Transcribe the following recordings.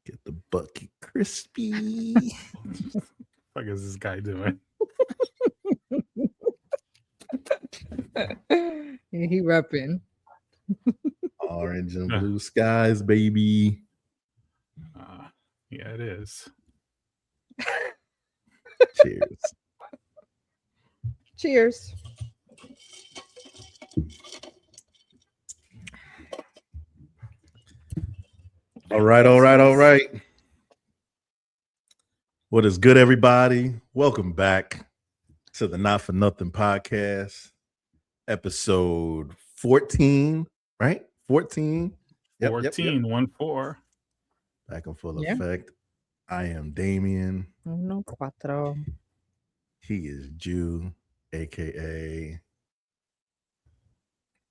Get the bucket crispy. What is this guy doing? He repping. Orange and blue skies, baby. Yeah, it is. Cheers. Cheers. All right. What is good, everybody? Welcome back to the Not For Nothing podcast, episode 14, right? 14. 14, 1-4. Back in full effect. I am Damien. Uno, cuatro. He is Jew, aka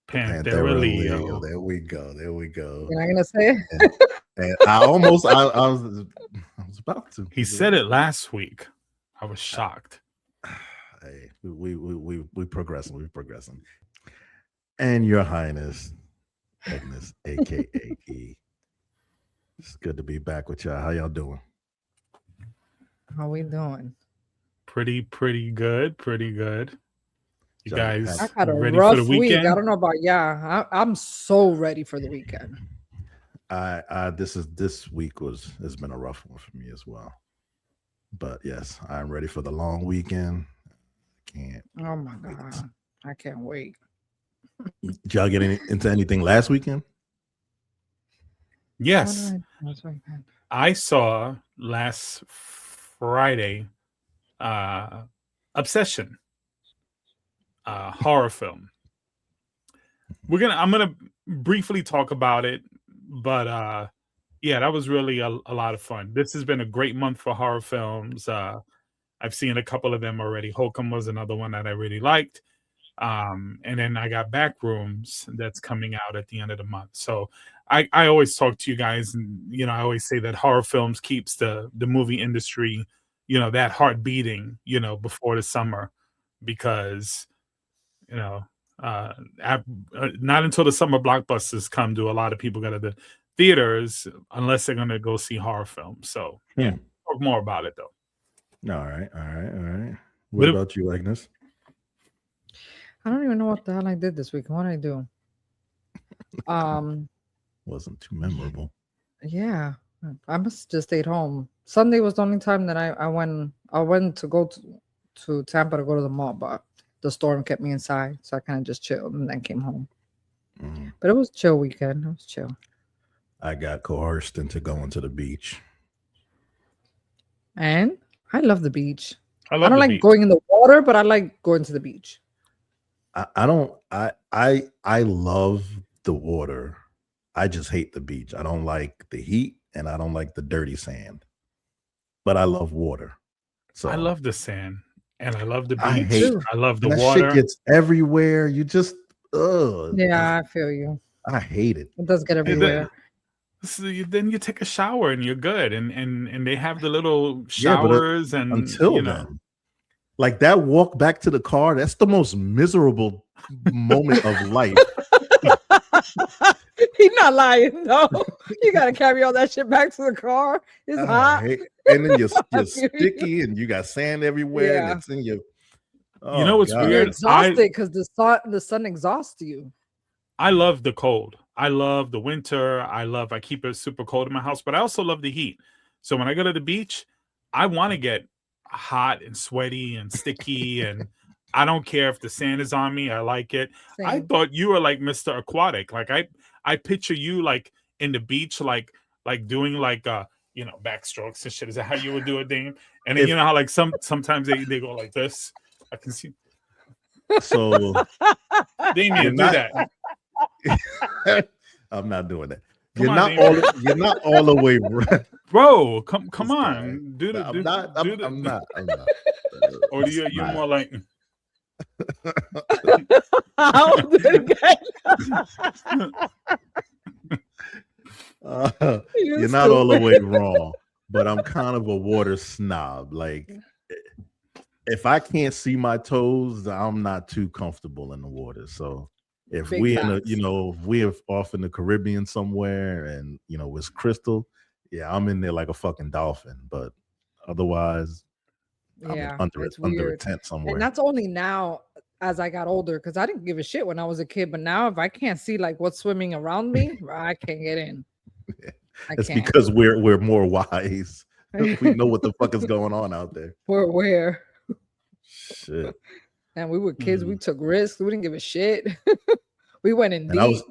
Panthera Leo. There we go. You're not gonna say it? And I was about to. He said it last week. I was shocked. Hey, we progressing. We're progressing. And Your Highness, Agnes, aka E. It's good to be back with y'all. How y'all doing? How we doing? Pretty good. You guys I had a ready rough for the weekend? week. I don't know about I'm so ready for the weekend. This week has been a rough one for me as well. But yes, I'm ready for the long weekend. Can't. Oh my god, I can't wait. Did y'all get into anything last weekend? Yes. I saw last Friday Obsession, horror film. I'm gonna briefly talk about it, but yeah, that was really a lot of fun. This has been a great month for horror films. I've seen a couple of them already. Hokum was another one that I really liked. And then I got Backrooms that's coming out at the end of the month. So I always talk to you guys, and I always say that horror films keeps the movie industry, that heart beating, before the summer, because not until the summer blockbusters come do a lot of people go to the theaters unless they're gonna go see horror films. So yeah, talk more about it though. All right. What about you, Agnes? I don't even know what the hell I did this week. What did I do? Wasn't too memorable. Yeah, I must just stayed home. Sunday was the only time that I went to go to Tampa to go to the mall, but the storm kept me inside, so I kind of just chilled and then came home. But it was a chill weekend. It was chill. I got coerced into going to the beach. And I love the beach. I don't like going in the water, but I like going to the beach. I love the water. I just hate the beach. I don't like the heat and I don't like the dirty sand. But I love water. So I love the sand and I love the beach. I love the that water. Shit gets everywhere. You just yeah, I feel you. I hate it. It does get everywhere. Then you take a shower and you're good. And they have the little showers and until then. Like that walk back to the car, that's the most miserable moment of life. He's not lying, though. You got to carry all that shit back to the car. It's hot. And then you're sticky and you got sand everywhere. Yeah. And it's in your... you know what's weird? You're exhausted because the sun exhausts you. I love the cold. I love the winter. I keep it super cold in my house, but I also love the heat. So when I go to the beach, I want to get hot and sweaty and sticky and I don't care if the sand is on me. I like it. Same. I thought you were like Mr. Aquatic. Like I picture you like in the beach, like doing like backstrokes and shit. Is that how you would do it, Dame? And then you know how like sometimes they go like this. I can see. So Damien, do that. I'm not doing that. You're not all the way right. Bro, come on. I'm not. Or you're more like I'll do it again. You're not all the way wrong, but I'm kind of a water snob. Like if I can't see my toes, I'm not too comfortable in the water. So if we if we're off in the Caribbean somewhere and it's crystal, yeah, I'm in there like a fucking dolphin. But otherwise, Yeah, I'm it's under a weird. tent somewhere. And that's only now as I got older, because I didn't give a shit when I was a kid. But now if I can't see like what's swimming around me, I can't get in. It's because we're more wise. We know what the fuck is going on out there. We're aware. Shit. And we were kids. We took risks. We didn't give a shit. We went in And deep.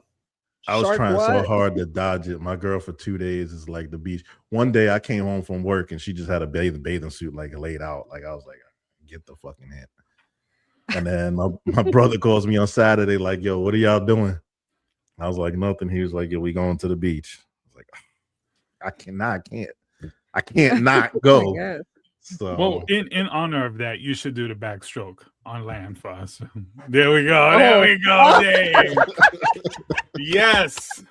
I was trying so hard to dodge it. My girl for 2 days is like the beach. One day I came home from work and she just had a bathing suit like laid out. Like I was like, get the fucking hint. And then my brother calls me on Saturday like, yo, what are y'all doing? I was like, nothing. He was like, yo, we going to the beach. I was like, I can't not go. So well, in honor of that, you should do the backstroke on land for us. There we go. There we go, Dave. Yes.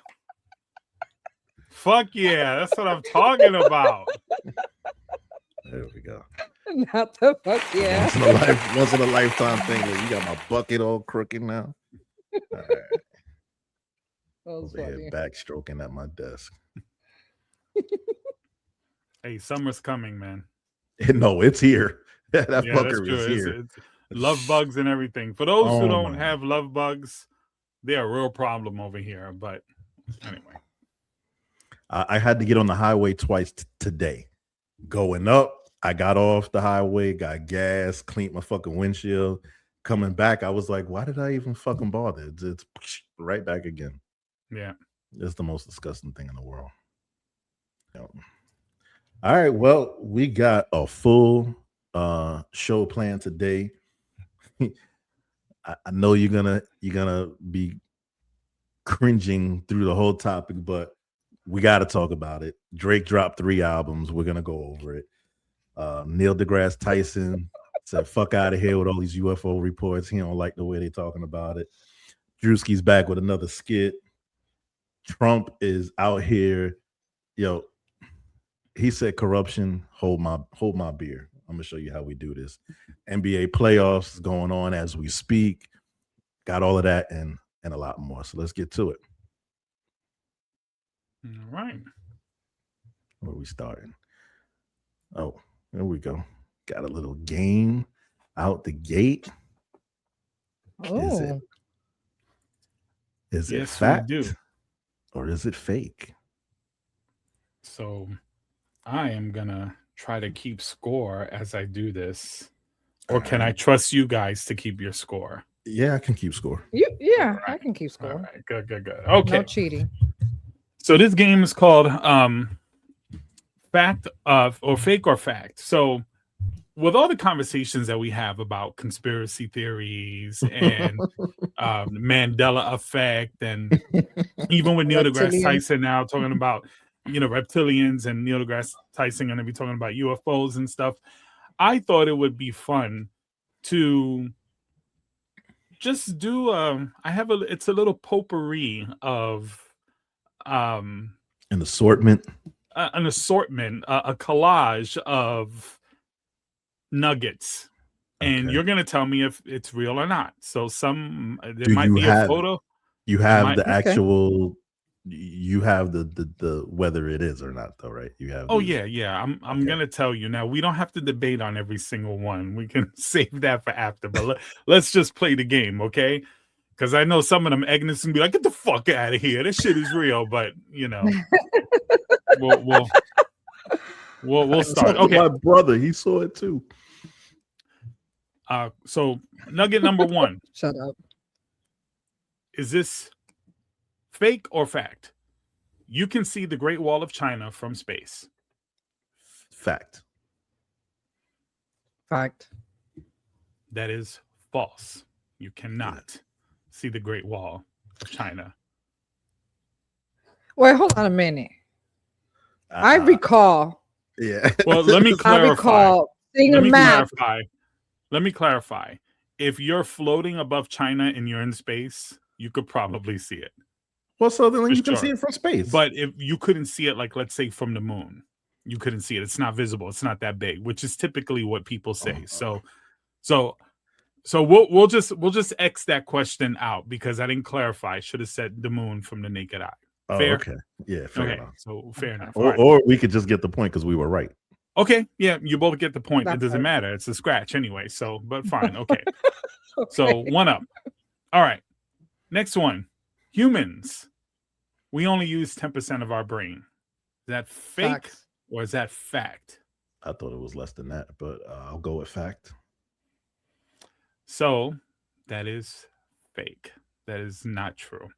Fuck yeah. That's what I'm talking about. There we go. Not the fuck yeah. Once in a lifetime thing. Like, you got my bucket all crooked now. All right. Over here backstroking at my desk. Hey, summer's coming, man. No, it's here. That fucker is here. It's love bugs and everything. For those who don't have love bugs, they're a real problem over here. But anyway, I had to get on the highway twice today. Going up, I got off the highway, got gas, cleaned my fucking windshield. Coming back, I was like, why did I even fucking bother? It's right back again. Yeah. It's the most disgusting thing in the world. All right. Well, we got a full show planned today. I know you're gonna be cringing through the whole topic, but we got to talk about it. Drake dropped 3 albums. We're gonna go over it. Neil deGrasse Tyson said, "Fuck out of here with all these UFO reports." He don't like the way they're talking about it. Druski's back with another skit. Trump is out here, yo. He said, "Corruption, hold my beer." I'm gonna show you how we do this. NBA playoffs going on as we speak. Got all of that and a lot more. So let's get to it. All right. Where are we starting? Oh, there we go. Got a little game out the gate. Oh. Is it fact or is it fake? So I am gonna try to keep score as I do this. Or can I trust you guys to keep your score? Yeah, I can keep score. Yeah, right. I can keep score. All right, good. Okay. No cheating. So this game is called fact or fake or fact. So with all the conversations that we have about conspiracy theories and Mandela effect, and even with Neil deGrasse Tyson now talking about, reptilians, and Neil deGrasse Tyson going to be talking about UFOs and stuff, I thought it would be fun to just do it's a little potpourri of an assortment, a collage of nuggets, and you're gonna tell me if it's real or not. So there might be a photo. You have the actual. You have the whether it is or not, though, right? You have. Yeah. I'm gonna tell you now. We don't have to debate on every single one. We can save that for after. But let's just play the game, okay? Because I know some of them Agnes and be like, "Get the fuck out of here! This shit is real." But we'll start. Okay, my brother, he saw it too. So nugget number 1. Shut up. Is this fake or fact? You can see the Great Wall of China from space. Fact. That is false. You cannot see the Great Wall of China. Wait, hold on a minute. I recall. Yeah. Well, let me clarify. I recall seeing a map. Let me clarify. If you're floating above China and you're in space, you could probably see it. Well, so then you can see it from space. But if you couldn't see it, like, let's say from the moon, you couldn't see it. It's not visible. It's not that big, which is typically what people say. So we'll just X that question out because I didn't clarify. I should have said the moon from the naked eye. Oh, Fair? okay. Yeah, fair Okay, enough. so fair enough. Or, All right. or we could just get the point because we were right. Okay, yeah, you both get the point. It That's doesn't it. matter. It's a scratch anyway. So, but fine. Okay. Okay. So 1 up. All right. Next one. Humans. We only use 10% of our brain. Is that fake Facts. or is that fact? I thought it was less than that, but I'll go with fact. So that is fake. That is not true.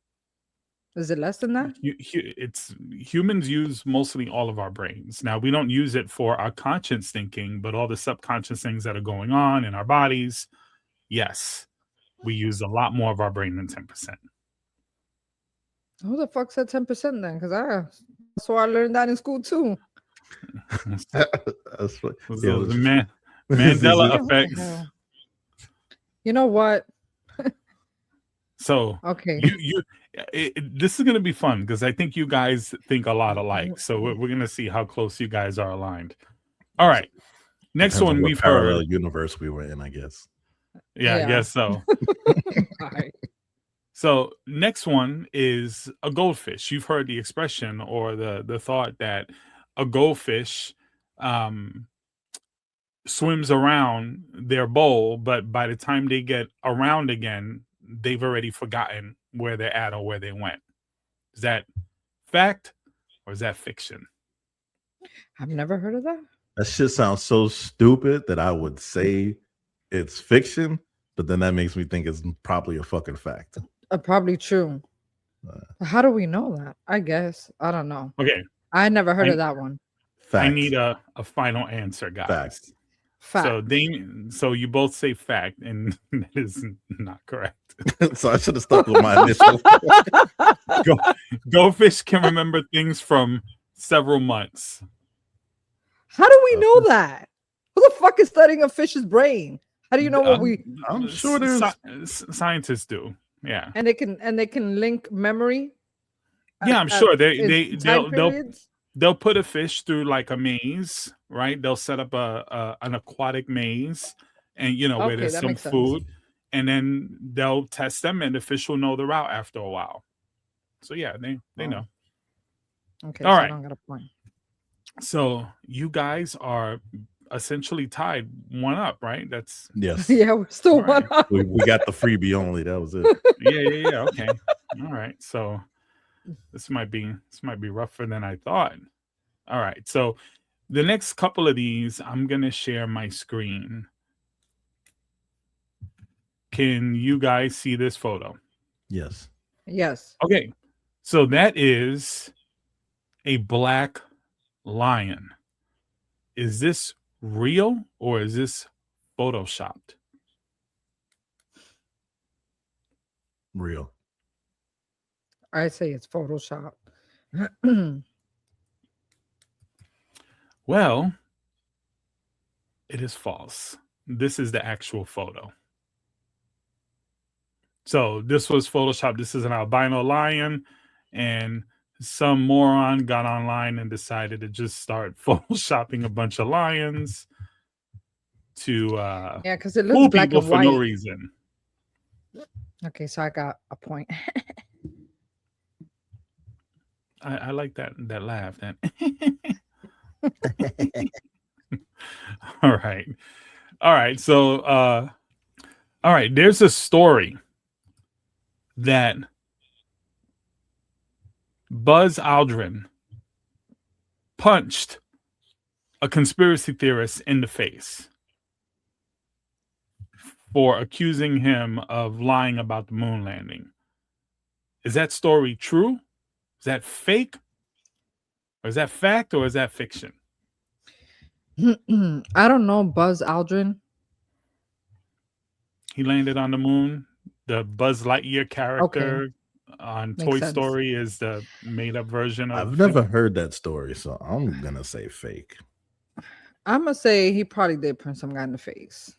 Is it less than that? It's humans use mostly all of our brains. Now we don't use it for our conscious thinking, but all the subconscious things that are going on in our bodies, yes, we use a lot more of our brain than 10%. Who the fuck said 10% then? Because that's why I learned that in school too. That's what, Those yeah, are the that's- Mandela Yeah, what the effects. hell? You know what? So Okay. this is going to be fun because I think you guys think a lot alike. So we're going to see how close you guys are aligned. All right. Next depends on one what we've parallel heard. universe we were in, I guess. Yeah, I Yeah. guess so. All right. So next one is a goldfish. You've heard the expression or the thought that a goldfish swims around their bowl, but by the time they get around again, they've already forgotten where they're at or where they went. Is that fact or is that fiction? I've never heard of that. That shit sounds so stupid that I would say it's fiction, but then that makes me think it's probably a fucking fact. Probably true. How do we know that? I guess. I don't know. Okay, I never heard of that one. Fact. I need a final answer, guys. Fact. Fact. So you both say fact, and that is not correct. So I should have stuck with my initial. Goldfish can remember things from several months. How do we know that? Who the fuck is studying a fish's brain? How do you know what we? I'm sure there's scientists do. Yeah, And they can link memory. yeah, I'm sure they'll they'll put a fish through like a maze, right? They'll set up an aquatic maze, and where Okay, there's that some makes sense. food, and then they'll test them, and the fish will know the route after a while. So yeah, they know. Okay, All so right. I don't got a point. So you guys are essentially tied 1 up, right? That's yes. Yeah, we're still All right. one up. We got the freebie only. That was it. yeah. Okay. All right. So this might be rougher than I thought. All right. So the next couple of these, I'm gonna share my screen. Can you guys see this photo? Yes. Yes. Okay. So that is a black lion. Is this real or is this photoshopped? Real. I say it's Photoshop. Well, it is false. This is the actual photo. So this was Photoshop. This is an albino lion, and some moron got online and decided to just start photoshopping a bunch of lions to Yeah, because it fool looks black people and for white. no reason. Okay, so I got a point. I like that laugh. That all right. So all right. There's a story that Buzz Aldrin punched a conspiracy theorist in the face for accusing him of lying about the moon landing. Is that story true? Is that fake? Or is that fact or is that fiction? I don't know Buzz Aldrin. He landed on the moon. The Buzz Lightyear character on Makes Toy sense. Story is the made-up version of. I've never heard that story, so I'm gonna say fake. I'm gonna say he probably did punch some guy in the face.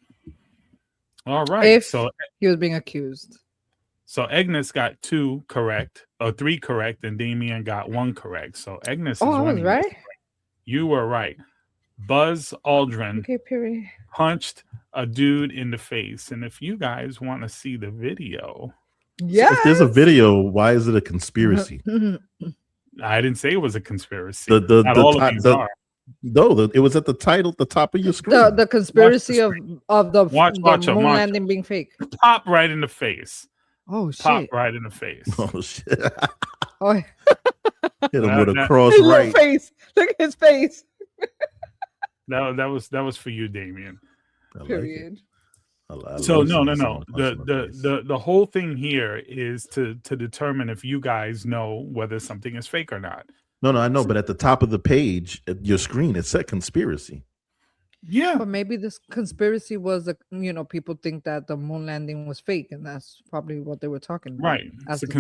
All right. If So he was being accused. Agnes got 2 correct, or 3 correct, and Damien got 1 correct. So Agnes Oh, is I was winning. right. You were right. Buzz Aldrin Okay, period. punched a dude in the face. And if you guys want to see the video, Yeah. If there's a video, why is it a conspiracy? I didn't say it was a conspiracy. The Not all of these are. No, it was at the title, the top of your screen. The conspiracy of the moon watch landing being fake. Pop right in the face. Oh shit! Pop right in the face. Oh shit! Oh, Hit him with a that- cross his right. little face. Look at his face. That was for you, Damien. I like it. Period. I So love no. seeing someone punch in the face. The whole thing here is to determine if you guys know whether something is fake or not. No, I know, but at the top of the page, at your screen, it said conspiracy. Yeah. But maybe this conspiracy was people think that the moon landing was fake, and that's probably what they were talking about. Right. As The the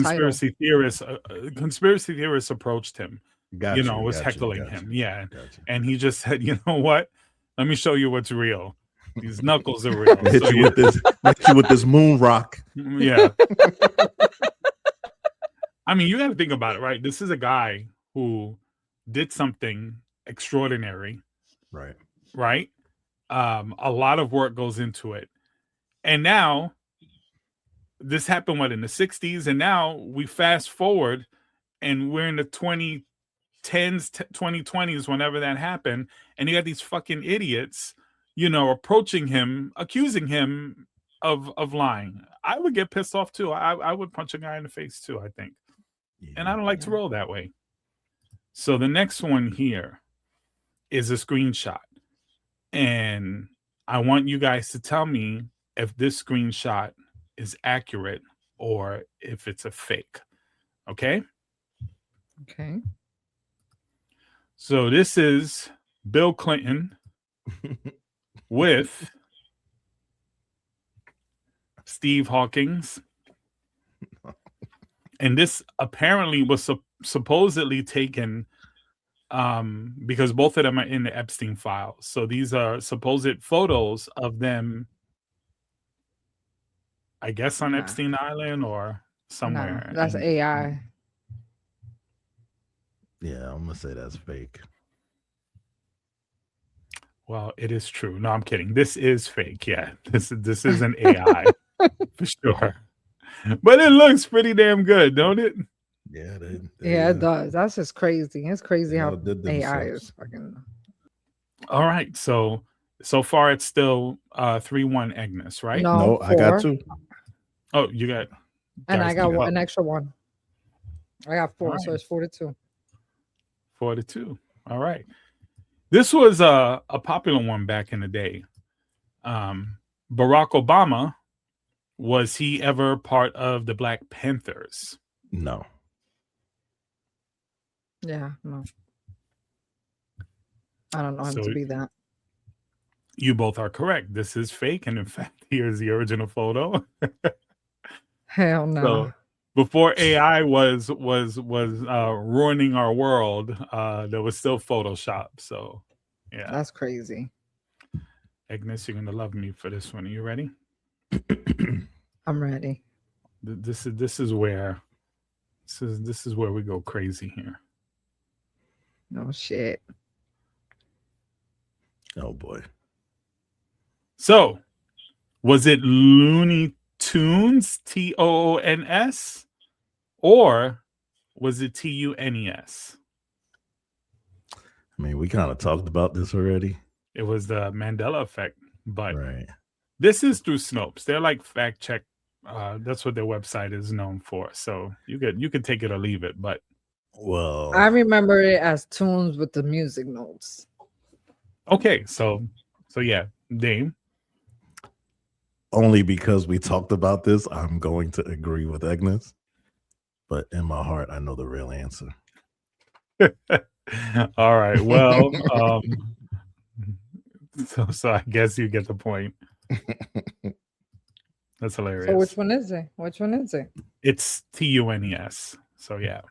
conspiracy theorists approached him. Gotcha, was gotcha, heckling gotcha, him. Yeah. gotcha. And he just said, you know what? Let me show you what's real. These knuckles are real. Hit So you with this moon rock. yeah. I mean, you got to think about it, right? This is a guy who did something extraordinary, Right. right? A lot of work goes into it. And now this happened in the 60s, and now we fast forward and we're in the 2010s, 2020s, whenever that happened, and you got these fucking idiots, approaching him, accusing him of lying. I would get pissed off too. I would punch a guy in the face too, I think. Yeah. And I don't like to roll that way. So the next one here is a screenshot. And I want you guys to tell me if this screenshot is accurate or if it's a fake. Okay? Okay. So this is Bill Clinton with Steve Hawkins. And this apparently was supposedly taken because both of them are in the Epstein files. So these are supposed photos of them, I guess, on Epstein Island or somewhere. No, that's AI. Yeah, I'm gonna say that's fake. Well, it is true. No, I'm kidding. This is fake. Yeah, this is an AI for sure. But it looks pretty damn good, don't it? Yeah, Yeah, it does. That's just crazy. It's crazy how did AI themselves. is fucking. All right. So far it's still 3-1 Agnes, right? No, I got 2. Oh, you got. And guys, I got keep up. an extra one. I got 4, All so right. it's 4-2. 4-2. All right. This was a popular one back in the day. Barack Obama, was he ever part of the Black Panthers? No. Yeah, no. I don't know him So to be that. You both are correct. This is fake, and in fact, here's the original photo. Hell no. So before AI was ruining our world, there was still Photoshop. So yeah, That's crazy. Agnes, you're gonna love me for this one. Are you ready? I'm ready. This is where we go crazy here. No shit. Oh boy. So, was it Looney Tunes, TOONS, or was it TUNES? I mean, we kind of talked about this already. It was the Mandela effect, but Right. this is through Snopes. They're like fact check. That's what their website is known for. So you could take it or leave it, but Well, I remember it as tunes with the music notes. okay. So yeah, Dame. only because we talked about this, I'm going to agree with Agnes. But in my heart, I know the real answer. All right. Well, so I guess you get the point. That's hilarious. So which one is it? Which one is it? It's TUNES. So yeah.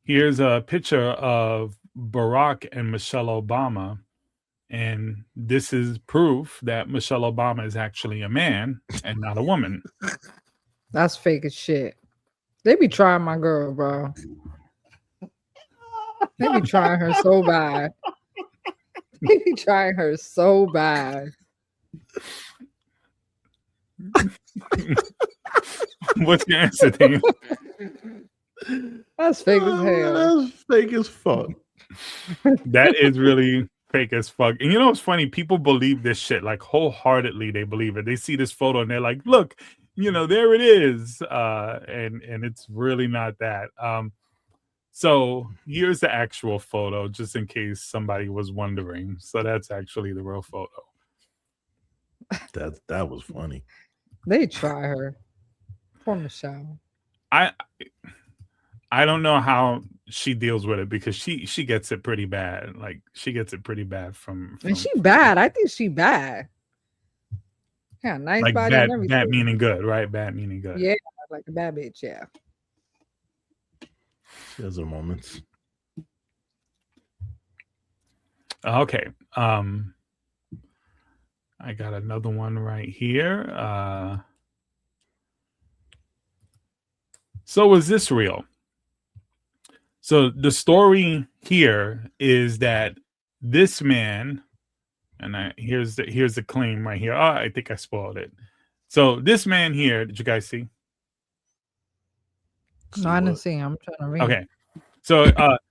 Here's a picture of Barack and Michelle Obama. And this is proof that Michelle Obama is actually a man and not a woman. That's fake as shit. They be trying my girl, bro. They be trying her so bad. They be trying her so bad. What's your answer, Dave? That's fake as hell. That's fake as fuck. That is really fake as fuck. And you know what's funny? People believe this shit like wholeheartedly. They believe it. They see this photo and they're like, "Look, there it is." And it's really not that. So here's the actual photo, just in case somebody was wondering. So that's actually the real photo. That was funny. They try her. Poor Michelle. I don't know how she deals with it because she gets it pretty bad. Like she gets it pretty bad from And she bad. I think she bad. Yeah, nice like body and everything. bad meaning good, right? Bad meaning good. Yeah, like a bad bitch. Yeah. She has her moments. Okay. I got another one right here. So is this real? So the story here is that this man, and here's the claim right here. Oh, I think I spoiled it. So this man here, did you guys see? No, I didn't see. I'm trying to read. Okay. So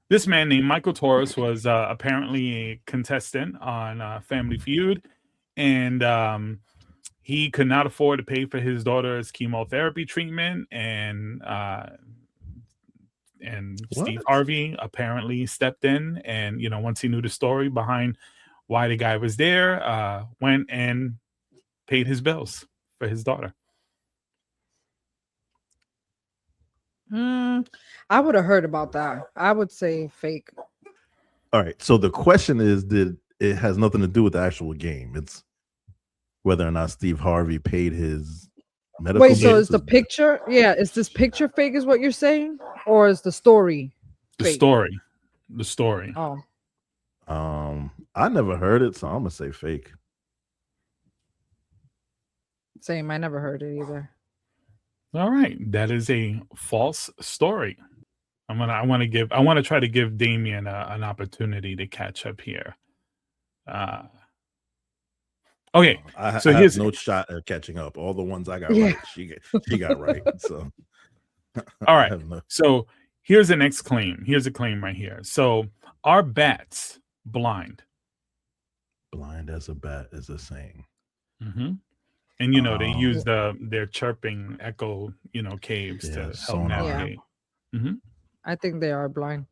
this man named Michael Torres was apparently a contestant on Family Feud, and he could not afford to pay for his daughter's chemotherapy treatment, and Steve Harvey apparently stepped in, and once he knew the story behind why the guy was there, went and paid his bills for his daughter. I would have heard about that. I would say fake. All right. So the question is, it has nothing to do with the actual game. It's whether or not Steve Harvey paid his medical Wait, so bills. is the picture? Yeah, is this picture fake? Is what you're saying, or is the story fake? The story. Oh. I never heard it, so I'm gonna say fake. Same. I never heard it either. All right, that is a false story. I want to try to give Damien an opportunity to catch up here. Okay, I so have no shot at catching up. All the ones I got right, she got right. So, all right. So here's the next claim. Here's a claim right here. So are bats blind? Blind as a bat is a saying. Mm-hmm. And they use their chirping echo, caves to help navigate. Yeah. Mm-hmm. I think they are blind.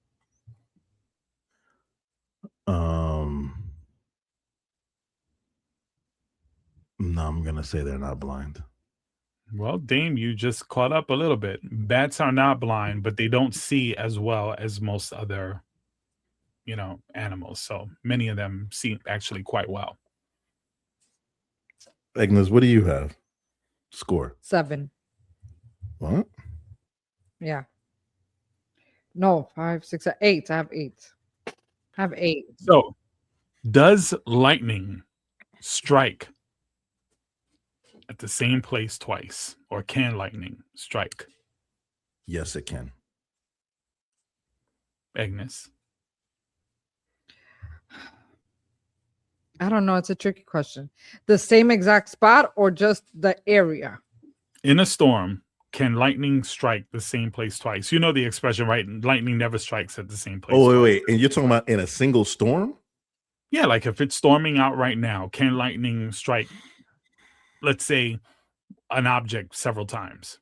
No, I'm gonna say they're not blind. Well, Dame, you just caught up a little bit. Bats are not blind, but they don't see as well as most other, animals. So many of them see actually quite well. Agnes, what do you have? Score 7. What? Yeah. No, 5, 6, 8. I have 8. I have 8. So, does lightning strike at the same place twice, or can lightning strike? Yes, it can. Agnes. I don't know. It's a tricky question. The same exact spot or just the area? In a storm, can lightning strike the same place twice? You know the expression, right? Lightning never strikes at the same place. Oh, wait. And you're talking about in a single storm? Yeah, like if it's storming out right now, can lightning strike, let's say, an object several times?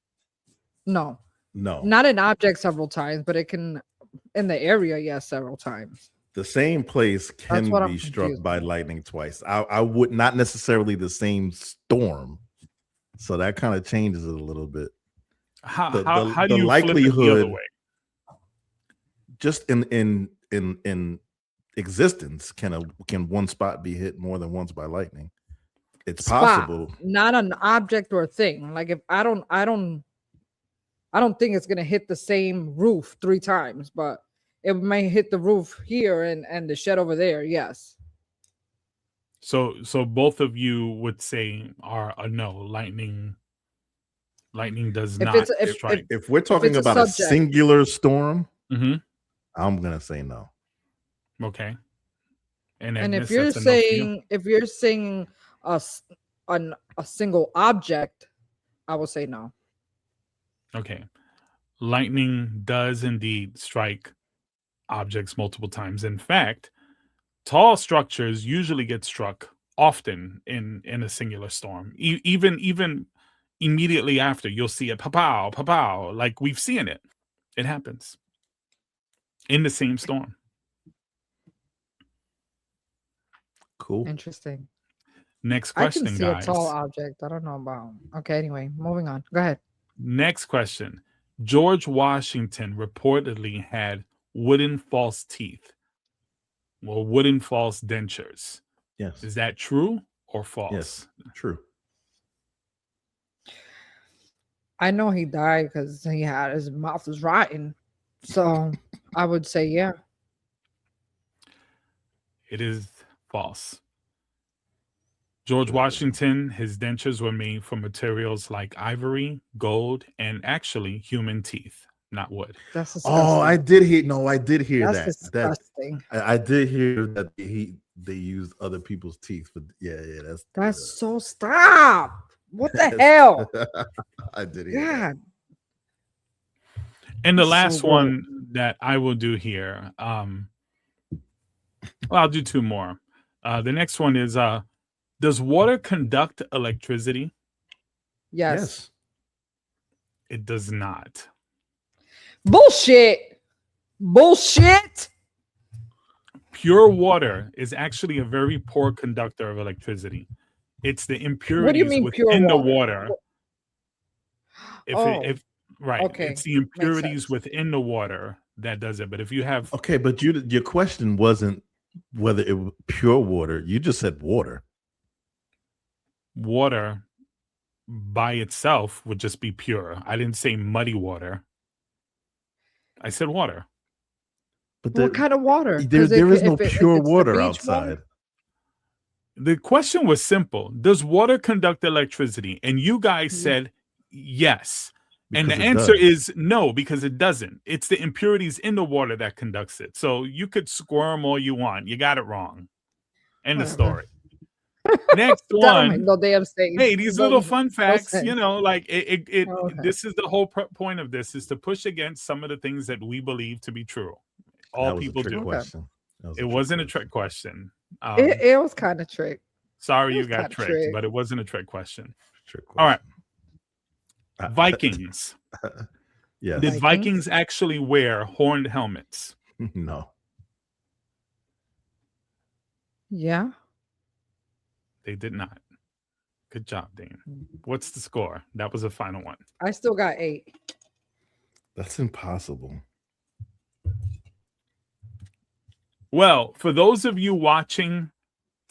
No. No. Not an object several times, but it can, in the area, yes, several times. The same place can be struck by lightning twice. I would not necessarily the same storm. So that kind of changes it a little bit. How do you likelihood flip it the other way? Just in existence, can one spot be hit more than once by lightning? It's possible. Not an object or a thing. Like if I don't think it's gonna hit the same roof 3 times, but it may hit the roof here and the shed over there. Yes. So both of you would say are a no. Lightning does not strike. If we're talking about a singular storm, I'm gonna say no. Okay. And if you're saying a single object, I will say no. Okay. lightning does indeed strike objects multiple times. In fact, tall structures usually get struck often in a singular storm. Even immediately after, you'll see it pow pow pow. Like we've seen it. It happens in the same storm. Cool. Interesting. Next question, I can see guys. a tall object. I don't know about. Okay, anyway, moving on. Go ahead. Next question. George Washington reportedly had wooden false teeth or wooden false dentures. Yes. Is that true or false? Yes. True. I know he died because he had his mouth was rotten. So I would say yeah. It is false. George Washington, his dentures were made from materials like ivory, gold, and actually human teeth, not wood. That's disgusting. Oh, I did hear. No, I did hear That's that. disgusting. I did hear that they used other people's teeth. But yeah, that's so stop. What the hell? I did hear that. And the last one that I will do here, well, I'll do two more. The next one is, does water conduct electricity? Yes. It does not. Bullshit. Pure water is actually a very poor conductor of electricity. It's the impurities within the water. It's the impurities within the water that does it. But if you have but your question wasn't whether it was pure water. You just said water. Water by itself would just be pure. I didn't say muddy water. I said water. But what kind of water? There is no pure water outside. The question was simple. Does water conduct electricity? And you guys said yes. And the answer is no, because it doesn't. It's the impurities in the water that conducts it. So you could squirm all you want. You got it wrong. End of story. Next one. No damn thing. Hey, these little fun facts, this is the whole point of this, is to push against some of the things that we believe to be true. All people do. It wasn't a trick question. It was kind of trick. Sorry you got tricked, but it wasn't a trick question. All right. Vikings. Yeah. Did Vikings actually wear horned helmets? No. Yeah. They did not. Good job, Dane. What's the score? That was the final one. I still got 8. That's impossible. Well, for those of you watching,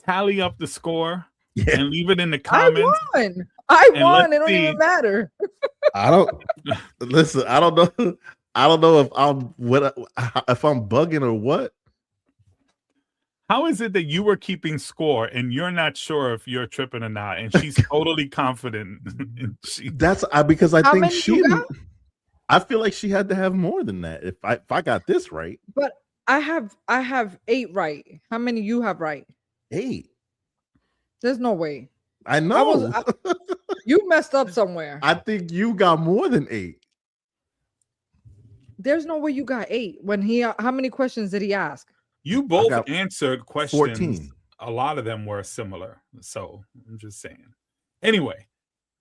tally up the score and leave it in the comments. I won. It don't even matter. I don't listen. I don't know. I don't know if I'm bugging or what. How is it that you were keeping score and you're not sure if you're tripping or not? And she's totally confident. Because I think I feel like she had to have more than that. If I got this right. But I have 8 right. How many you have right? 8. There's no way. I know. You messed up somewhere. I think you got more than 8. There's no way you got 8. How many questions did he ask? You both answered questions. 14. A lot of them were similar. So I'm just saying. Anyway,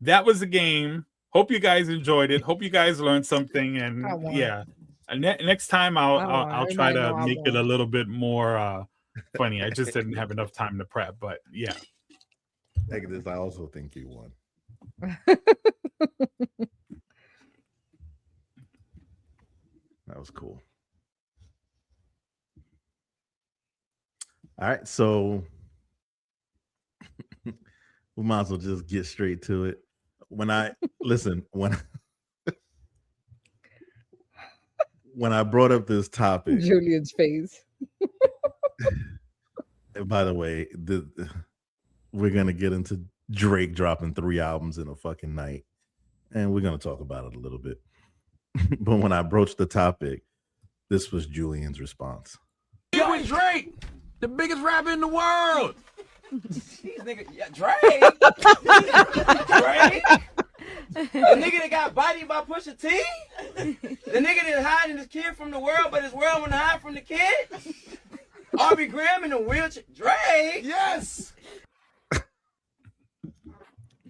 that was the game. Hope you guys enjoyed it. Hope you guys learned something. And next time I'll try to make it a little bit more funny. I just didn't have enough time to prep. But yeah. I also think you won. That was cool. All right, so we might as well just get straight to it. When I brought up this topic, Julian's face. And by the way, we're gonna get into Drake dropping 3 albums in a fucking night, and we're gonna talk about it a little bit. But when I broached the topic, this was Julian's response. You and Drake, the biggest rapper in the world. These niggas, Drake. Drake. The nigga that got bodied by Pusha T? The nigga that's hiding his kid from the world, but his world want to hide from the kid? Aubrey Graham in a wheelchair? Drake? Yes.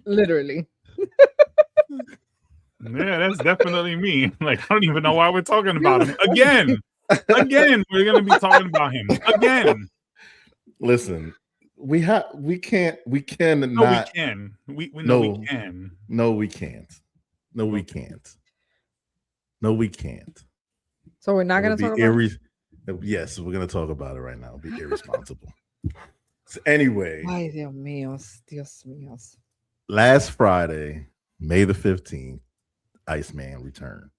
Literally. Yeah, that's definitely me. Like, I don't even know why we're talking about him again. Again, we're gonna be talking about him again. Listen, we cannot. No, we can. We can. No, we can't. No, we can't. No, we can't. So we're not going to talk about it? Yes, we're going to talk about it right now. Be irresponsible. So anyway. Ay, Dios mío. Dios mío. Last Friday, May the 15th, Iceman returned.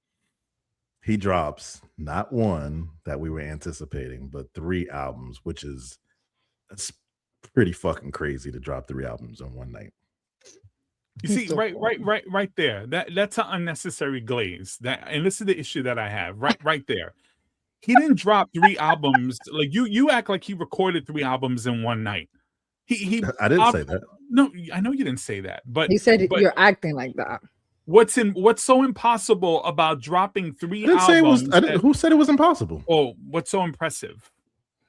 He drops not one that we were anticipating, but 3 albums, which is that's pretty fucking crazy to drop 3 albums in one night. You see, right there. That's an unnecessary glaze. And this is the issue that I have. Right there. He didn't drop 3 albums. Like you act like he recorded 3 albums in one night. He I didn't say that. No, I know you didn't say that. But he said you're acting like that. What's so impossible about dropping 3 albums? Who said it was impossible? Oh, what's so impressive?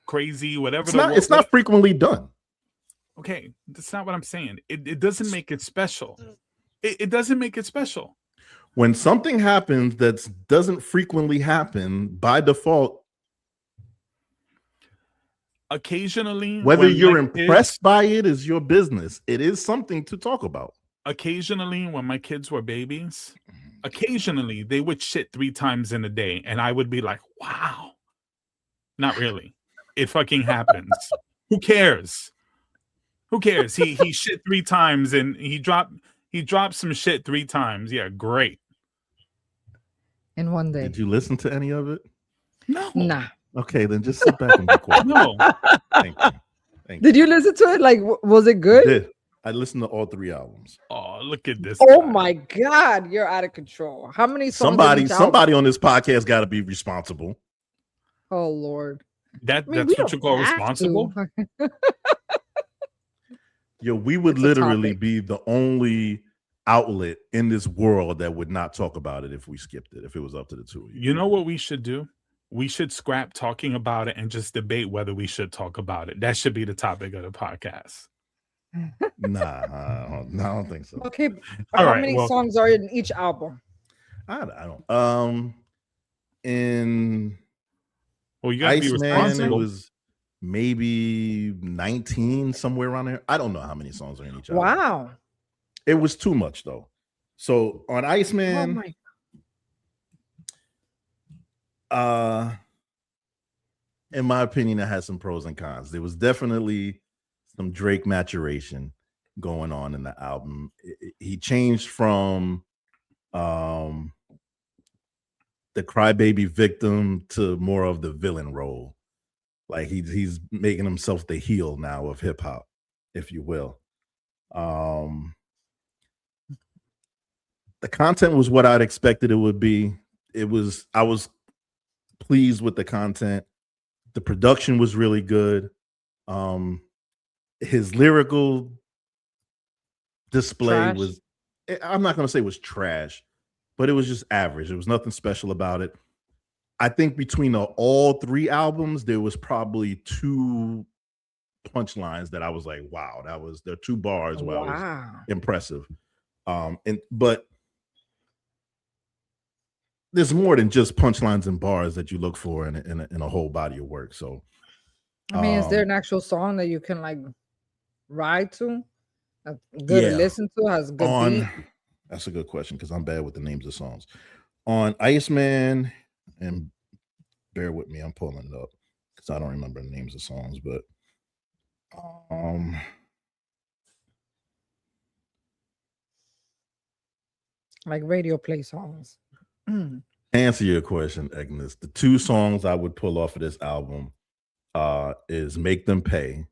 Crazy, whatever. It's not frequently done. Okay, that's not what I'm saying. It doesn't make it special. It doesn't make it special. When something happens that doesn't frequently happen, by default, occasionally, whether you're impressed by it is your business. It is something to talk about. Occasionally, when my kids were babies, occasionally they would shit 3 times in a day, and I would be like, "Wow." Not really. It fucking happens. Who cares? Who cares? He shit 3 times and he dropped some shit 3 times. Yeah, great. In one day. Did you listen to any of it? No. Nah. Okay, then just sit back and be quiet. No. Thank you. Did you listen to it? Like, was it good? I listened to all 3 albums. Oh, look at this. Oh guy. my God, you're out of control. How many songs? Somebody on this podcast got to be responsible. Oh Lord. That's what you call responsible. Yo, we would literally be the only outlet in this world that would not talk about it if we skipped it, if it was up to the 2 of you. You know what we should do? We should scrap talking about it and just debate whether we should talk about it. That should be the topic of the podcast. Nah, I don't think so. Okay. All How right, many songs are in each album? I don't. Well, you gotta be responsible. It was maybe 19, somewhere around there. I don't know how many songs are in each album. Wow. It was too much though. So on Iceman, in my opinion, it has some pros and cons. There was definitely some Drake maturation going on in the album. He changed from the crybaby victim to more of the villain role. Like he's making himself the heel now of hip hop, if you will. The content was what I'd expected it would be. I was pleased with the content. The production was really good. His lyrical display was, I'm not going to say it was trash, but it was just average. There was nothing special about it. I think between all 3 albums, there was probably 2 punchlines that I was like, wow, there are 2 bars where I was impressive. But there's more than just punchlines and bars that you look for in a whole body of work. So, I mean, is there an actual song that you can like ride to? Good to listen to, has good beat? That's a good question because I'm bad with the names of songs. On Iceman, and bear with me, I'm pulling it up because I don't remember the names of songs, but like radio play songs. Answer your question, Agnes. The 2 songs I would pull off of this album is Make Them Pay.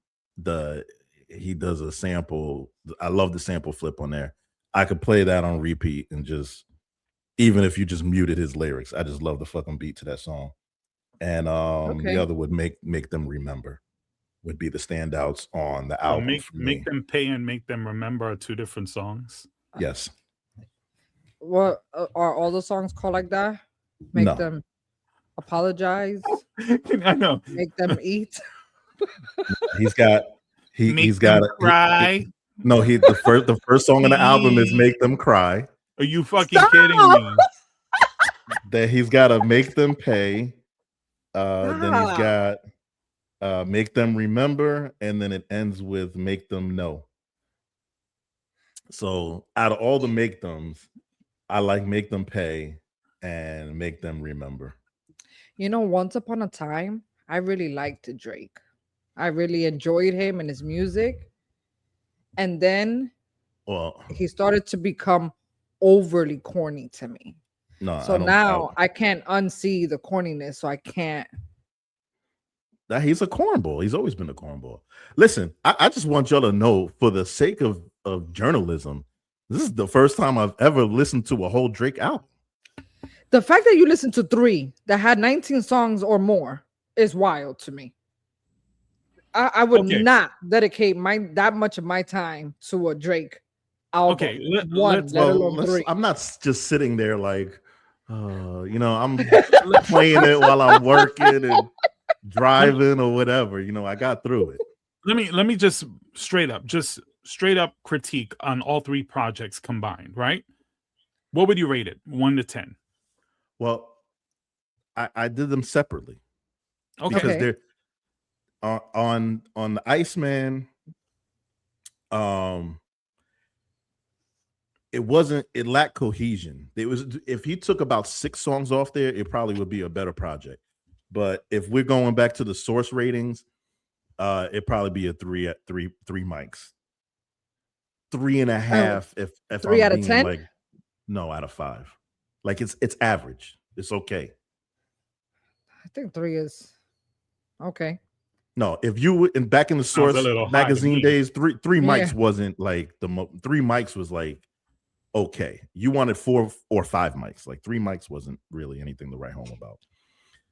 He does a sample. I love the sample flip on there. I could play that on repeat and just, even if you just muted his lyrics, I just love the fucking beat to that song. And the other would make Them Remember would be the standouts on the album. Make Them Pay and Make Them Remember are 2 different songs. Yes. What are all the songs called like that? Make No. them apologize. I know. Make them eat. He's got he's got cry. The first song on the album is "Make Them Cry." Are you fucking kidding me? That he's got to make them pay. Then he's got make them remember, and then it ends with make them know. So out of all the make thems, I like make them pay and make them remember. You know, once upon a time, I really liked Drake. I really enjoyed him and his music. And then he started to become overly corny to me. No, so now I can't unsee the corniness, so I can't. That he's a cornball. He's always been a cornball. Listen, I just want y'all to know, for the sake of journalism, this is the first time I've ever listened to a whole Drake album. The fact that you listened to 3 that had 19 songs or more is wild to me. I would not dedicate that much of my time to a Drake album. Okay, let alone 3. I'm not just sitting there like, I'm playing it while I'm working and driving or whatever. I got through it. Let me just straight up critique on all 3 projects combined, right? What would you rate it? 1 to 10? Well, I did them separately. Okay. Because they're on the Iceman, it lacked cohesion. If he took about 6 songs off there, it probably would be a better project. But if we're going back to the source ratings, it'd probably be a 3 mics. 3.5 if 3 out of 10? Like, no, out of 5. Like it's average. It's okay. I think 3 is okay. No, if you were back in the source magazine days, three mics wasn't like 3 mics was like okay. You wanted 4 or 5 mics. Like 3 mics wasn't really anything to write home about.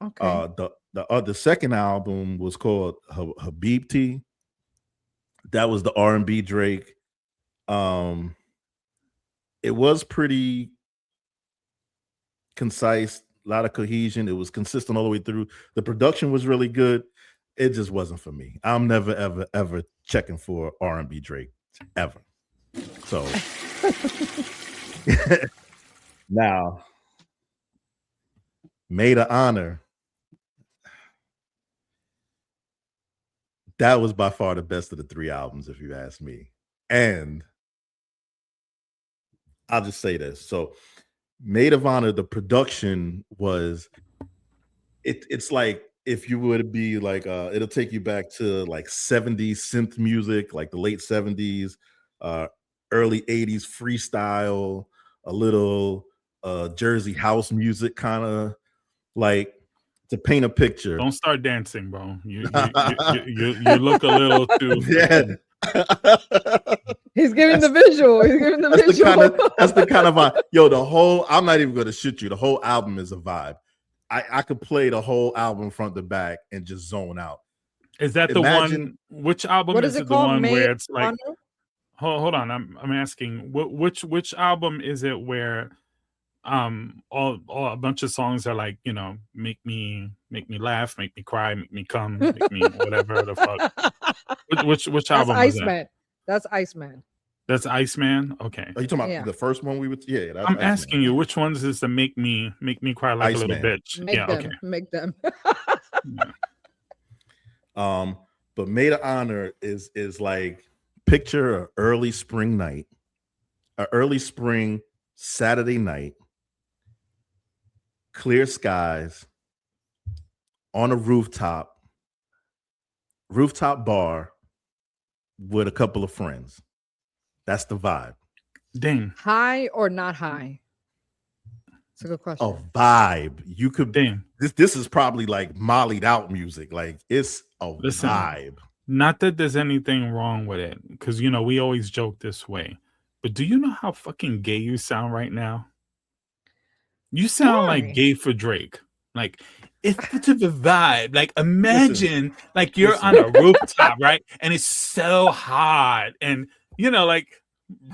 Okay. The second album was called Habibti. That was the R&B Drake. It was pretty concise, a lot of cohesion. It was consistent all the way through. The production was really good. It just wasn't for me. I'm never ever checking for R&B Drake ever. So now, Maid of Honor. That was by far the best of the 3 albums, if you ask me. And I'll just say this. So Maid of Honor, the production was, it's like, if you would be like, it'll take you back to like 70s synth music, like the late 70s, early 80s freestyle, a little Jersey house music, kind of like, to paint a picture. Don't start dancing, bro. You look a little too. Yeah. He's giving the visual. That's the kind of vibe. Yo, I'm not even going to shoot you. The whole album is a vibe. I could play the whole album front to back and just zone out. Is that the one? Which album what is it it? Called? The one Maid where it's like, Honor? hold on. I'm asking which album is it where all a bunch of songs are like, make me laugh, make me cry, make me come, make me whatever the fuck. Which album is that? That's Iceman. That's Iceman. Okay. Are you talking about the first one we would? Yeah. That's I'm Iceman. asking you, which ones is the make me cry like Iceman. a little bitch? Make them. But Maid of Honor is like, picture an early spring night, an early spring Saturday night, clear skies, on a rooftop bar with a couple of friends. That's the vibe. Dang. High or not high? It's a good question. A vibe. You could. Damn. This is probably like mollied out music. Like it's a vibe. Not that there's anything wrong with it, because we always joke this way. But do you know how fucking gay you sound right now? You sound like gay for Drake. Like, it's such a vibe. Like, imagine like you're on a rooftop, right? And it's so hot. And like,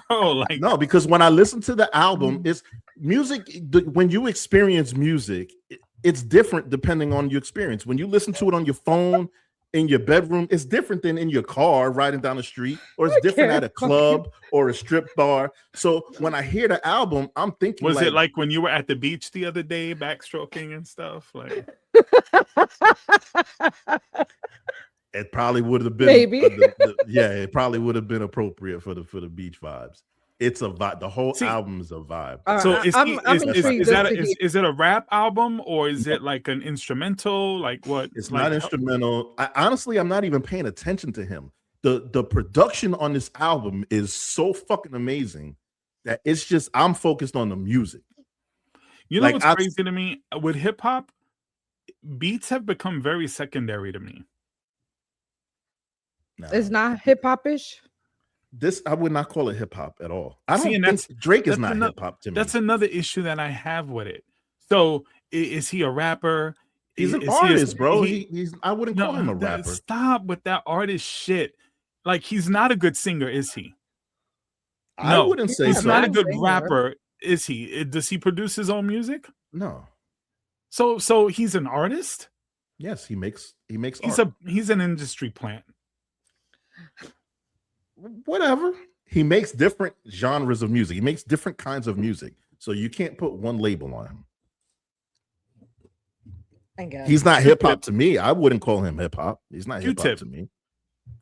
bro, like, no, because when I listen to the album, when you experience music, it's different depending on your experience. When you listen to it on your phone in your bedroom, it's different than in your car riding down the street, or it's different at a club or a strip bar. So when I hear the album, I'm thinking, was it like when you were at the beach the other day, backstroking and stuff? Like, it probably would have been Maybe. it probably would have been appropriate for the beach vibes. It's a vibe. The whole album is a vibe. So is is it a rap album, or is it like an instrumental? Like what? It's like, not instrumental. Honestly, I'm not even paying attention to him. The production on this album is so fucking amazing that it's just I'm focused on the music. You know what's crazy to me? With hip hop, beats have become very secondary to me. No. It's not hip hop-ish. This I would not call it hip hop at all. I don't think Drake is not hip hop to me. That's another issue that I have with it. So is he a rapper? He's an artist, bro. He's I wouldn't call him a rapper. Stop with that artist shit. Like, he's not a good singer, is he? I wouldn't say he's so. not a good rapper, is he? Does he produce his own music? No. So he's an artist? Yes, he makes art. He's an industry plant. Whatever. He makes different genres of music. He makes different kinds of music. So you can't put one label on him. He's not hip hop to me. I wouldn't call him hip hop. He's not hip hop to me.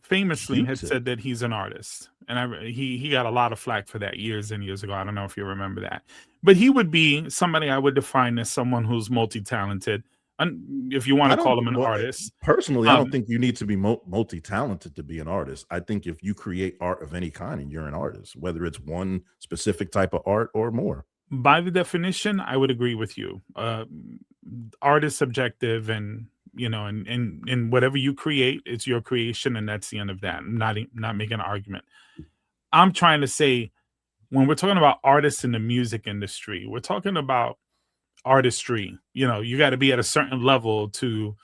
Famously had said that he's an artist, and he got a lot of flack for that years and years ago. I don't know if you remember that, but he would be somebody I would define as someone who's multi-talented. And if you want to call him an artist, personally, I don't think you need to be multi-talented to be an artist. I think if you create art of any kind, and you're an artist, whether it's one specific type of art or more. By the definition, I would agree with you. Art is subjective, and and whatever you create, it's your creation, and that's the end of that. I'm not making an argument. I'm trying to say, when we're talking about artists in the music industry, we're talking about artistry. You got to be at a certain level to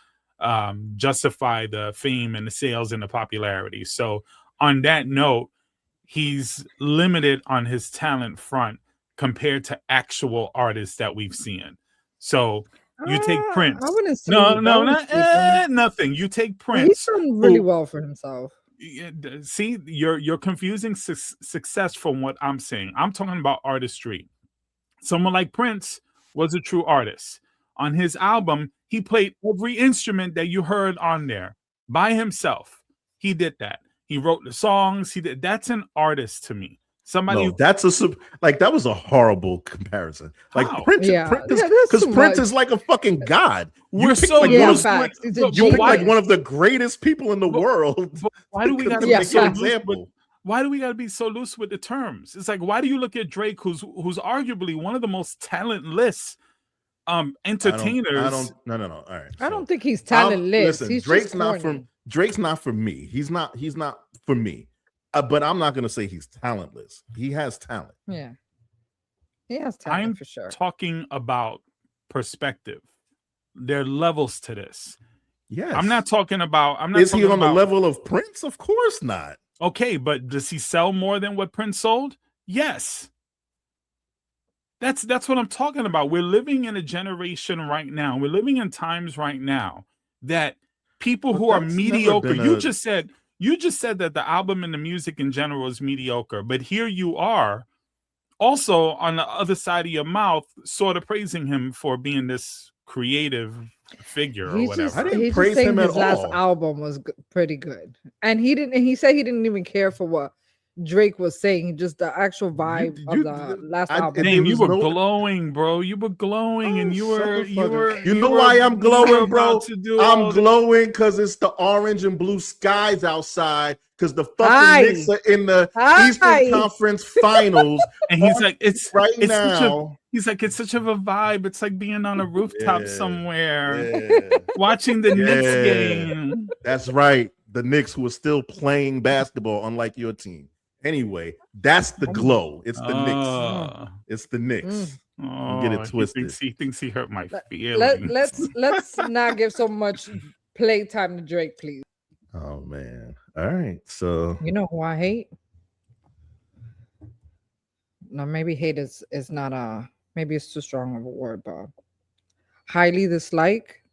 justify the fame and the sales and the popularity. So on that note, he's limited on his talent front compared to actual artists that we've seen. So you take Prince. I wouldn't say nothing. You take Prince. He's done really well for himself. See, you're confusing success from what I'm saying. I'm talking about artistry. Someone like Prince was a true artist. On his album, he played every instrument that you heard on there by himself. He did that. He wrote the songs. That's an artist to me. Somebody that was a horrible comparison. Like Prince, because Prince is like a fucking god. We're so you pick like one of the greatest people in the world. Why do we got to be so example? Why do we got to be so loose with the terms? It's like, why do you look at Drake, who's arguably one of the most talentless entertainers? No. All right. I don't think he's talentless. Listen, Drake's not for me. He's not for me. But I'm not going to say he's talentless. He has talent. Yeah. He has talent for sure. I'm talking about perspective. There are levels to this. Yes. I'm not talking about... Is he on the level of Prince? Of course not. Okay, but does he sell more than what Prince sold? Yes. That's what I'm talking about. We're living in a generation right now. We're living in times right now that people who are mediocre... You just said that the album and the music in general is mediocre, but here you are also on the other side of your mouth sort of praising him for being this creative figure or whatever. I didn't praise him at all. His last album was pretty good. And he said he didn't even care for what Drake was saying, just the actual vibe of the last album. Damn, you were glowing, bro. You were glowing, and you were. You know why I'm glowing, bro? I'm glowing because it's the orange and blue skies outside. Because the fucking Knicks are in the Eastern Conference Finals, and he's like, it's now. He's like, it's such of a vibe. It's like being on a rooftop somewhere, watching the Knicks game. That's right. The Knicks who are still playing basketball, unlike your team. Anyway, that's the glow. It's the Knicks. It's the Knicks. Get it twisted. He thinks he hurt my feelings. Let's not give so much playtime to Drake, please. Oh man. All right. So you know who I hate? No, maybe hate is not a maybe it's too strong of a word, but highly dislike.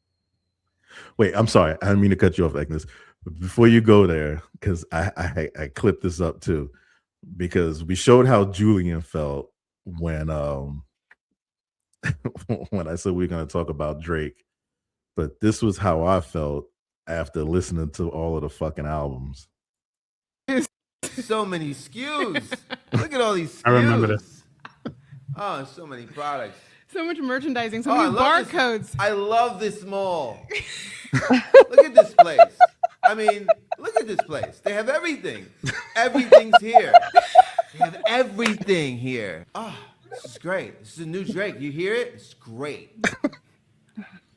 Wait, I'm sorry. I didn't mean to cut you off like this. Before you go there, because I clipped this up too, because we showed how Julian felt when when I said we are going to talk about Drake, but this was how I felt after listening to all of the fucking albums. So many SKUs. Look at all these SKUs. I remember this. Oh, so many products. So much merchandising, so many barcodes. I love this mall. Look at this place. I mean, look at this place. They have everything. Everything's here. They have everything here. Oh, this is great. This is a new Drake. You hear it? It's great.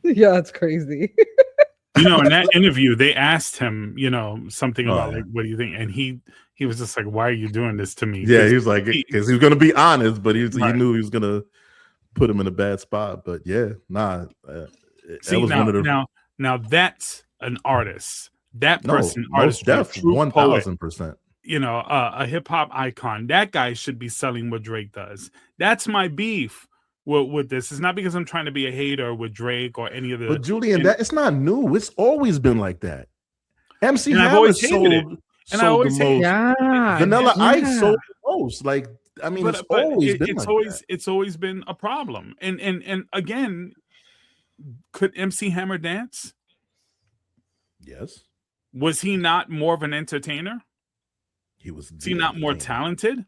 Yeah, it's crazy. You know, in that interview, they asked him, you know, something about like, what do you think? And he was just like, why are you doing this to me? Yeah, he was like, because he was going to be honest, but he knew he was going to put him in a bad spot. But yeah, nah. See, that was one of the... now that's an artist. That person, most definitely, 1,000%. You know, a hip hop icon. That guy should be selling what Drake does. That's my beef with this. It's not because I'm trying to be a hater with Drake or any of the. But Julian, it's not new. It's always been like that. MC and Hammer sold the most. Yeah, Vanilla Ice sold the most. Like, I mean, it's always been like that. It's always been a problem. And again, could MC Hammer dance? Yes. Was he not more of an entertainer? He was. Is he not more talented?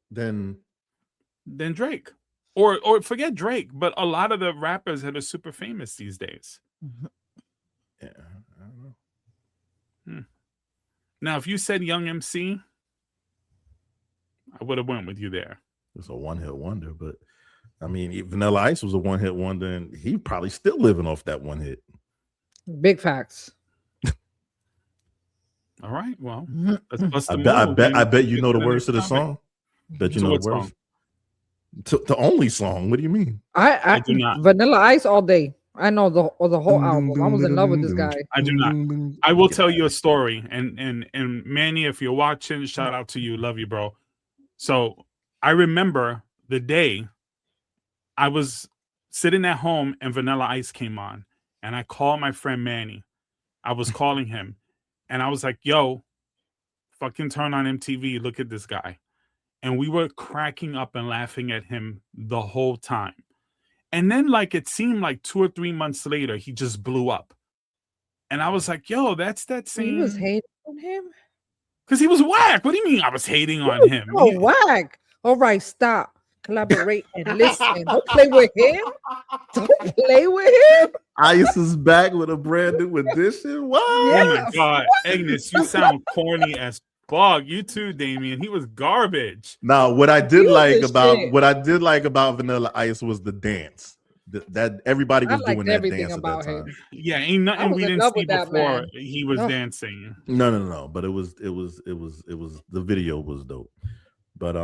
Then Drake, or forget Drake, but a lot of the rappers that are super famous these days. Yeah, I don't know. Now, if you said Young MC, I would have went with you there. It's a one-hit wonder, but I mean, Vanilla Ice was a one-hit wonder, and he probably still living off that one hit. Big facts. All right, well, let's bust I bet you know the words to the song. Bet you know the words. The only song. What do you mean? I do not. Vanilla Ice all day. I know the whole album. I was in love with this guy. I do not. I will tell you a story, and Manny, if you're watching, shout out to you. Love you, bro. So I remember the day I was sitting at home and Vanilla Ice came on, and I called my friend Manny. I was calling him, and I was like, "Yo, fucking turn on MTV. Look at this guy." And we were cracking up and laughing at him the whole time. And then, like, it seemed like 2 or 3 months later, he just blew up. And I was like, yo, that's that same. He was hating on him? Because he was whack. What do you mean I was hating on him? Oh, whack. All right, stop. Collaborate and listen. Don't play with him. Don't play with him. Ice is back with a brand new edition. What? Oh, my God. Agnes, you sound corny as fuck. You too, Damien. He was garbage. Now, what I did like about Vanilla Ice was the dance. That everybody was doing that dance at that time. Yeah, ain't nothing we didn't see before he was dancing. No. But it was the video was dope. But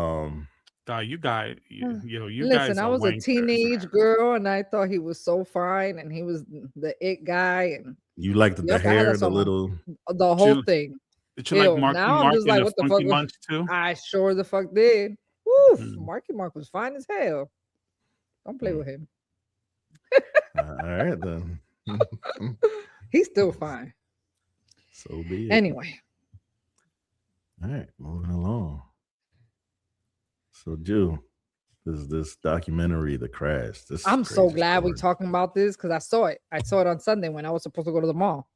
you guys, listen, I was a teenage girl and I thought he was so fine and he was the it guy, and you liked the hair, the whole thing. Did you like Marky Mark in the Funky Bunch too? I sure the fuck did. Woo, Marky Mark was fine as hell. Don't play with him. All right then. He's still fine. So be it. Anyway. All right, moving along. So, Jew, this documentary, The Crash. I'm so glad we're talking about this because I saw it. I saw it on Sunday when I was supposed to go to the mall.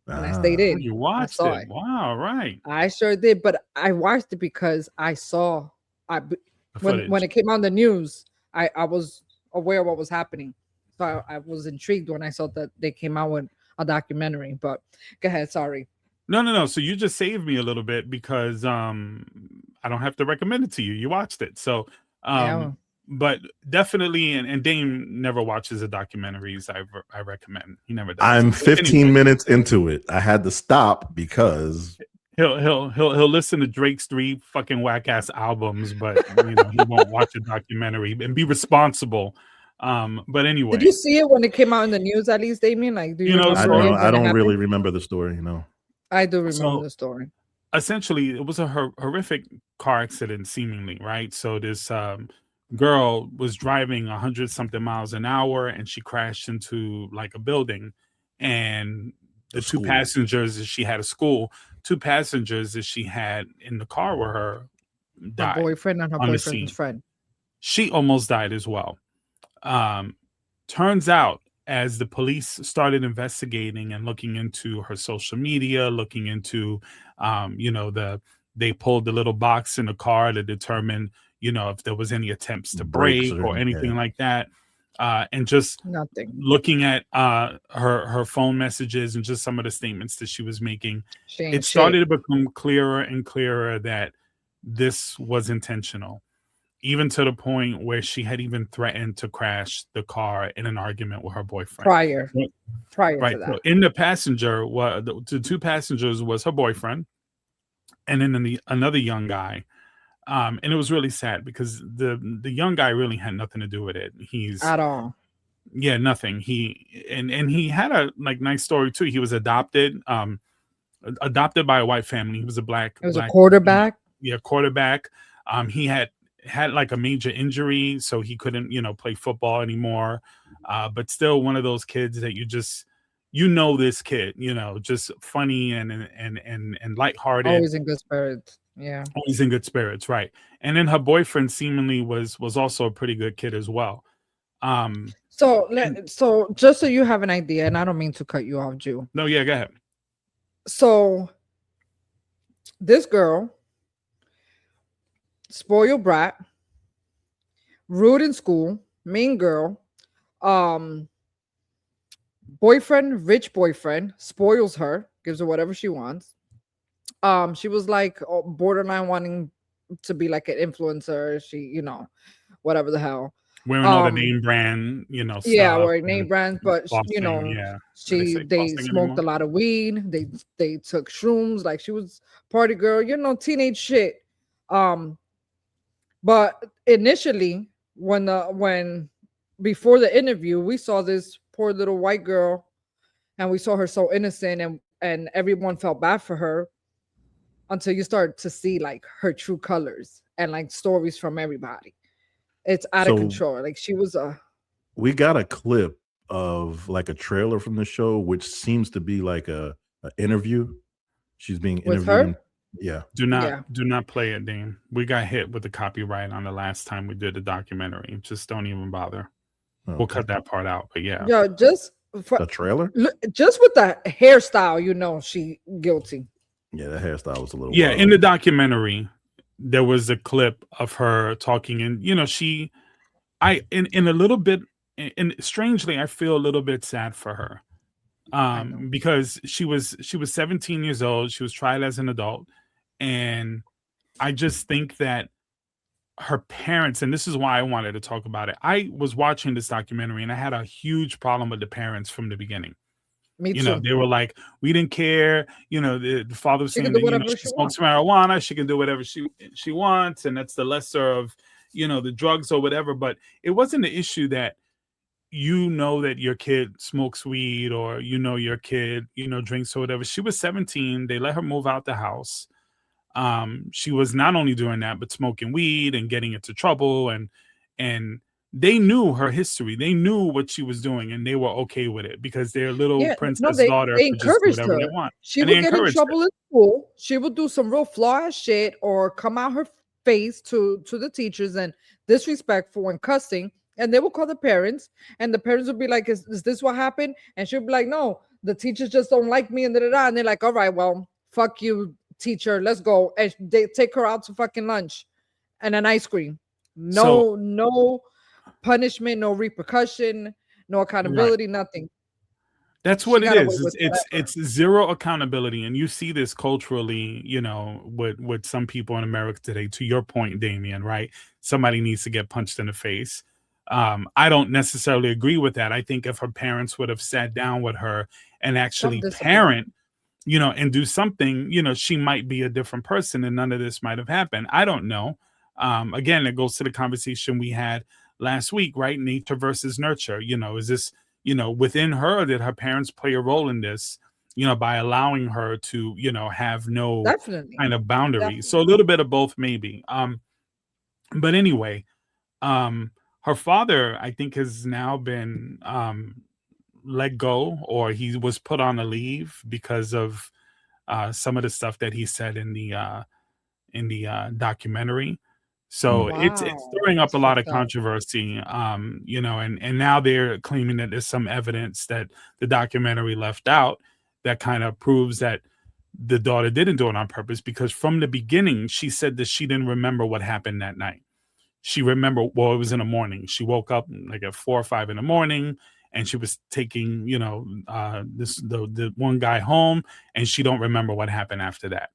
And I stayed in. You watched it. Wow, right. I sure did, but I watched it because I saw when it came on the news, I was aware of what was happening. So I was intrigued when I saw that they came out with a documentary. But go ahead, sorry. No. So you just saved me a little bit because I don't have to recommend it to you. You watched it. So but definitely, and Dame never watches the documentaries I recommend. He never does. I'm 15 minutes into it. I had to stop because he'll listen to Drake's 3 fucking whack ass albums, but he won't watch a documentary and be responsible. But anyway, did you see it when it came out in the news? At least, Damien, like, do you know? I don't really remember the story. I do remember the story. essentially it was a horrific car accident, seemingly, right? So this girl was driving 100 something miles an hour, and she crashed into like a building, and the two passengers that she had at school, 2 passengers that she had in the car with her died. Her boyfriend and her on the boyfriend's scene. friend. She almost died as well. Turns out, as the police started investigating and looking into her social media, looking into, they pulled the little box in the car to determine, if there was any attempts to break or anything like that. And just nothing. Looking at her phone messages and just some of the statements that she was making, it started to become clearer and clearer that this was intentional, even to the point where she had even threatened to crash the car in an argument with her boyfriend. Prior right. to that. So in the passenger, the 2 passengers was her boyfriend, and then another young guy. And it was really sad because the young guy really had nothing to do with it. He's at all. Yeah, nothing. He had a nice story too. He was adopted by a white family. He was a black. It was a quarterback. Quarterback. He had like a major injury, so he couldn't, play football anymore. But still one of those kids that this kid, just funny and lighthearted. Always in good spirits. Yeah. Always in good spirits, right. And then her boyfriend seemingly was also a pretty good kid as well. So just so you have an idea, and I don't mean to cut you off, Jew. No, yeah, go ahead. So this girl, spoiled brat, rude in school, mean girl, boyfriend, rich boyfriend, spoils her, gives her whatever she wants. She was like borderline wanting to be like an influencer. She, whatever the hell. Wearing all the name brand, stuff. Yeah, wearing name brands, but Boston, they smoked a lot of weed. They took shrooms. Like, she was party girl, teenage shit. But initially, when before the interview, we saw this poor little white girl, and we saw her so innocent, and everyone felt bad for her, until you start to see like her true colors and like stories from everybody. It's out of control. Like, she was we got a clip of like a trailer from the show, which seems to be like a interview. She's being interviewed. With her? Yeah. Do not play it, Dean. We got hit with the copyright on the last time we did the documentary. Just don't even bother. Okay. We'll cut that part out. But yeah. Yeah, just for the trailer? Just with the hairstyle, she guilty. Yeah, the hairstyle was a little wild. In the documentary, there was a clip of her talking, and in a little bit, and strangely, I feel a little bit sad for her, because she was 17 years old. She was tried as an adult, and I just think that her parents, and this is why I wanted to talk about it. I was watching this documentary, and I had a huge problem with the parents from the beginning. Me too. They were like, we didn't care. The father was saying that she smokes marijuana, she can do whatever she wants, and that's the lesser of the drugs or whatever. But it wasn't the issue that that your kid smokes weed, or your kid drinks or whatever. She was 17. They let her move out the house. She was not only doing that, but smoking weed and getting into trouble, and they knew her history. They knew what she was doing, and they were okay with it because their little princess daughter they could just do whatever her. they want. She would get in trouble in school. She would do some real flaw shit or come out her face to the teachers and disrespectful and cussing. And they would call the parents, and the parents would be like, is this what happened? And she'd be like, no, the teachers just don't like me, and da-da-da. And they're like, all right, well, fuck you, teacher, let's go. And they take her out to fucking lunch and an ice cream. No punishment, no repercussion, no accountability, nothing. That's what it is. It's zero accountability, and you see this culturally, with some people in America today. To your point, Damien, right? Somebody needs to get punched in the face. I don't necessarily agree with that. I think if her parents would have sat down with her and actually parent, and do something, she might be a different person, and none of this might have happened. I don't know. Again, it goes to the conversation we had last week, right? Nature versus nurture. Is this, within her, did her parents play a role in this? by allowing her to, have no Definitely. kind of boundary. Definitely. So a little bit of both, maybe. But anyway, her father, I think, has now been let go, or he was put on a leave because of some of the stuff that he said in the documentary. So it's stirring up a lot of controversy, and now they're claiming that there's some evidence that the documentary left out that kind of proves that the daughter didn't do it on purpose, because from the beginning, she said that she didn't remember what happened that night. She remembered, well, it was in the morning. She woke up like at 4 or 5 in the morning, and she was taking, the one guy home, and she don't remember what happened after that.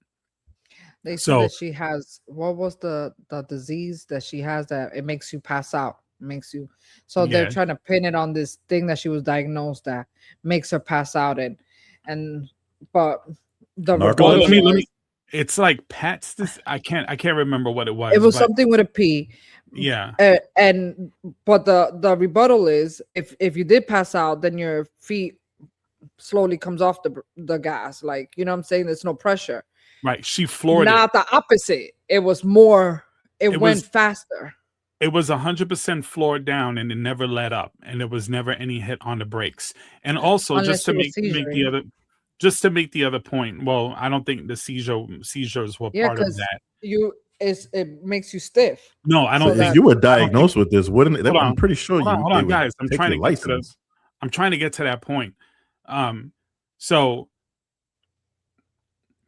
They said that she has, what was the disease that she has that it makes you pass out, they're trying to pin it on this thing that she was diagnosed that makes her pass out, but the let me it's like Pat's this I can't remember what it was. It was something with a P. Yeah. But the rebuttal is if you did pass out, then your feet slowly comes off the gas, like, you know what I'm saying, there's no pressure. Right. She floored it. Not the opposite. It was more, it went faster. It was 100% floored down, and it never let up, and there was never any hit on the brakes. And also, just to make the other point, well, I don't think the seizures were part of that. It makes you stiff. No, I don't think you were diagnosed with this, wouldn't it? I'm pretty sure hold on, guys. I'm trying to get to that point. So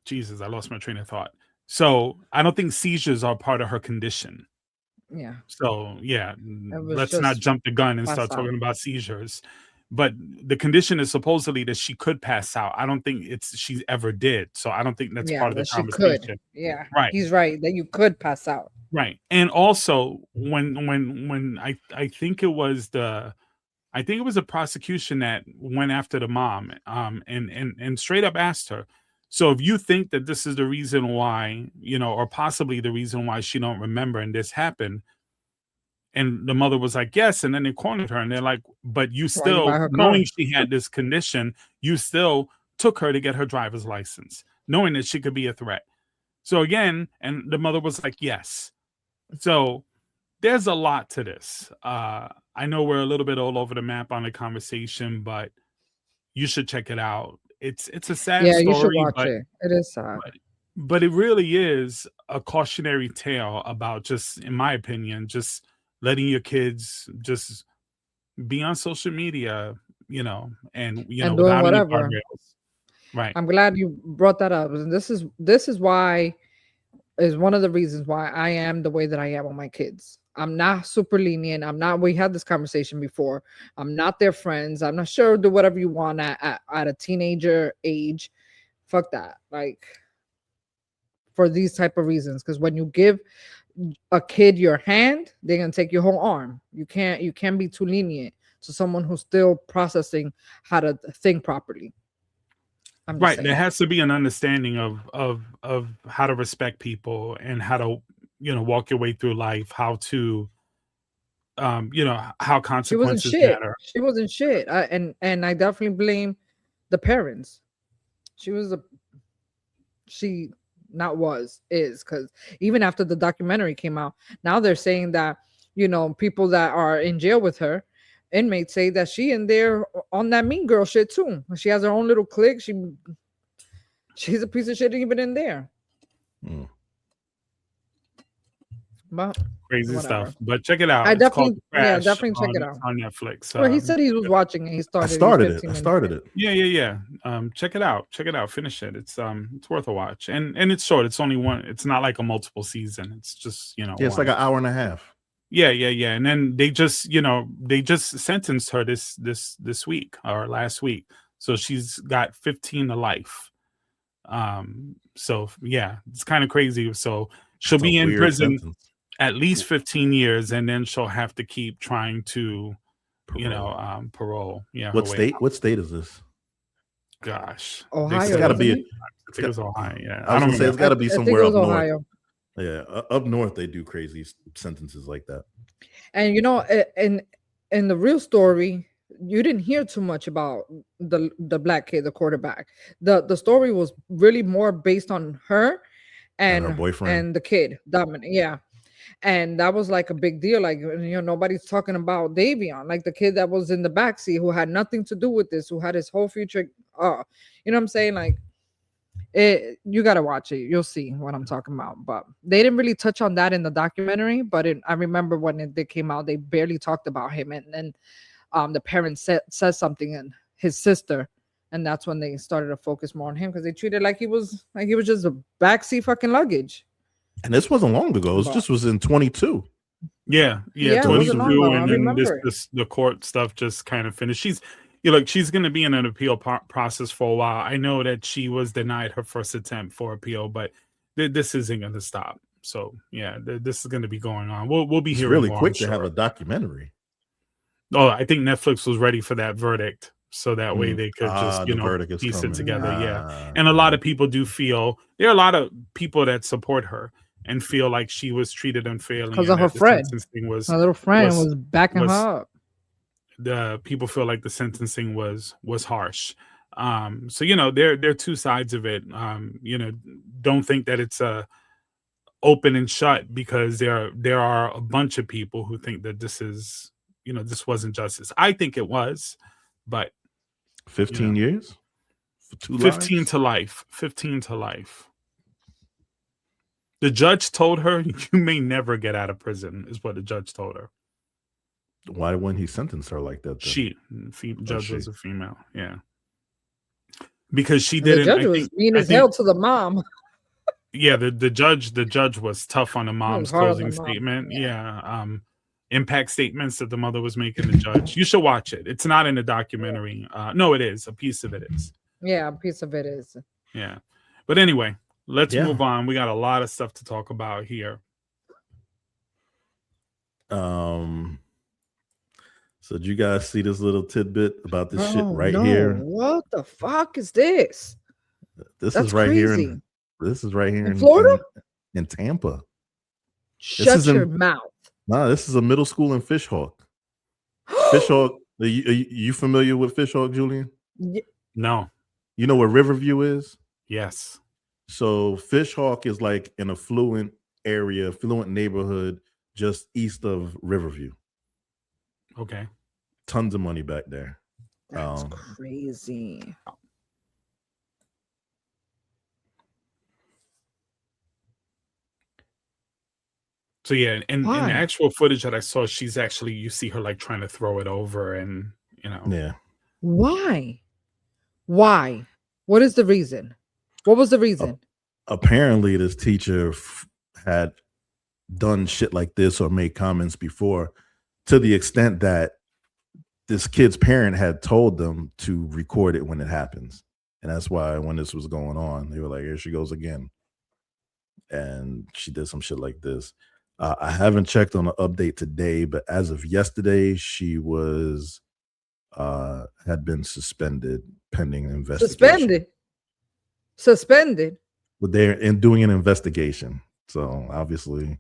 Jesus, I lost my train of thought. So I don't think seizures are part of her condition. Yeah. So yeah, let's not jump the gun and start talking about seizures. But the condition is supposedly that she could pass out. I don't think she ever did. So I don't think that's part of the conversation. Could. Yeah. Right. He's right that you could pass out. Right. And also when I think it was the prosecution that went after the mom and straight up asked her, so if you think that this is the reason why, or possibly the reason why she don't remember and this happened, and the mother was like, yes, and then they cornered her and they're like, but you still, knowing she had this condition, you still took her to get her driver's license, knowing that she could be a threat. So again, and the mother was like, yes. So there's a lot to this. I know we're a little bit all over the map on the conversation, but you should check it out. It's a sad story. Yeah, you should watch it. It is sad. But it really is a cautionary tale about, just, in my opinion, just letting your kids just be on social media, and doing without whatever. any guardrails. Right. I'm glad you brought that up. And this is why is one of the reasons why I am the way that I am with my kids. I'm not super lenient. We had this conversation before. I'm not their friends. I'm not sure, do whatever you want at a teenager age. Fuck that. Like, for these type of reasons. Because when you give a kid your hand, they're gonna take your whole arm. You can't be too lenient to someone who's still processing how to think properly. Right. There has to be an understanding of how to respect people and how to, walk your way through life, how to, how consequences matter. She wasn't shit. And I definitely blame the parents. Because even after the documentary came out, now they're saying that, people that are in jail with her, inmates, say that she in there on that mean girl shit too. She has her own little clique. She's a piece of shit even in there. But crazy stuff. But check it out. I definitely check it out on Netflix. Well, he said he was watching it. I started it. Yeah. Check it out. Finish it. It's worth a watch. And it's short. It's only one. It's not like a multiple season. It's just it's like an hour and a half. Yeah. And then they just sentenced her this week or last week. So she's got 15 to life. So yeah, it's kind of crazy. So she'll be in prison at least 15 years, and then she'll have to keep trying to, parole. Yeah. What state? What state is this? Gosh, Ohio. It's got to be. I think it's Ohio. Yeah, I was gonna say it's got to be somewhere up Ohio. north. Yeah, up north they do crazy sentences like that. And in the real story, you didn't hear too much about the black kid, the quarterback. The story was really more based on her And her and boyfriend. the kid, Dominic. Yeah. And that was like a big deal. Like, nobody's talking about Davion, like the kid that was in the backseat who had nothing to do with this, who had his whole future. You know what I'm saying? Like, you gotta watch it. You'll see what I'm talking about. But they didn't really touch on that in the documentary. But I remember when they came out, they barely talked about him. And then the parents said something, and his sister, and that's when they started to focus more on him, because they treated like he was just a backseat fucking luggage. And this wasn't long ago. It just was in 22. Yeah, Yeah, it wasn't long 22, ago. I and then remember it. the court stuff just kind of finished. She's going to be in an appeal process for a while. I know that she was denied her first attempt for appeal, but this isn't going to stop. So yeah, this is going to be going on. We'll be It's hearing really more, quick I'm to have sure. a documentary. Oh, I think Netflix was ready for that verdict, so that way they could just the verdict is piece coming. it together. Yeah, and a lot of people there are a lot of people that support her and feel like she was treated unfairly Because and of her that the friend. sentencing was Her little friend was backing her up. The people feel like the sentencing was harsh. So there are two sides of it. Don't think that it's open and shut, because there are a bunch of people who think that this is this wasn't justice. I think it was, but 15 years for 2 15 lives? to life. 15 to life. The judge told her, "You may never get out of prison," is what the judge told her. Why wouldn't he sentence her like that? Then? Judge was a female. Yeah, because she And didn't. the judge was mean as hell to the mom. Yeah, the judge was tough on the mom's hard on closing the mom. statement. Yeah. Impact statements that the mother was making the judge. You should watch it. It's not in the documentary. No, it is. A piece of it is. Yeah, a piece of it is. Yeah. But anyway, let's move on. We got a lot of stuff to talk about here. So did you guys see this little tidbit about this shit right no. here? What the fuck is this? This That's is right crazy. here. This is right here In Florida? In Tampa. Shut your mouth. No, this is a middle school in Fishhawk. Fishhawk. Are you familiar with Fishhawk, Julian? No. You know where Riverview is? Yes. So Fishhawk is like an affluent area, affluent neighborhood just east of Riverview. Okay. Tons of money back there. That's crazy. So yeah, and in the actual footage that I saw, she's actually, you see her like trying to throw it over, and Yeah. Why? What is the reason? What was the reason? Apparently this teacher had done shit like this or made comments before, to the extent that this kid's parent had told them to record it when it happens. And that's why when this was going on, they were like, here she goes again. And she did some shit like this. I haven't checked on the update today, but as of yesterday, she was had been suspended pending investigation. Suspended. But they're doing an investigation. So obviously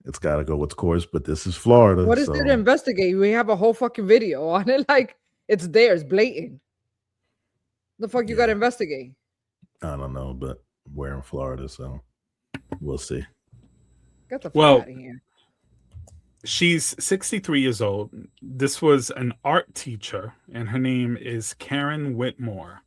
it's got to go its course, but this is Florida. What is there to investigate? We have a whole fucking video on it. Like, it's there. It's blatant. The fuck you got to investigate? I don't know, but we're in Florida, so we'll see. Get the fuck out of here. She's 63 years old. This was an art teacher, and her name is Karen Whitmore.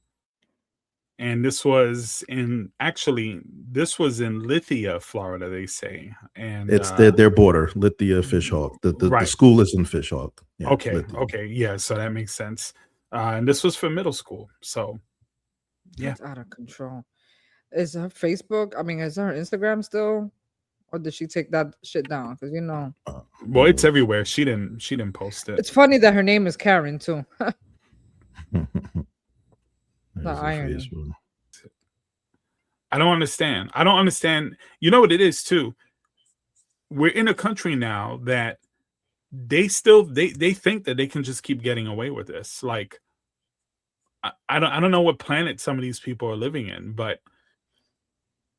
And this was in Lithia, Florida, they say. And it's their border, Lithia, Fishhawk. The school is in Fishhawk. Yeah, okay. Lithia. Okay. Yeah. So that makes sense. And this was for middle school. So yeah. That's out of control. Is her Facebook, is her Instagram still? Or did she take that shit down? Because well, it's everywhere. She didn't post it. It's funny that her name is Karen too. The irony. I don't understand. You know what it is too? We're in a country now that they think that they can just keep getting away with this. Like, I don't know what planet some of these people are living in, but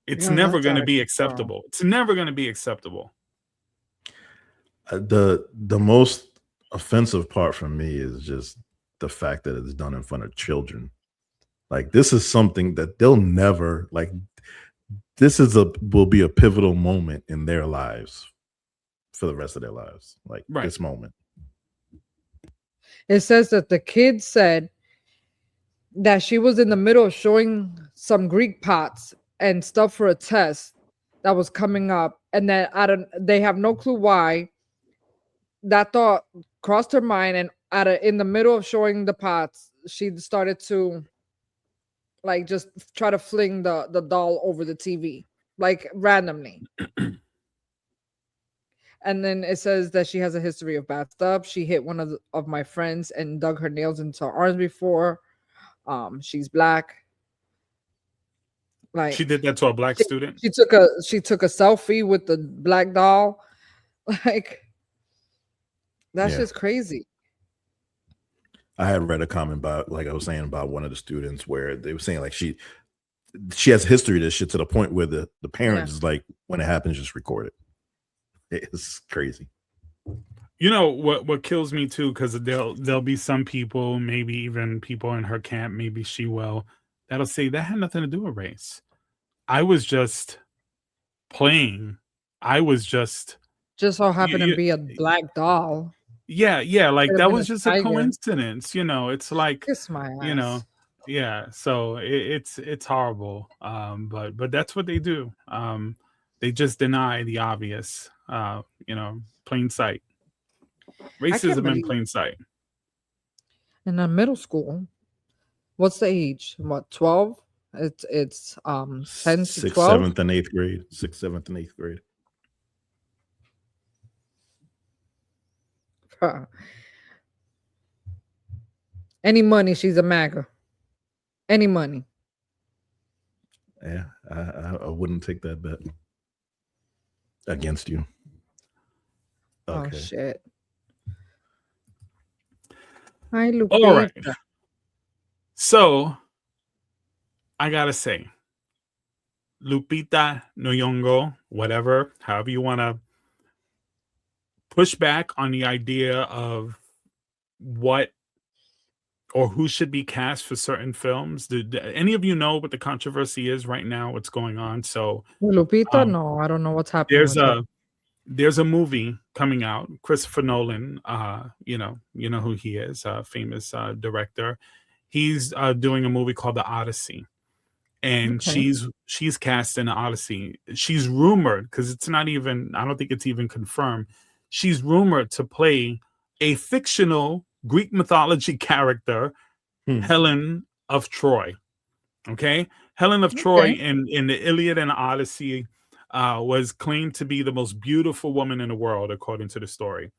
it's never going to be acceptable. It's never going to be acceptable. The most offensive part for me is just the fact that it's done in front of children. Like, this is something that they'll never, like, will be a pivotal moment in their lives for the rest of their lives. Like, this moment. It says that the kid said that she was in the middle of showing some Greek pots and stuff for a test that was coming up, and that they have no clue why that thought crossed her mind, and in the middle of showing the pots, she started to like just try to fling the doll over the TV, like randomly. And then it says that she has a history of bad stuff. She hit one of my friends and dug her nails into her arms before. She's black. Like, she did that to a black student. She took a selfie with the black doll. Like, that's just crazy. I had read a comment about, like I was saying, about one of the students where they were saying like she has history of this shit to the point where the parents is like, when it happens, just record it. It's crazy. You know what kills me too, because there'll be some people, maybe even people in her camp, maybe she will, that'll say that had nothing to do with race. I was just playing. I was just so happened to be a black doll. Yeah, like that was just a coincidence. You know, it's like, kiss my ass. You know, yeah. So it's horrible. But that's what they do. They just deny the obvious. You know, plain sight. Racism in plain sight. In a middle school, what's the age? What, 12? It's 10 to 12? 7th and 8th grade. 6th, 7th, and 8th grade. Any money, she's a MAGA. Any money. Yeah, I wouldn't take that bet against you. Okay. Oh shit. Hi, Lupita. All right. So I gotta say, Lupita Nyong'o, whatever, however you want to push back on the idea of what or who should be cast for certain films. Do any of you know what the controversy is right now? What's going on? So Lupita, no, I don't know what's happening. There's a movie coming out. Christopher Nolan, you know who he is, a famous director. He's doing a movie called The Odyssey, and she's cast in The Odyssey. She's rumored, because it's not even, I don't think it's even confirmed. She's rumored to play a fictional Greek mythology character, Helen of Troy. Okay, Helen of Troy in the Iliad and the Odyssey was claimed to be the most beautiful woman in the world, according to the story.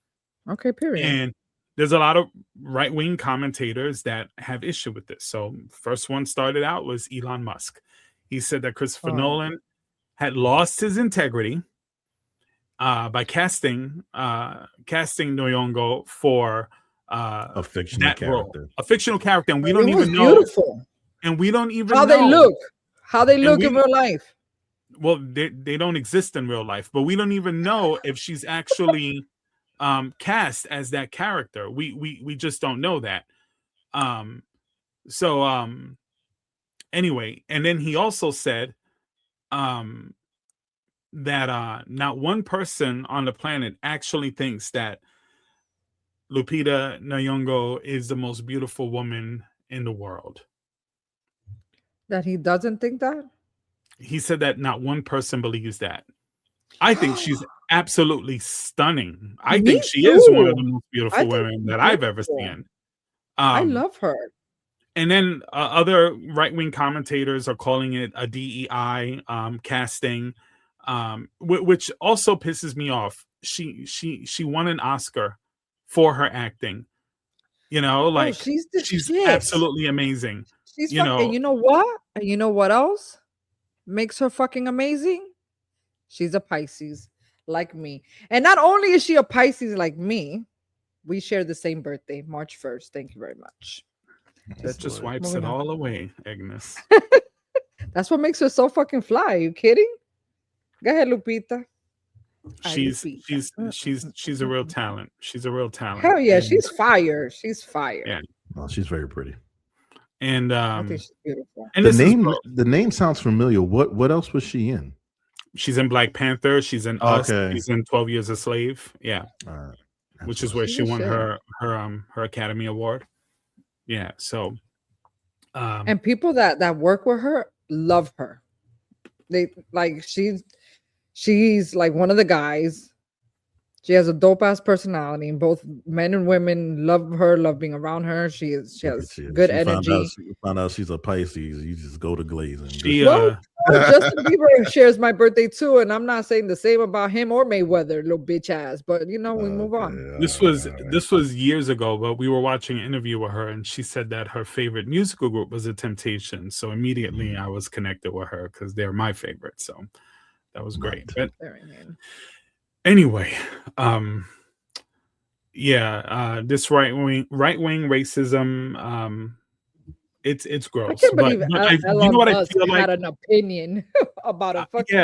Okay, period. And there's a lot of right-wing commentators that have issue with this. So first one started out was Elon Musk. He said that Christopher Nolan had lost his integrity by casting Nyong'o for a fictional character. A fictional character, and we don't even know. Beautiful. And we don't even how know they look in real life. Well, they don't exist in real life, but we don't even know if she's actually cast as that character. We just don't know that. Anyway, and then he also said that not one person on the planet actually thinks that Lupita Nyong'o is the most beautiful woman in the world. That he doesn't think that? He said that not one person believes that. I think she's absolutely stunning. I think she is one of the most beautiful women that I've ever seen. I love her. And then other right-wing commentators are calling it a DEI casting, which also pisses me off. She won an Oscar for her acting. You know, like she's absolutely amazing. She's you know what? And you know what else makes her fucking amazing? She's a Pisces like me. And not only is she a Pisces like me, we share the same birthday, March 1st. Thank you very much. That just wipes it all away, Agnes. That's what makes her so fucking fly. Are you kidding? Go ahead, Lupita. She's a real talent. She's a real talent. Hell yeah, And, she's fire. She's fire. Yeah. Oh, she's very pretty. And I think she's beautiful. and The name sounds familiar. What else was she in? she's in Black Panther. She's in Us. She's in 12 Years a Slave. Yeah. All right. Which is where she won her Academy Award. Yeah. So And people that work with her love her. They like she's like one of the guys. She has a dope ass personality, and both men and women love her, love being around her. She has good energy. Found out she's a Pisces. You just go to glazing. Justin Bieber shares my birthday too, and I'm not saying the same about him or Mayweather, little bitch ass. But we move on. This was years ago, but we were watching an interview with her, and she said that her favorite musical group was The Temptations. So immediately I was connected with her because they're my favorite. So that was great. But anyway, this right wing racism, it's gross. I can't believe you know what I feel like? Had an opinion about a fucking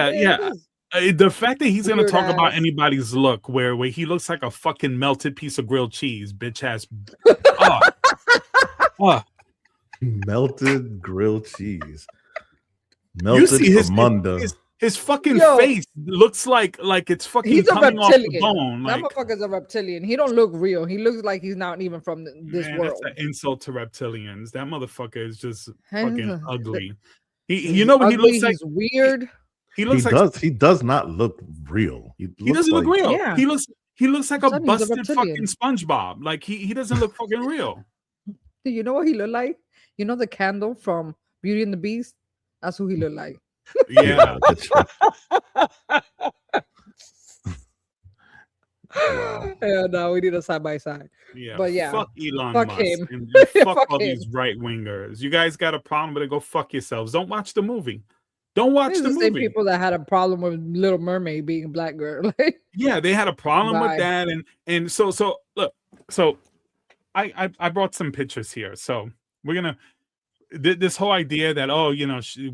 the fact that he's gonna talk about anybody's look, where he looks like a fucking melted piece of grilled cheese, bitch ass. Melted grilled cheese. Melted His fucking face looks like it's fucking coming off the bone. That motherfucker's a reptilian. He don't look real. He looks like he's not even from this world. That's an insult to reptilians. That motherfucker is just fucking ugly. He looks like he's weird. He does not look real. He doesn't look real. Yeah. He looks like a busted fucking SpongeBob. Like he doesn't look fucking real. You know what he look like? You know the candle from Beauty and the Beast? That's who he look like. Yeah. Hell no, we need a side by side. Yeah, but yeah, fuck Elon fuck Musk him. and fuck all these right wingers. You guys got a problem with it? Go fuck yourselves. Don't watch the movie. Don't watch the movie. Same people that had a problem with Little Mermaid being a black girl. Yeah, they had a problem with that, and so look, so I brought some pictures here. So we're gonna. This whole idea that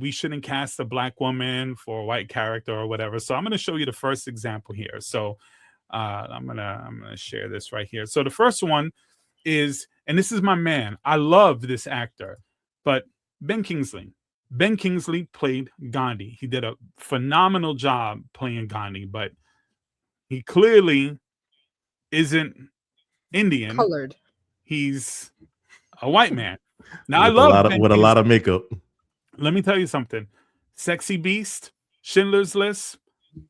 we shouldn't cast a black woman for a white character or whatever. So I'm going to show you the first example here. So I'm gonna share this right here. So the first one is, and this is my man. I love this actor, but Ben Kingsley. Ben Kingsley played Gandhi. He did a phenomenal job playing Gandhi, but he clearly isn't Indian. Colored. He's a white man. Now with I love a lot of makeup. Let me tell you something. Sexy Beast, Schindler's List.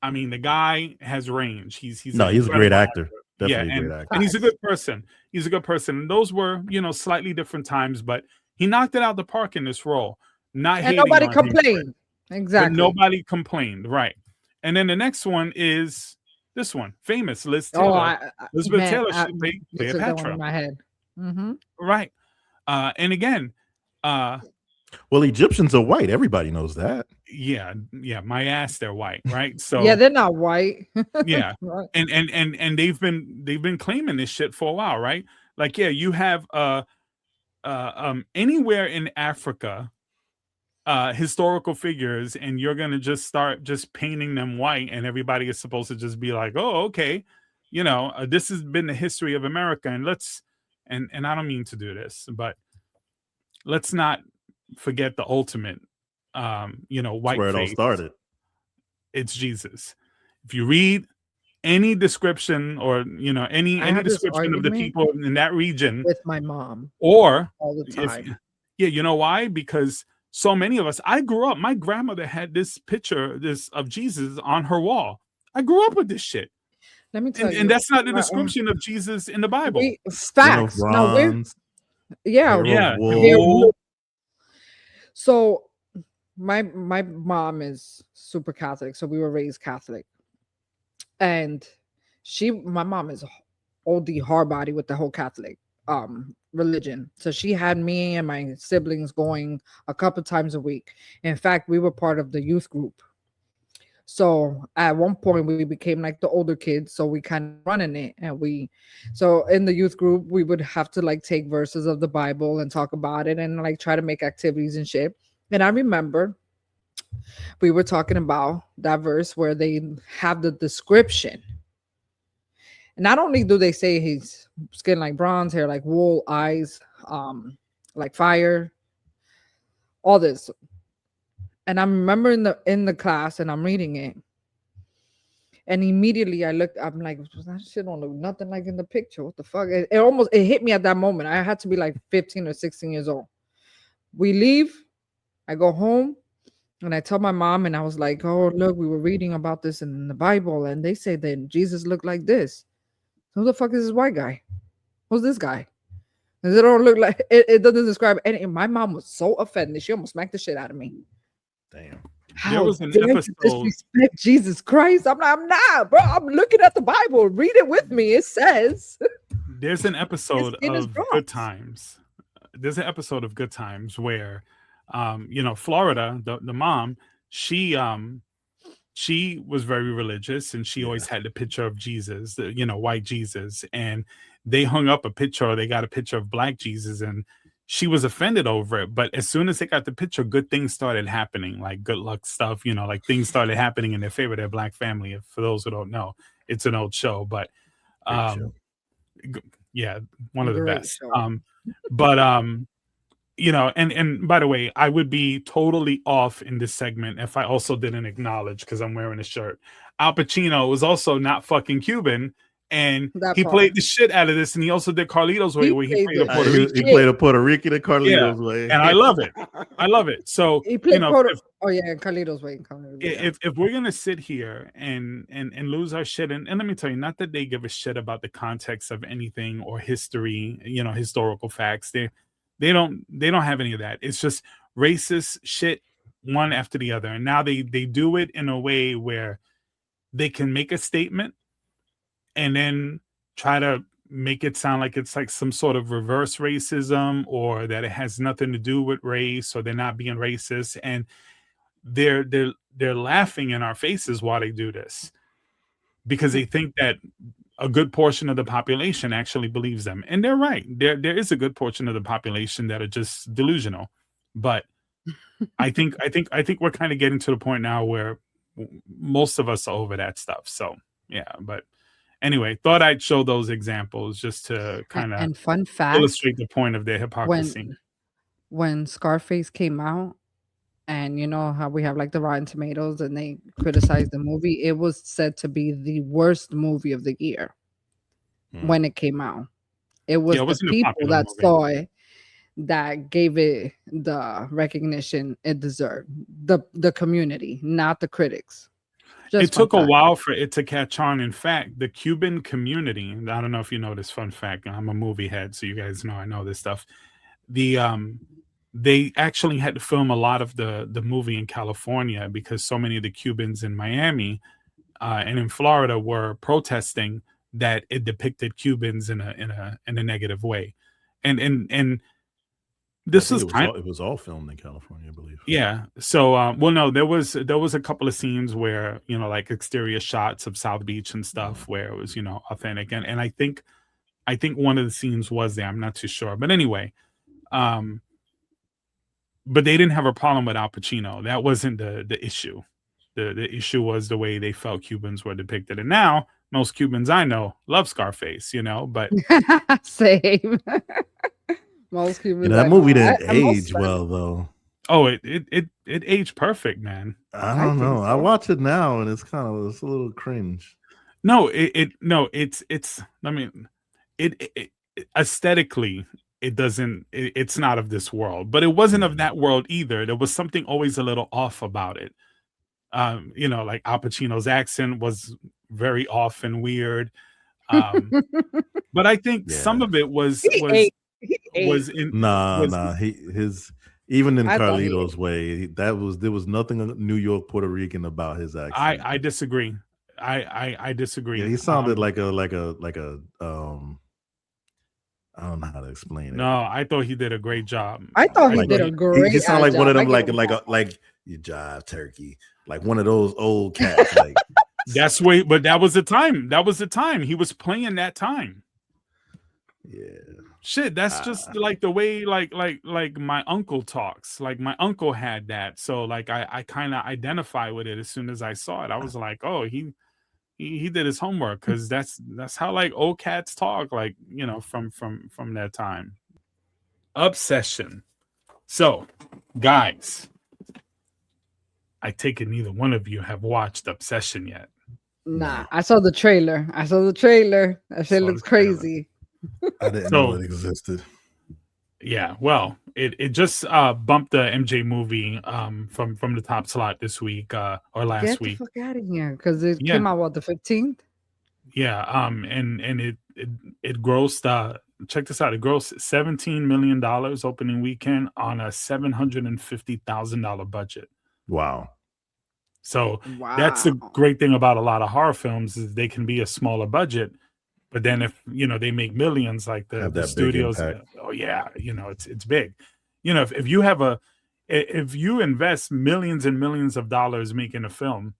I mean, the guy has range. He's a great actor. Definitely a great actor. And he's a good person. He's a good person. And those were, slightly different times, but he knocked it out the park in this role. And nobody complained. Exactly. But nobody complained, right? And then the next one is this one, famous Liz Taylor. Elizabeth Taylor should play Cleopatra. In my head. Mm-hmm. Right. And again, well, Egyptians are white. Everybody knows that. Yeah, my ass, they're white, right? So yeah, they're not white. Yeah, right. And they've been claiming this shit for a while, right? Like, yeah, you have anywhere in Africa, historical figures, and you're gonna just start painting them white, and everybody is supposed to just be like, oh, okay, this has been the history of America, and and I don't mean to do this, but let's not forget the ultimate, white where it all started. It's Jesus. If you read any description or, any description of the people in that region with my mom or all the time. You know why? Because so many of us, I grew up, my grandmother had this picture of Jesus on her wall. I grew up with this shit. Let me tell you, and that's not the description of Jesus in the Bible. Facts. So my mom is super Catholic, so we were raised Catholic, and my mom is OD hard body with the whole Catholic religion. So she had me and my siblings going a couple times a week. In fact, we were part of the youth group. So at one point we became like the older kids, so we kind of running it, and so in the youth group we would have to like take verses of the Bible and talk about it and like try to make activities and shit. And I remember we were talking about that verse where they have the description. And not only do they say his skin like bronze, hair like wool, eyes like fire, all this. And I remember in the class, and I'm reading it, and immediately I'm like, that shit don't look nothing like in the picture. What the fuck? It hit me at that moment. I had to be like 15 or 16 years old. We leave, I go home, and I tell my mom, and I was like, oh, look, we were reading about this in the Bible, and they say that Jesus looked like this. Who the fuck is this white guy? Who's this guy? It don't look like it doesn't describe any. My mom was so offended. She almost smacked the shit out of me. Damn. There was an dare you episode. disrespect Jesus Christ. I'm not, bro. I'm looking at the Bible. Read it with me. It says There's an episode skin is of bronze. Good Times. There's an episode of Good Times where, Florida, the mom, she was very religious, and she always had the picture of Jesus, white Jesus, and they hung up a picture, or they got a picture of black Jesus, and she was offended over it. But as soon as they got the picture, good things started happening, like good luck stuff, like things started happening in their favor, their black family. For those who don't know, it's an old show, but yeah, one of the best. And by the way, I would be totally off in this segment if I also didn't acknowledge, because I'm wearing a shirt, Al Pacino was also not fucking Cuban, and he played the shit out of this, and he also did Carlito's Way, where he played a Puerto Rican. He played a Puerto Rican in Carlito's Way, and I love it. So he played Carlito's Way. If we're gonna sit here and lose our shit, and let me tell you, not that they give a shit about the context of anything or history, historical facts. They don't have any of that. It's just racist shit one after the other. And now they do it in a way where they can make a statement and then try to make it sound like it's like some sort of reverse racism, or that it has nothing to do with race, or they're not being racist. And they're laughing in our faces while they do this, because they think that a good portion of the population actually believes them. And they're right. There is a good portion of the population that are just delusional. But I think we're kind of getting to the point now where most of us are over that stuff. So yeah, but anyway, thought I'd show those examples just to kind of and fun fact, illustrate the point of their hypocrisy. When Scarface came out, and you know how we have like the Rotten Tomatoes, and they criticized the movie, it was said to be the worst movie of the year when it came out. It was the people that saw it that gave it the recognition it deserved. The community, not the critics. It took a while for it to catch on. In fact, the Cuban community, I don't know if you know this fun fact, I'm a movie head, so you guys know I know this stuff. They actually had to film a lot of the movie in California, because so many of the Cubans in Miami and in Florida were protesting that it depicted Cubans in a negative way. And this is it was all filmed in California, I believe. Yeah. So no, there was a couple of scenes where, like exterior shots of South Beach and stuff where it was, authentic. And I think one of the scenes was there. I'm not too sure. But anyway, but they didn't have a problem with Al Pacino. That wasn't the issue. The issue was the way they felt Cubans were depicted. And now most Cubans I know love Scarface, but same. Most Cubans. That movie didn't age well though. Oh, it aged perfect, man. I don't know. So. I watch it now and it's a little cringe. No, it's aesthetically. It's not of this world, but it wasn't of that world either. There was something always a little off about it. Like Al Pacino's accent was very off and weird. But I think some of it was in even in Carlito's Way, there was nothing New York Puerto Rican about his accent. I disagree. I disagree. Yeah, he sounded like a I don't know how to explain it. No, I thought he did a great job. I thought he did a great job. He sounded like one of them, like you jive turkey, like one of those old cats. Like but that was the time. That was the time he was playing that time. Yeah. Shit, that's just like the way like my uncle talks. Like my uncle had that. So like I kind of identify with it as soon as I saw it. I was like, oh, he did his homework, because that's how like old cats talk, like, you know, from that time. Obsession. So, guys, I take it neither one of you have watched Obsession yet. Nah, I saw the trailer. That shit looks crazy. I didn't know it existed. Yeah, well, it just bumped the MJ movie from the top slot this week or last week. Get the fuck out of here, because it came out the 15th. Yeah, and it grossed. Check this out. It grossed $17 million opening weekend on a $750,000 budget. Wow. So that's the great thing about a lot of horror films, is they can be a smaller budget, but then if, you know, they make millions, like the studios, oh yeah, you know, it's big. You know, if you invest millions and millions of dollars making a film,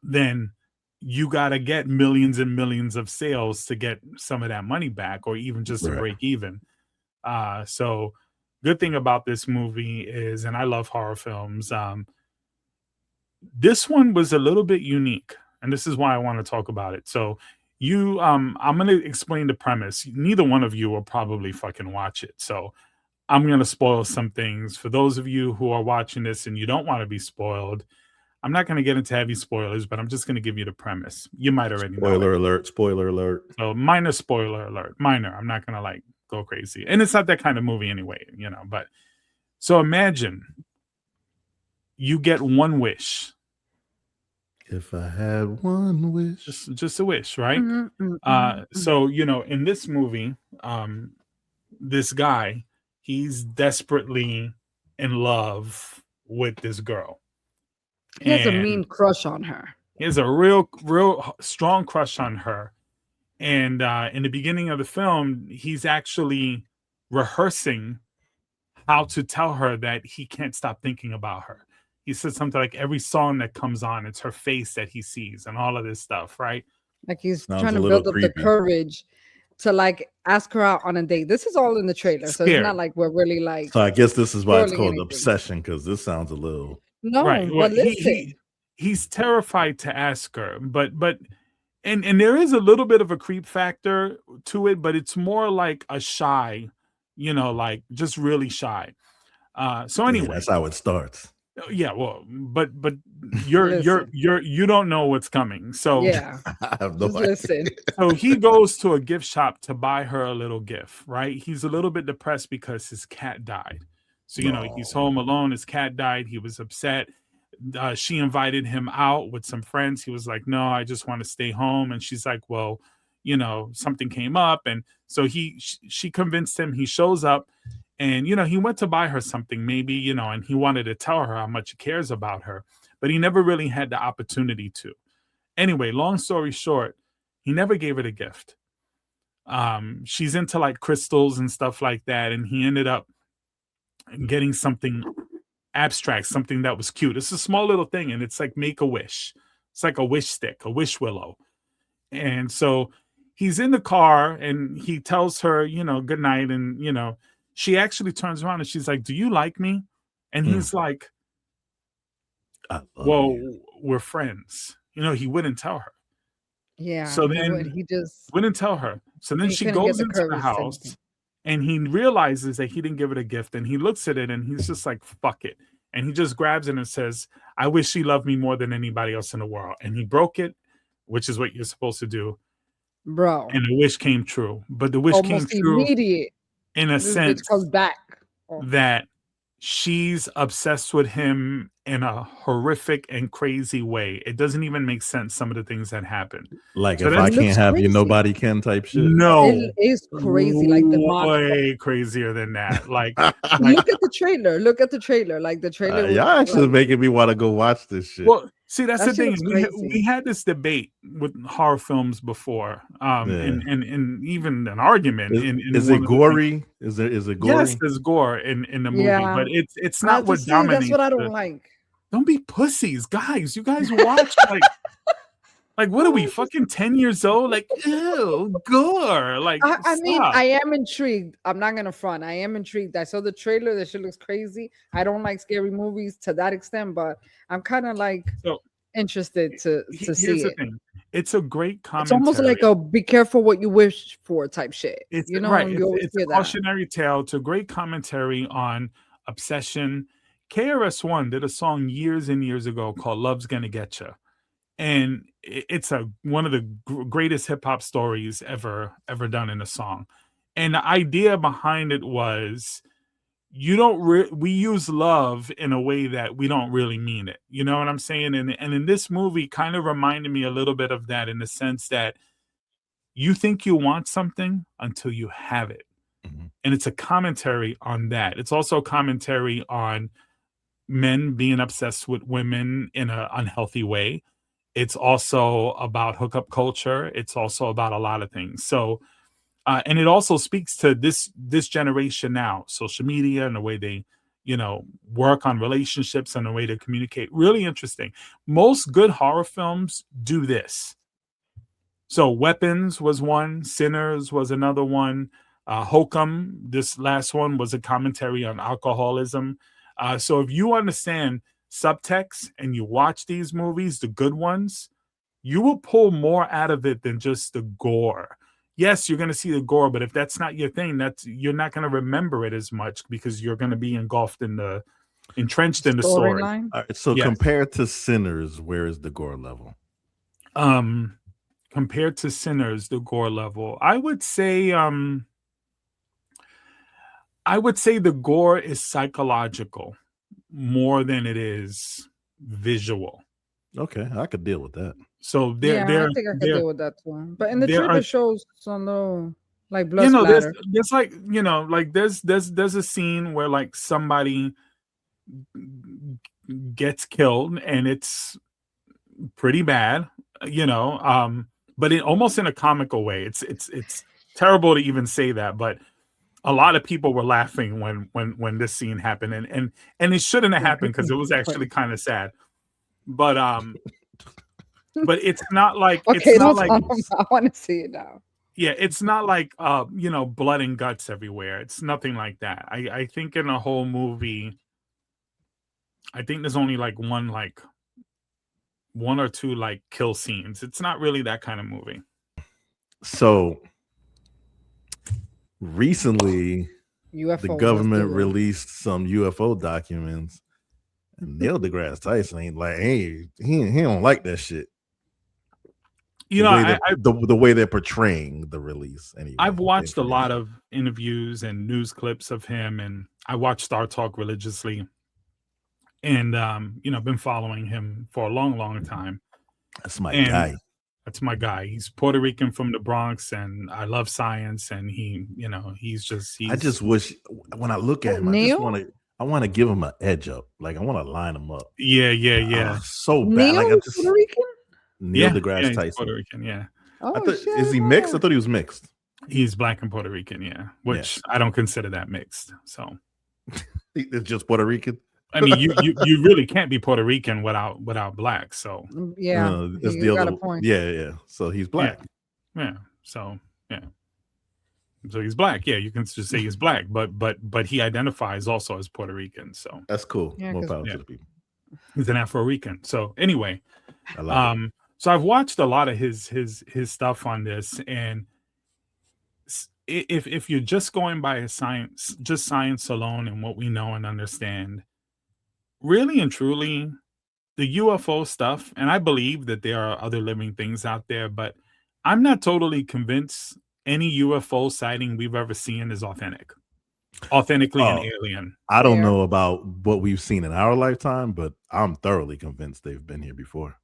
then you got to get millions and millions of sales to get some of that money back, or even just to break even. So good thing about this movie is, and I love horror films, this one was a little bit unique, and this is why I want to talk about it. So I'm going to explain the premise. Neither one of you will probably fucking watch it, so I'm going to spoil some things. For those of you who are watching this and you don't want to be spoiled, I'm not going to get into heavy spoilers, but I'm just going to give you the premise. You might already know. Spoiler alert. So minor spoiler alert. Minor. I'm not going to like go crazy. And it's not that kind of movie anyway, you know. But so imagine you get one wish. If I had one wish. Just a wish, right? So, you know, in this movie, this guy, he's desperately in love with this girl. He has a mean crush on her. He has a real strong crush on her. And in the beginning of the film, he's actually rehearsing how to tell her that he can't stop thinking about her. He said something like, every song that comes on, it's her face that he sees, and all of this stuff, right? Like he's trying to build up the courage to like ask her out on a date. This is all in the trailer, so it's not like we're really like. So I guess this is why it's called Obsession, because this sounds a little. No, right. Well, listen. He's terrified to ask her, but and there is a little bit of a creep factor to it, but it's more like a shy, you know, like just really shy. So anyway, that's how it starts. Yeah, well, but you don't know what's coming. So yeah, I have no idea. So he goes to a gift shop to buy her a little gift, right? He's a little bit depressed because his cat died. So, you know, he's home alone. His cat died. He was upset. She invited him out with some friends. He was like, no, I just want to stay home. And she's like, well, you know, something came up. And so she convinced him. He shows up and, you know, he went to buy her something maybe, you know, and he wanted to tell her how much he cares about her, but he never really had the opportunity to. Anyway, long story short, he never gave her the gift. She's into like crystals and stuff like that. And he ended up getting something abstract, something that was cute. It's a small little thing, and it's like Make-A-Wish. It's like a wish stick, a wish willow. And so he's in the car and he tells her, you know, good night. And, you know, she actually turns around and she's like, do you like me? And he's like, well, we're friends. You know, he wouldn't tell her. Yeah. So then he just wouldn't tell her. So then she goes into the house. And he realizes that he didn't give it a gift, and he looks at it and he's just like, fuck it. And he just grabs it and says, I wish she loved me more than anybody else in the world. And he broke it, which is what you're supposed to do. Bro. And the wish came true. But the wish came true immediate. In a sense comes back. That she's obsessed with him in a horrific and crazy way. It doesn't even make sense, some of the things that happen. Like, so if I can't have you, nobody can type shit. No. It is crazy. Like the way crazier than that. Like, look at the trailer. Look at the trailer. Like the trailer. Y'all actually making me want to go watch this shit. Well, see, that's the thing. We had this debate with horror films before, and even an argument. Is it gory? Is it gory? Yes, there's gore in the movie, but it's not what dominates. That's what I don't like. Don't be pussies, guys. You guys watch like Like, what are we, fucking 10 years old? Like, ew, gore. Like, I mean, stop. I am intrigued. I'm not gonna front. I am intrigued. I saw the trailer. That shit looks crazy. I don't like scary movies to that extent, but I'm kind of like interested to see Here's the it. thing. It's a great commentary. It's almost like a be careful what you wish for type shit. It's you know, right. you always It's a hear that. cautionary tale. It's a great commentary on obsession. KRS-One did a song years and years ago called "Love's Gonna Get Ya," and it's one of the greatest hip hop stories ever done in a song. And the idea behind it was, we use love in a way that we don't really mean it. You know what I'm saying? And in this movie, kind of reminded me a little bit of that, in the sense that you think you want something until you have it. Mm-hmm. And it's a commentary on that. It's also a commentary on men being obsessed with women in an unhealthy way. It's also about hookup culture. It's also about a lot of things. So, and it also speaks to this generation now, social media and the way they, work on relationships and the way they communicate. Really interesting. Most good horror films do this. So Weapons was one, Sinners was another one. Hokum, this last one, was a commentary on alcoholism. So if you understand subtext and you watch these movies, the good ones, you will pull more out of it than just the gore. Yes, you're going to see the gore, but if that's not your thing, you're not going to remember it as much, because you're going to be entrenched in the story. All right, so yes. Compared to Sinners, where is the gore level? Compared to Sinners, the gore level, I would say the gore is psychological more than it is visual. Okay, I could deal with that. So I think I could deal with that too. But in the trailer shows some little like blood splatter. There's like, there's a scene where like somebody gets killed and it's pretty bad, but almost in a comical way. It's terrible to even say that, but a lot of people were laughing when this scene happened, and it shouldn't have happened, because it was actually kind of sad. But it's not like, okay, it's not like, I want to see it now. Yeah, it's not like blood and guts everywhere. It's nothing like that. I think in the whole movie, I think there's only like one or two like kill scenes. It's not really that kind of movie. So recently, the government released some UFO documents, and Neil deGrasse Tyson ain't like, hey, he don't like that shit. The way they're portraying the release. Anyway, I've watched a lot of interviews and news clips of him, and I watch Star Talk religiously, and been following him for a long time. That's my guy. That's my guy. He's Puerto Rican from the Bronx, and I love science. And I just wish, when I look at him, I want to give him an edge up. Like, I want to line him up. Yeah. So bad. Neil, like, Puerto Rican? Neil deGrasse Tyson. Puerto Rican, yeah. Is he mixed? I thought he was mixed. He's black and Puerto Rican, yeah. Which I don't consider that mixed. So it's just Puerto Rican. I mean, you really can't be Puerto Rican without black. So that's you got a point. Yeah. So he's black. Yeah. So he's black. Yeah, you can just say he's black, but he identifies also as Puerto Rican. So that's cool. More power to the people. He's an Afro-Rican. So anyway, I love it. So I've watched a lot of his stuff on this, and if you're just going by science alone and what we know and understand, really and truly, the UFO stuff, and I believe that there are other living things out there, but I'm not totally convinced any UFO sighting we've ever seen is authentically an alien. I don't know about what we've seen in our lifetime, but I'm thoroughly convinced they've been here before.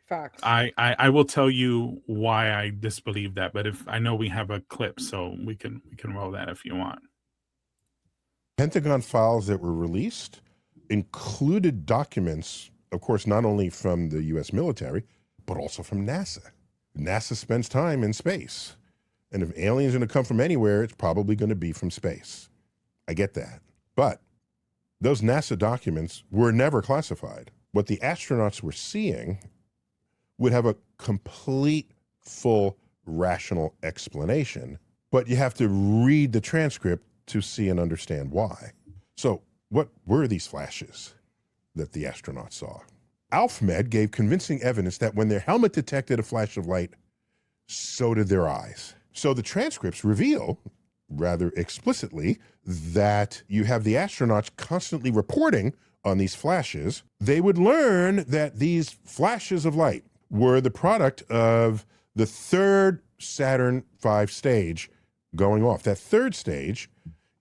Facts. I will tell you why I disbelieve that, but if I know we have a clip, so we can roll that if you want. Pentagon files that were released included documents, of course, not only from the U.S. military, but also from NASA. NASA spends time in space. And if aliens are going to come from anywhere, it's probably going to be from space. I get that. But those NASA documents were never classified. What the astronauts were seeing would have a complete, full, rational explanation, but you have to read the transcript to see and understand why. So what were these flashes that the astronauts saw? AlfMed gave convincing evidence that when their helmet detected a flash of light, so did their eyes. So the transcripts reveal, rather explicitly, that you have the astronauts constantly reporting on these flashes. They would learn that these flashes of light were the product of the third Saturn V stage going off. That third stage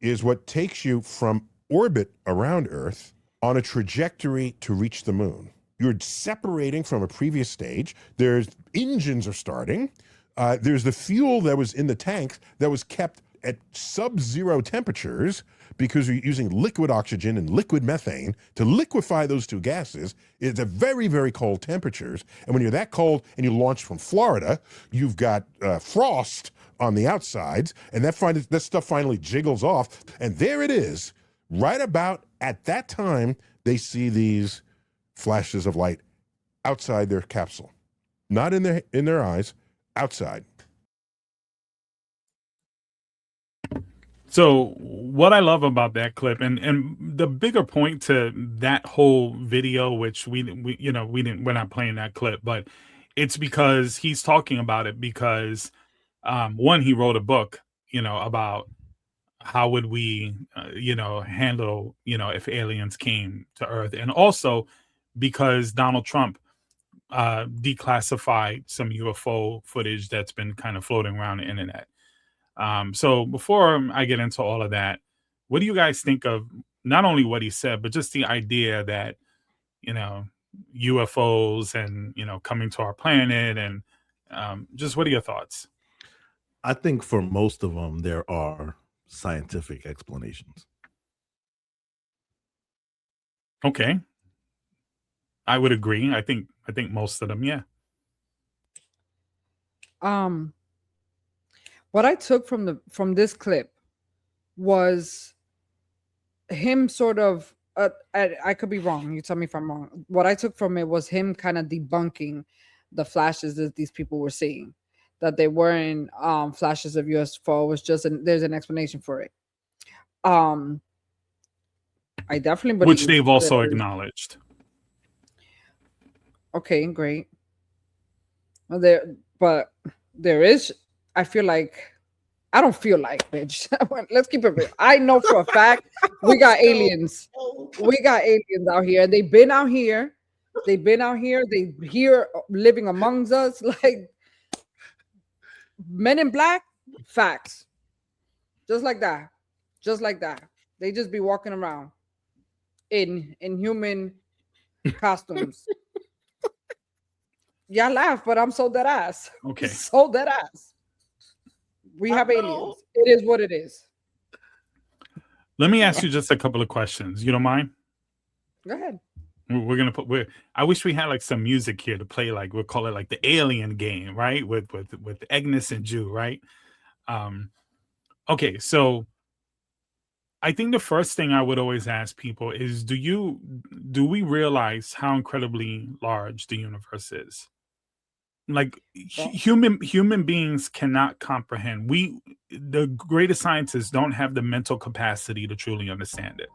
is what takes you from orbit around Earth on a trajectory to reach the moon. You're separating from a previous stage. There's engines are starting. There's the fuel that was in the tanks that was kept at sub-zero temperatures because you're using liquid oxygen and liquid methane to liquefy those two gases. It's at very, very cold temperatures. And when you're that cold and you launch from Florida, you've got frost on the outsides, and that stuff finally jiggles off. And there it is. Right about at that time, they see these flashes of light outside their capsule. Not in their eyes, outside. So what I love about that clip, and the bigger point to that whole video, which we're not playing that clip, but it's because he's talking about it because one, he wrote a book, about how would we, handle, if aliens came to Earth, and also because Donald Trump declassified some UFO footage that's been kind of floating around the internet. So before I get into all of that, what do you guys think of not only what he said, but just the idea that, UFOs and, coming to our planet, and just what are your thoughts? I think for most of them, there are scientific explanations. Okay. I would agree. I think most of them, yeah. What I took from this clip was him sort of I could be wrong. You tell me if I'm wrong. What I took from it was him kind of debunking the flashes that these people were seeing, that they weren't flashes of UFO. It was just there's an explanation for it. I definitely believe, which they've also acknowledged. Okay, great. But there is. I feel like, I don't feel like, bitch. Let's keep it real. I know for a fact we got aliens. We got aliens out here. They've been out here. They here living amongst us. Like Men in Black, facts. Just like that. They just be walking around in human costumes. Y'all laugh, but I'm so dead ass. Okay. So dead ass. We have aliens. It is what it is. Let me ask you just a couple of questions. You don't mind? Go ahead. We're gonna put. I wish we had like some music here to play. Like we'll call it like the alien game, right? With Agnes and Jew, right? Okay, so I think the first thing I would always ask people is, do we realize how incredibly large the universe is? Like human beings cannot comprehend. The greatest scientists don't have the mental capacity to truly understand it.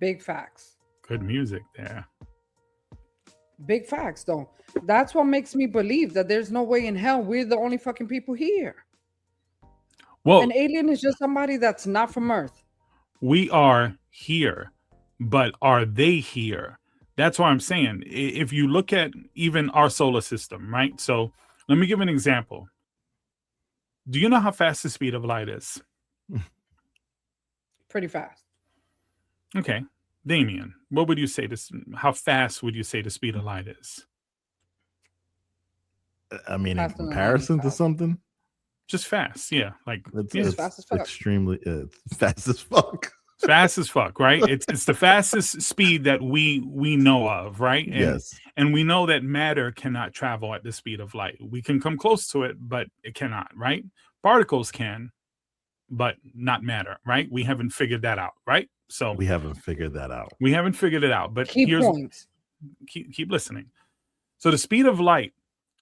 Big facts. Good music there. Big facts, though. That's what makes me believe that there's no way in hell we're the only fucking people here. Well, an alien is just somebody that's not from Earth. We are here, but are they here? That's what I'm saying. If you look at even our solar system, right? So let me give an example. Do you know how fast the speed of light is? Pretty fast. Okay. Damien, what would you say how fast would you say the speed of light is? I mean, in comparison to something? Just fast, yeah. Like it's fast as fuck. Extremely fast as fuck. Fast as fuck, right? It's the fastest speed that we know of, right? And, yes. And we know that matter cannot travel at the speed of light. We can come close to it, but it cannot, right? Particles can, but not matter, right? We haven't figured that out, right? So we haven't figured that out. We haven't figured it out. But keep listening. So the speed of light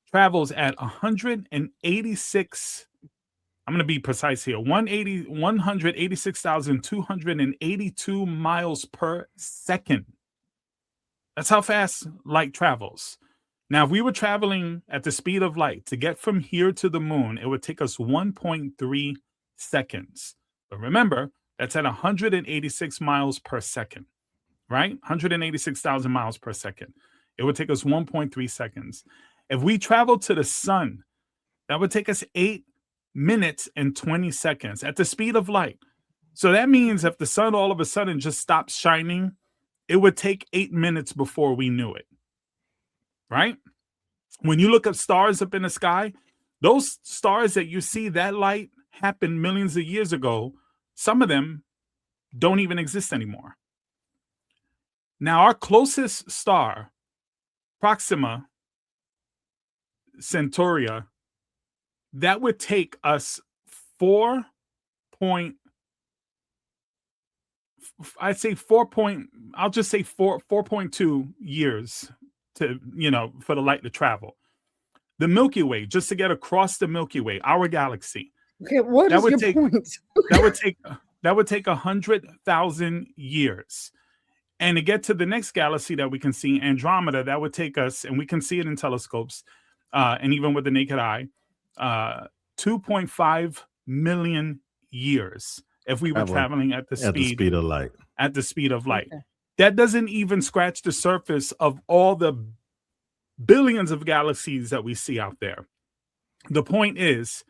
travels at 186. I'm going to be precise here. 186,282 miles per second. That's how fast light travels. Now, if we were traveling at the speed of light to get from here to the moon, it would take us 1.3 seconds. But remember, that's at 186 miles per second, right? 186,000 miles per second. It would take us 1.3 seconds. If we travel to the sun, that would take us 8 minutes and 20 seconds at the speed of light. So that means if the sun all of a sudden just stops shining, it would take 8 minutes before we knew it, right? When you look at stars up in the sky, those stars that you see, that light happened millions of years ago. Some of them don't even exist anymore. Now, our closest star, Proxima Centauri, that would take us 4.2 years to, for the light to travel. The Milky Way, just to get across the Milky Way, our galaxy. Okay, what is your point? that would take 100,000 years. And to get to the next galaxy that we can see, Andromeda, that would take us, and we can see it in telescopes, and even with the naked eye, 2.5 million years if we were traveling at the speed of light. At the speed of light. Okay. That doesn't even scratch the surface of all the billions of galaxies that we see out there. The point is,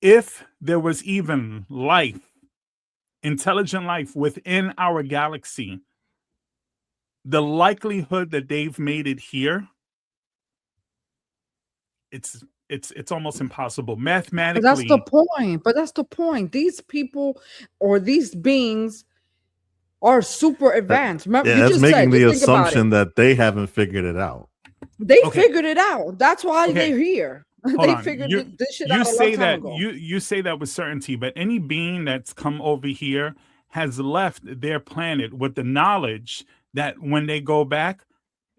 if there was even life, intelligent life within our galaxy, the likelihood that they've made it here, it's almost impossible mathematically. But that's the point. These people or these beings are super advanced. Remember, that's making the assumption that they haven't figured it out. They figured it out. That's why they're here. They figured this shit out a long time ago. You say that with certainty, but any being that's come over here has left their planet with the knowledge that when they go back,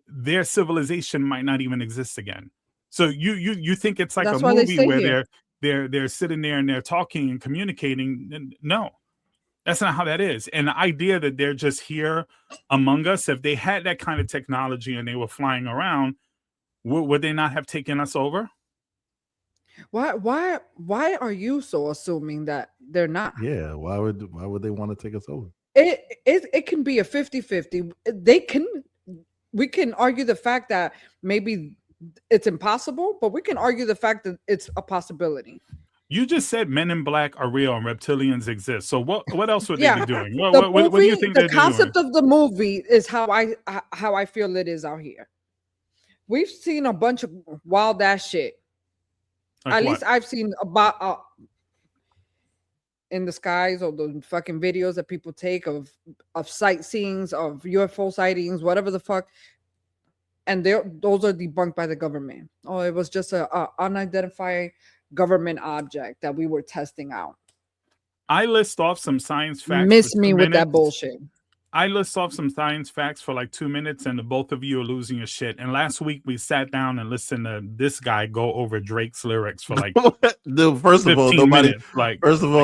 their civilization might not even exist again. So you think it's like a movie where they're sitting there and they're talking and communicating? No, that's not how that is. And the idea that they're just here among us, if they had that kind of technology and they were flying around, would they not have taken us over? Why are you so assuming that they're not? Yeah, why would they want to take us over? It can be a 50-50. We can argue the fact that maybe it's impossible, but we can argue the fact that it's a possibility. You just said Men in Black are real and reptilians exist. So what else would they be doing? What do you think they're doing? The concept of the movie is how I feel it is out here. We've seen a bunch of wild ass shit. Like At least I've seen about in the skies, or the fucking videos that people take of sightseeings, of UFO sightings, whatever the fuck. And those are debunked by the government. Oh, it was just a unidentified government object that we were testing out. I list off some science facts. Miss me with that bullshit. I list off some science facts for like 2 minutes, and the both of you are losing your shit. And last week we sat down and listened to this guy go over Drake's lyrics for like first of all,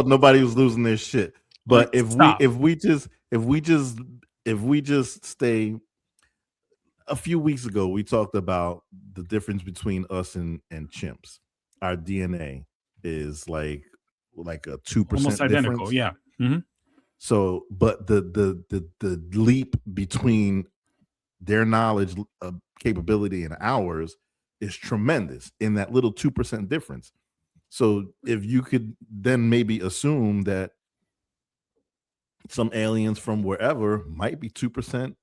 nobody was losing their shit. But if we just stay, a few weeks ago we talked about the difference between us and chimps. Our DNA is like a 2% almost identical, difference. Yeah. Mm-hmm. So, but the leap between their knowledge capability and ours is tremendous in that little 2% difference. So if you could then maybe assume that some aliens from wherever might be 2%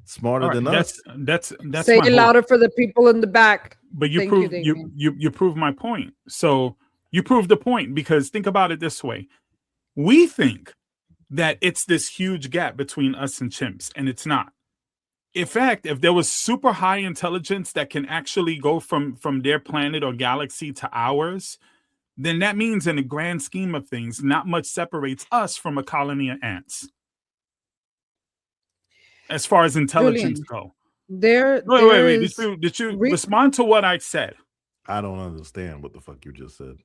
smarter than us. That's say it louder for the people in the back. But you prove my point. So you prove the point, because think about it this way. We think that it's this huge gap between us and chimps, and it's not. In fact, if there was super high intelligence that can actually go from their planet or galaxy to ours, then that means in the grand scheme of things, not much separates us from a colony of ants. As far as intelligence go. Wait. Did you respond to what I said? I don't understand what the fuck you just said.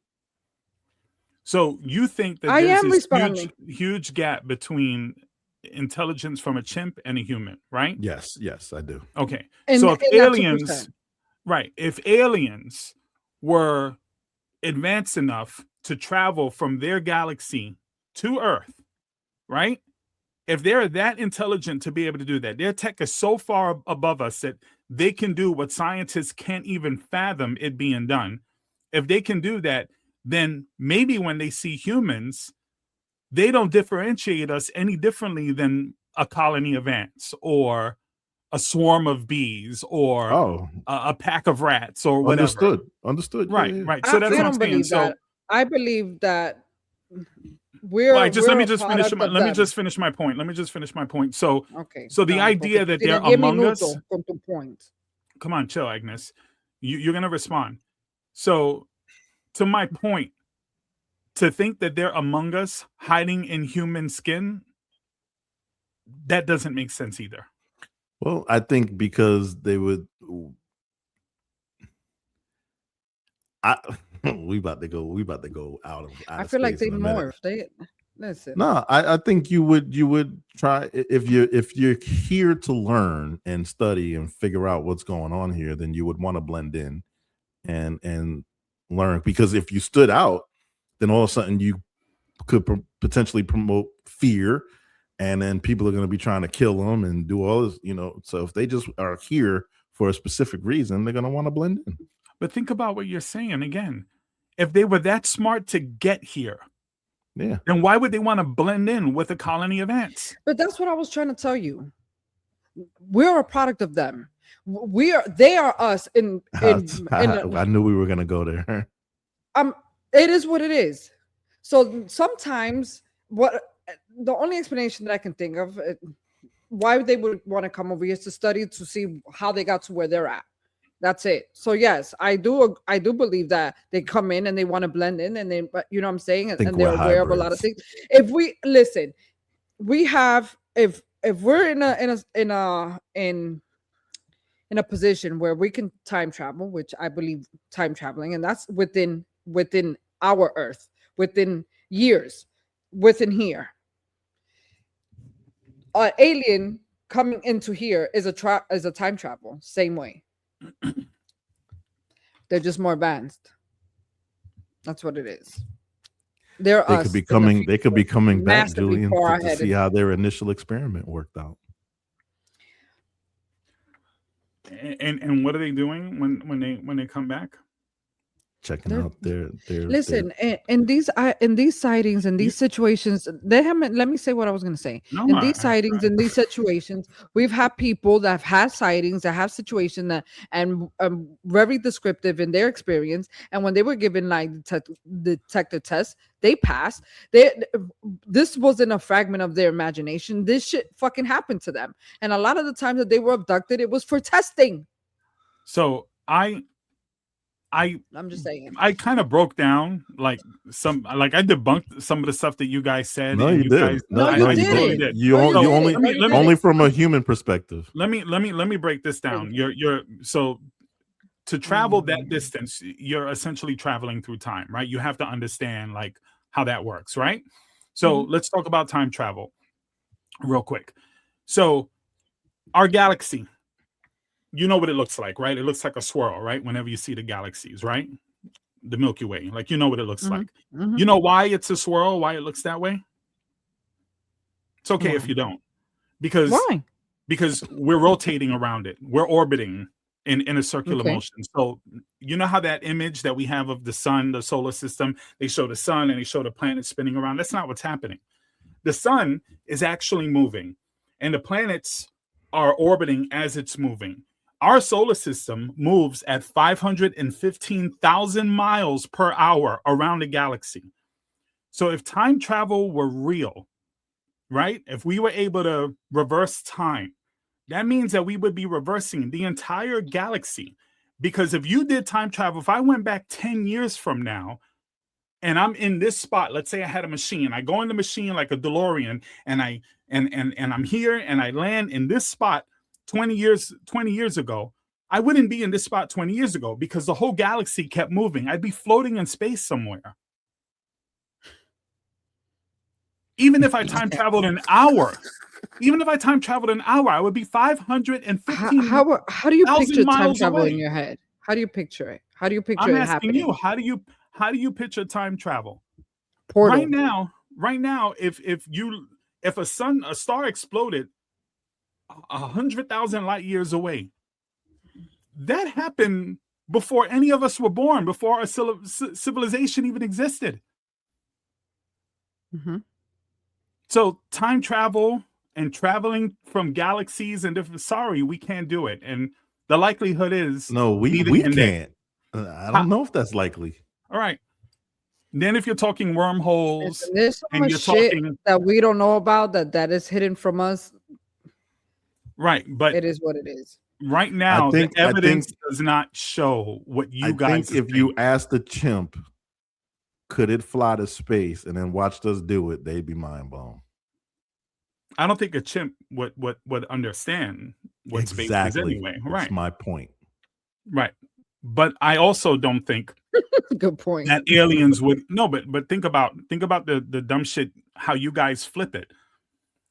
So you think that there's this huge gap between intelligence from a chimp and a human, right? Yes, I do. Okay. So if aliens, right, if aliens were advanced enough to travel from their galaxy to Earth, right? If they're that intelligent to be able to do that, their tech is so far above us that they can do what scientists can't even fathom it being done. If they can do that, then maybe when they see humans, they don't differentiate us any differently than a colony of ants or a swarm of bees or a pack of rats or whatever. Understood. Right, yeah. right. So that's what I'm saying. Believe so that. I believe that we're. Let me just finish my point. So okay. So the idea that they're among us. Come on, chill, Agnes. You're gonna respond. So, to my point, to think that they're among us, hiding in human skin, that doesn't make sense either. Well, I think because they would. We about to go out of. I feel like they morph. Listen. No, I think you would try if you're here to learn and study and figure out what's going on here, then you would want to blend in and learn, because if you stood out, then all of a sudden you could potentially promote fear, and then people are going to be trying to kill them and do all this, so if they just are here for a specific reason, they're going to want to blend in. But think about what you're saying again. If they were that smart to get here, then why would they want to blend in with a colony of ants? But that's what I was trying to tell you. We're a product of them. They are us. I knew we were gonna go there. It is what it is. So sometimes the only explanation that I can think of why they would want to come over here is to study, to see how they got to where they're at. That's it. So yes, I do believe that they come in and they want to blend in, and but you know what I'm saying, and they're aware of a lot of things. If we listen, we have if we're in a position where we can time travel, which I believe time traveling, and that's within our Earth, within years, within here. An alien coming into here is a time travel, same way. They're just more advanced. That's what it is. They could be coming back, Julian, to see how their initial experiment worked out. And what are they doing when they come back? Checking out their listen. In these sightings, in these situations, they haven't. Let me say what I was going to say. In these sightings, in these situations, we've had people that have had sightings, that have situations that and very descriptive in their experience. And when they were given like detector tests, they passed. This wasn't a fragment of their imagination. This shit fucking happened to them. And a lot of the times that they were abducted, it was for testing. So I'm just saying. I kind of broke down I debunked some of the stuff that you guys said. No, you did. You did. You only from a human perspective. Let me break this down. So to travel that distance, you're essentially traveling through time, right? You have to understand like how that works, right? So let's talk about time travel real quick. So our galaxy, you know what it looks like, right? It looks like a swirl, right? Whenever you see the galaxies, right? The Milky Way, like you know what it looks like. You know why it's a swirl, why it looks that way? It's okay if you don't. Because we're rotating around it. We're orbiting in a circular motion. So you know how that image that we have of the sun, the solar system, they show the sun and they show the planet spinning around. That's not what's happening. The sun is actually moving and the planets are orbiting as it's moving. Our solar system moves at 515,000 miles per hour around the galaxy. So if time travel were real, right? If we were able to reverse time, that means that we would be reversing the entire galaxy. Because if you did time travel, if I went back 10 years from now and I'm in this spot, let's say I had a machine, I go in the machine like a DeLorean and I'm here and I land in this spot, 20 years ago, I wouldn't be in this spot 20 years ago because the whole galaxy kept moving. I'd be floating in space somewhere. Even if I time traveled an hour, I would be 515. How do you picture time miles travel away. in your head? How do you picture it? How do you picture I'm it asking happening? you, how do you picture time travel? Portal. Right now, if a star exploded 100,000 light years away, that happened before any of us were born, before our civilization even existed. Mm-hmm. So time travel and traveling from galaxies and different, sorry, we can't do it. And the likelihood is no, we can't. I don't know if that's likely. All right. Then if you're talking wormholes, there's so much shit that we don't know about that is hidden from us. Right, but it is what it is. Right now, the evidence does not show what you guys think. If you asked the chimp, could it fly to space, and then watched us do it, they'd be mind blown. I don't think a chimp would understand what space is anyway. Right, that's my point. Right, but I also don't think good point that aliens would But think about the dumb shit. How you guys flip it,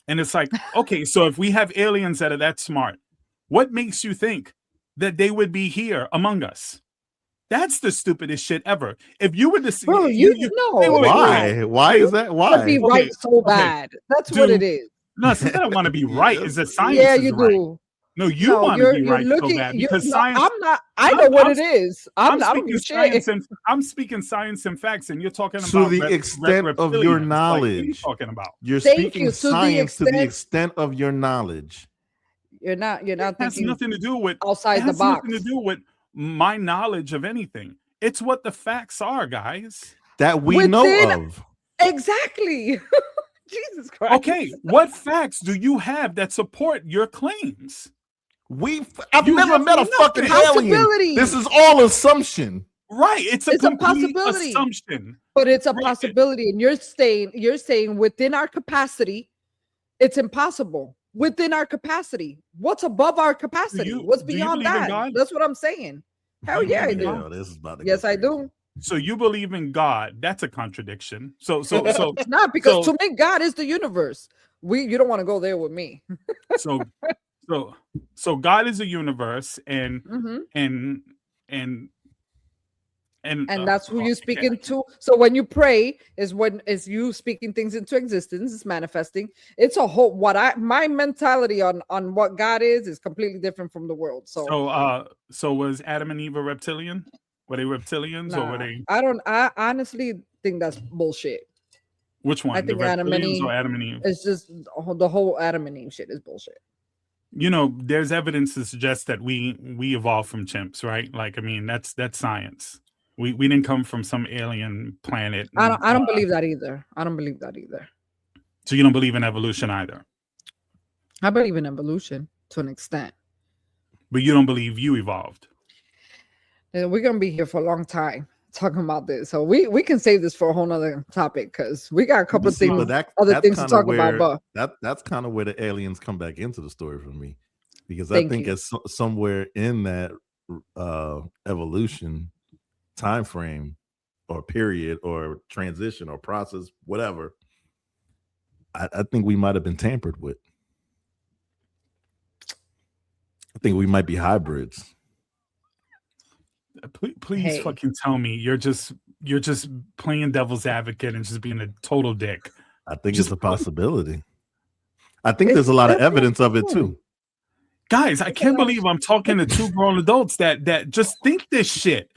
and it's like, okay, so if we have aliens that are that smart, what makes you think that they would be here among us? That's the stupidest shit ever. If you were to see, bro, you know why is that? Why be right so bad? That's what it is. No, it's not that I want to be right. Is that science? Yeah, you right. do. No, you want to be right so bad because science. I'm not. I know what it is. I'm speaking science and I'm speaking science and facts, and you're talking about to the extent of your knowledge. Like, what are you talking about? You're speaking science to the extent of your knowledge. You're not. It has nothing to do with outside the box. Nothing to do with my knowledge of anything. It's what the facts are, guys. That we know of. Exactly. Jesus Christ. Okay, what facts do you have that support your claims? I've never met a fucking alien. This is all assumption. Right. It's a possibility. Assumption. But it's a possibility. And you're saying within our capacity, it's impossible. Within our capacity. What's above our capacity? What's beyond that? That's what I'm saying. Hell yeah, I do. This is about to yes, I do. So you believe in God? That's a contradiction. So it's not, because to me, God is the universe. You don't want to go there with me. so God is a universe, and that's who you're speaking to. So when you pray is you speaking things into existence. It's manifesting. It's a whole my mentality on what God is completely different from the world. So was Adam and Eve a reptilian? Were they reptilians or were they? I honestly think that's bullshit. Which one? I think Adam and Eve. It's just the whole Adam and Eve shit is bullshit. You know, there's evidence to suggest that we evolved from chimps, right? Like, I mean, that's science. We didn't come from some alien planet. I don't believe that either. I don't believe that either. So you don't believe in evolution either? I believe in evolution to an extent. But you don't believe you evolved? And we're gonna be here for a long time talking about this, so we can save this for a whole nother topic because we got a couple of things, other things to talk about. But that's kind of where the aliens come back into the story for me, because I think it's somewhere in that evolution time frame or period or transition or process, whatever. I think we might have been tampered with. I think we might be hybrids. Please fucking tell me you're just playing devil's advocate and just being a total dick. I think it's a possibility. I think there's a lot of evidence of it too. Guys, I can't believe I'm talking to two grown adults that just think this shit.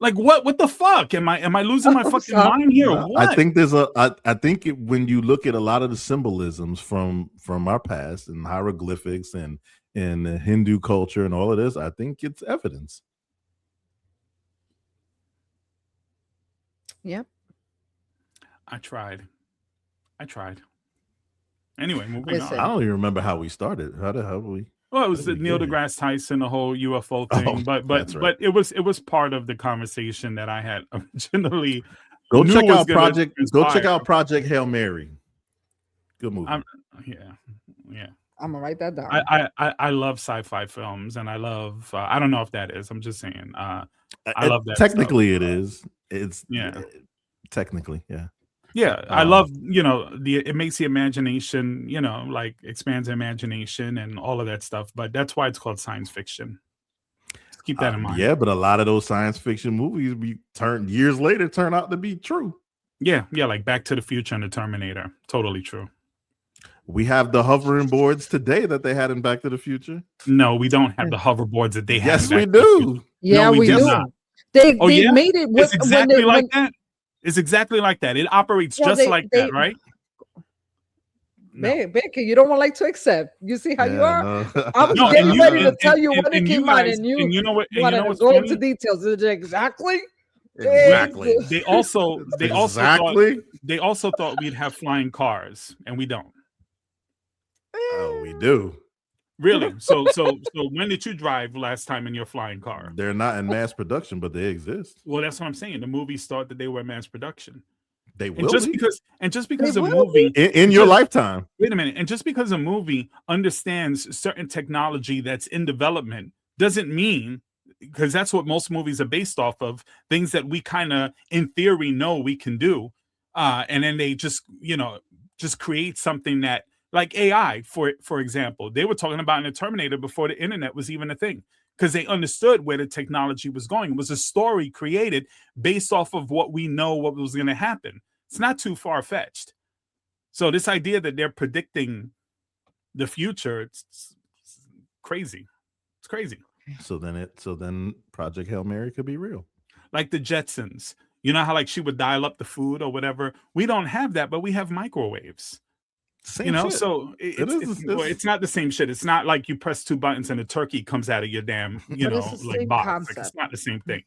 Like what the fuck? Am I losing my fucking mind here? What? I think I think when you look at a lot of the symbolisms from our past and hieroglyphics and the Hindu culture and all of this, I think it's evidence. Yep. I tried. Anyway, moving on. I don't even remember how we started. How we? Well, it was the Neil deGrasse Tyson, the whole UFO thing, but it was part of the conversation that I had originally. Go check out Project Hail Mary. Good movie. Yeah. I'm gonna write that down. I love sci-fi films, and I love. I don't know if that is. I'm just saying. I love that. Technically, stuff. it is. It's yeah. Technically, yeah. Yeah, I love, it makes the imagination, like expands the imagination and all of that stuff. But that's why it's called science fiction. Just keep that in mind. Yeah, but a lot of those science fiction movies years later turn out to be true. Yeah, like Back to the Future and the Terminator. Totally true. We have the hovering boards today that they had in Back to the Future. No, we don't have the hoverboards that they have. Yes, we do. Yeah, no, we do. Not. They made it. It's exactly like that. It's exactly like that. It operates just like that, right? No. Becky, you don't want to accept. You see how you are? No. I'm getting ready to tell you when it came out, and you know what? You want to go into details. Exactly. They also thought we'd have flying cars, and we don't. Oh, we do. Really? So when did you drive last time in your flying car? They're not in mass production, but they exist. Well, that's what I'm saying. The movies thought that they were mass production. They will. And just because a movie in your lifetime. Wait a minute. And just because a movie understands certain technology that's in development doesn't mean, because that's what most movies are based off of, things that we kind of in theory know we can do. And then they just create something that, like AI, for example, they were talking about in the Terminator before the internet was even a thing, because they understood where the technology was going. It was a story created based off of what we know what was going to happen. It's not too far-fetched. So this idea that they're predicting the future, it's crazy. It's crazy. So then Project Hail Mary could be real. Like the Jetsons. You know how like she would dial up the food or whatever? We don't have that, but we have microwaves. Same shit. So it's not the same shit. It's not like you press two buttons and a turkey comes out of your damn, like box. Like, it's not the same thing.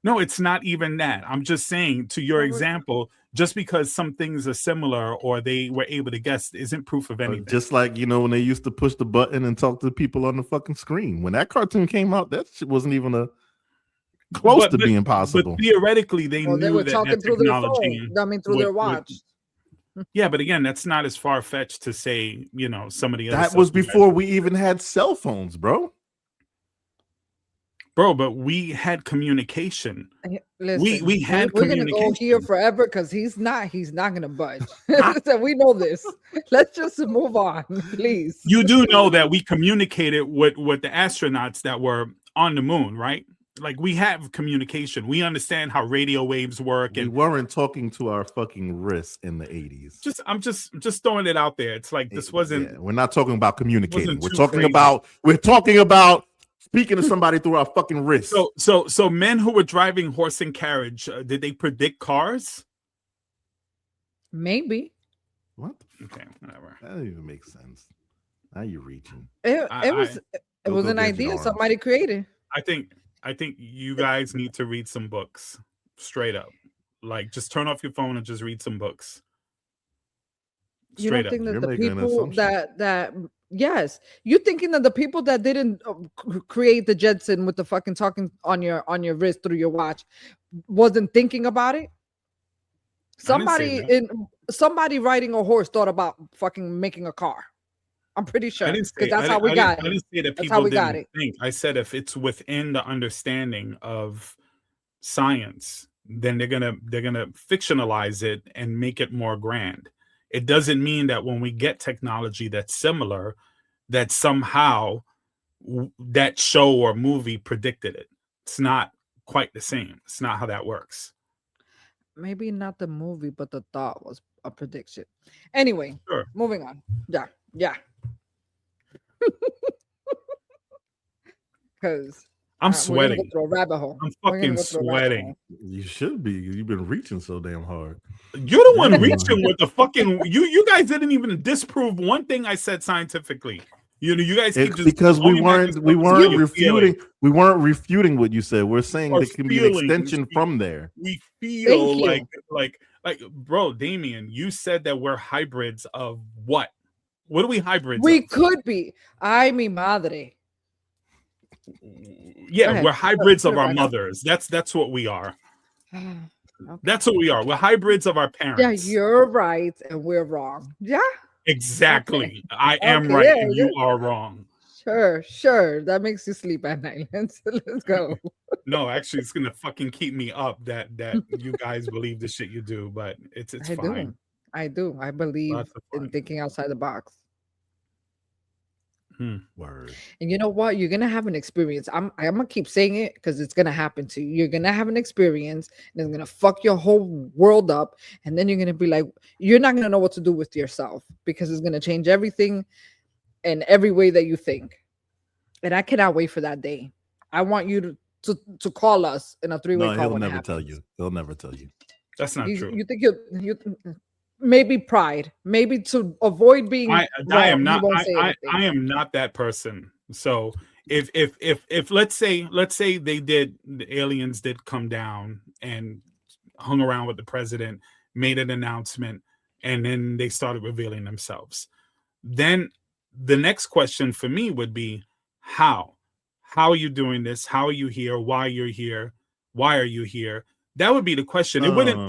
No, it's not even that. I'm just saying, to your example, just because some things are similar or they were able to guess isn't proof of anything. Just like, when they used to push the button and talk to people on the fucking screen. When that cartoon came out, that shit wasn't even close to being possible. But theoretically, they knew they were that talking through their phone. Through their watch. Yeah, but again, that's not as far-fetched to say, some of the other that was before we even had cell phones, bro. But we had communication. Listen, we had we're communication. We're gonna go here forever because he's not gonna budge. So we know this. Let's just move on, please. You do know that we communicated with the astronauts that were on the moon, right? Like, we have communication. We understand how radio waves work. And we weren't talking to our fucking wrists in the 80s. I'm just throwing it out there. It's like this wasn't. Yeah, we're not talking about communicating. We're talking about speaking to somebody through our fucking wrists. So men who were driving horse and carriage, did they predict cars? Maybe. What? Okay, whatever. That doesn't even make sense. Now you're reaching. It was an idea somebody created. I think you guys need to read some books, straight up. Like, just turn off your phone and just read some books. You don't think that the people that yes, you thinking that the people that didn't create the Jetson with the fucking talking on your wrist through your watch wasn't thinking about it? Somebody riding a horse thought about fucking making a car. I'm pretty sure, because that's how we got it. I didn't say that people didn't think. I said if it's within the understanding of science, then they're gonna fictionalize it and make it more grand. It doesn't mean that when we get technology that's similar, that somehow that show or movie predicted it. It's not quite the same. It's not how that works. Maybe not the movie, but the thought was a prediction. Anyway, Moving on. Yeah. Because I'm sweating. Go through a rabbit hole. I'm fucking sweating. You should be. You've been reaching so damn hard. You're the one reaching with the fucking. You guys didn't even disprove one thing I said scientifically. You guys keep just because we weren't refuting. We weren't refuting what you said. We're saying there can be an extension from there. We feel like, bro, Damien, you said that we're hybrids of what? What are we hybrids? We could be. Ay, mi madre. Yeah, we're hybrids of our mothers. That's what we are. Okay. That's what we are. We're hybrids of our parents. Yeah, you're right and we're wrong. Yeah. Exactly. I am Okay, right yeah, and you are wrong. Sure. That makes you sleep at night. Let's go. No, actually, it's gonna fucking keep me up that you guys believe the shit you do, but it's I fine. I do. I believe Lots of in fun. thinking outside the box. Word. And you know what? You're gonna have an experience. I'm gonna keep saying it because it's gonna happen to you. You're gonna have an experience and it's gonna fuck your whole world up. And then you're gonna be like, you're not gonna know what to do with yourself because it's gonna change everything in every way that you think. And I cannot wait for that day. I want you to call us in a three-way No, call. he'll when it never happens. tell you. He'll never tell you. That's not true. You think you maybe pride, maybe to avoid being I wrong, am he not won't say I anything. am not that person. So if let's say the aliens did come down and hung around with the president, made an announcement, and then they started revealing themselves, then the next question for me would be how are you doing this? How are you here? Why you're here? Why are you here? That would be the question. It wouldn't.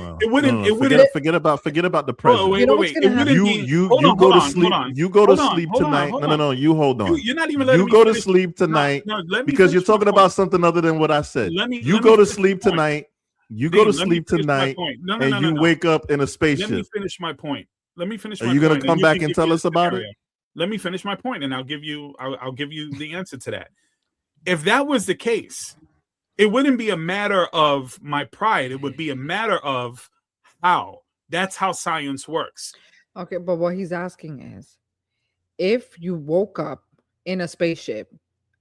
Forget about the president. Oh, wait. It wouldn't be. You Hold on, go hold to on, sleep. hold on. You go to Hold on, sleep hold on, tonight. hold No. on. You hold on. You're not even letting You me go to finish. sleep tonight No, let me because you're finish my talking point. about something other than what I said. You go to sleep tonight. You go to sleep tonight, and you wake up in a spaceship. Let me finish my point. Are you going to come back and tell us about it? Let me finish my point, and I'll give you the answer to that. If that was the case, it wouldn't be a matter of my pride. It would be a matter of how. That's how science works. Okay, but what he's asking is, if you woke up in a spaceship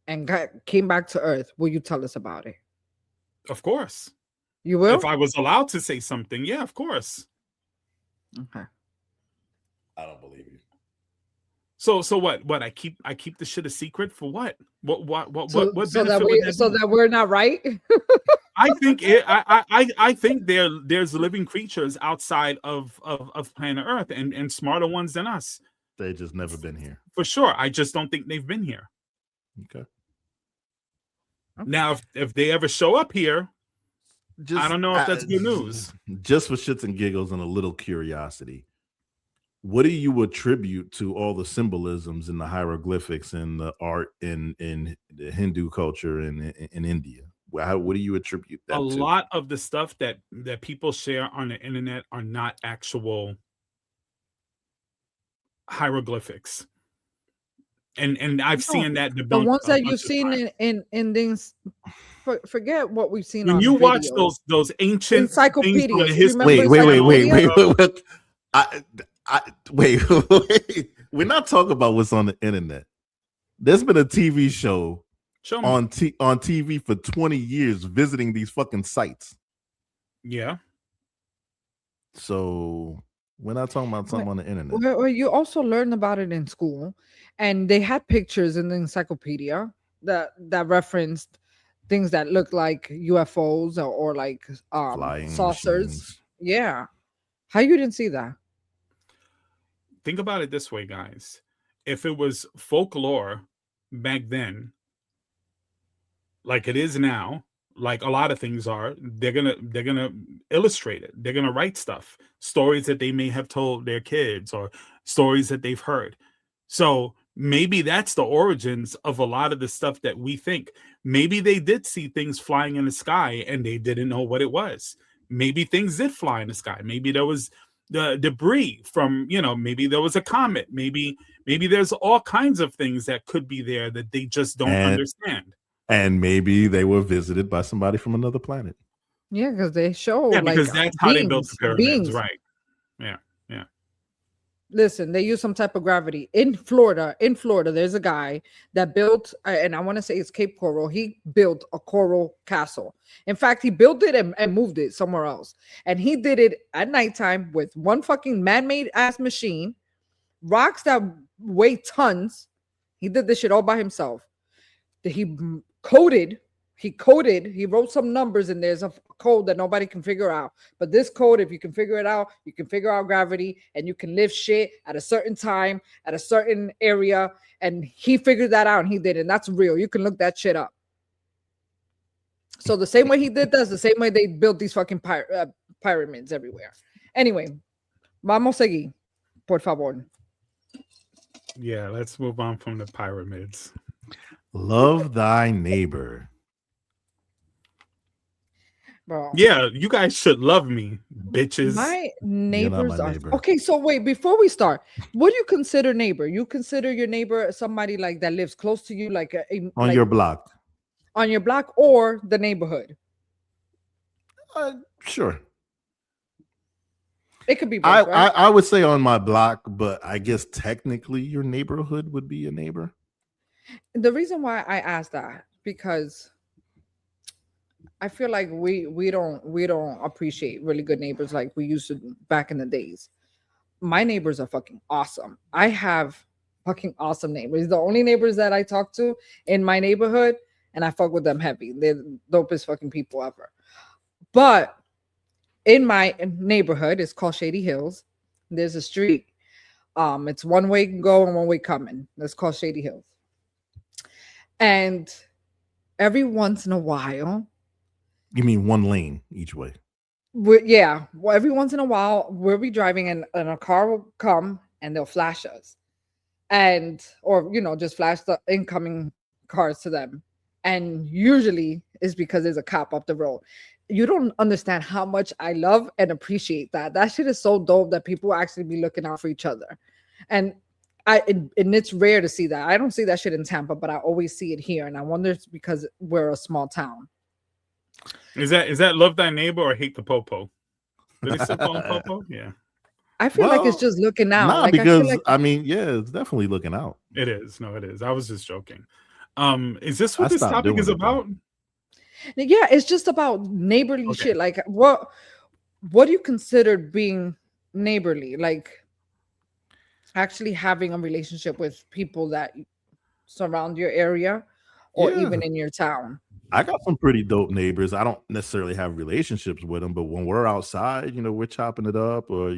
and came back to Earth, will you tell us about it? Of course. You will? If I was allowed to say something, yeah, of course. Okay. I don't believe you. So what? I keep the shit a secret for what? What So benefit that would that be? we're not right. I think I think there's living creatures outside of planet Earth and smarter ones than us. They just never been here. For sure. I just don't think they've been here. Okay. Now, if they ever show up here, I don't know if that's good news. Just for shits and giggles and a little curiosity, what do you attribute to all the symbolisms in the hieroglyphics and the art in the Hindu culture in India? What do you attribute that to? A lot of the stuff that people share on the internet are not actual hieroglyphics. And I've seen that debunked. The ones that you've seen in things, forget what we've seen. When on you watch videos. those ancient encyclopedias, wait. Wait. We're not talking about what's on the internet. There's been a TV show on TV for 20 years visiting these fucking sites. Yeah. So we're not talking about something on the internet. Well, you also learn about it in school, and they had pictures in the encyclopedia that referenced things that look like UFOs or like flying saucers. machines. Yeah. How you didn't see that? Think about it this way, guys. If it was folklore back then, like it is now, like a lot of things are, they're gonna illustrate it. They're gonna write stuff, stories that they may have told their kids or stories that they've heard. So maybe that's the origins of a lot of the stuff that we think. Maybe they did see things flying in the sky and they didn't know what it was. Maybe things did fly in the sky. Maybe there was the debris from, maybe there was a comet. Maybe there's all kinds of things that could be there that they just don't understand. And maybe they were visited by somebody from another planet. Yeah, because they show because that's how they built the pyramids, right? Yeah. Listen, they use some type of gravity in Florida. In Florida, there's a guy that built, and I want to say it's Cape Coral. He built a coral castle. In fact, he built it and moved it somewhere else. And he did it at nighttime with one fucking man-made ass machine, rocks that weigh tons. He did this shit all by himself. He wrote some numbers, and there's a code that nobody can figure out. But this code, if you can figure it out, you can figure out gravity, and you can lift shit at a certain time, at a certain area. And he figured that out, and he did it. And that's real. You can look that shit up. So the same way he did that's the same way they built these fucking pyramids everywhere. Anyway, vamos a seguir, por favor. Yeah, let's move on from the pyramids. Love thy neighbor. Bro. Yeah, you guys should love me, bitches. My You're not neighbors my are neighbor. okay. So wait, before we start, what do you consider neighbor? You consider your neighbor somebody like that lives close to you, like On like your block. on your block or the neighborhood? Sure. It could be both, right? I would say on my block, but I guess technically your neighborhood would be a neighbor. The reason why I asked that because I feel like we don't appreciate really good neighbors like we used to back in the days. My neighbors are fucking awesome. I have fucking awesome neighbors. The only neighbors that I talk to in my neighborhood, and I fuck with them heavy. They're the dopest fucking people ever. But in my neighborhood, it's called Shady Hills. There's a street. It's one way go and one way coming. It's called Shady Hills. And every once in a while, You mean one lane each way? every once in a while, we'll be driving and a car will come and they'll flash us. Or just flash the incoming cars to them. And usually it's because there's a cop up the road. You don't understand how much I love and appreciate that. That shit is so dope that people actually be looking out for each other. And it's rare to see that. I don't see that shit in Tampa, but I always see it here. And I wonder if it's because we're a small town. Is that love thy neighbor or hate the popo? Did they still call him popo? Yeah. I feel like it's just looking out. Nah, like, because I it's definitely looking out. It is. No, it is. I was just joking. Is this what I this stopped topic doing is it, though. about? Yeah, it's just about neighborly shit. Like what do you consider being neighborly? Like actually having a relationship with people that surround your area or Yeah. even in your town. I got some pretty dope neighbors. I don't necessarily have relationships with them, but when we're outside, we're chopping it up, or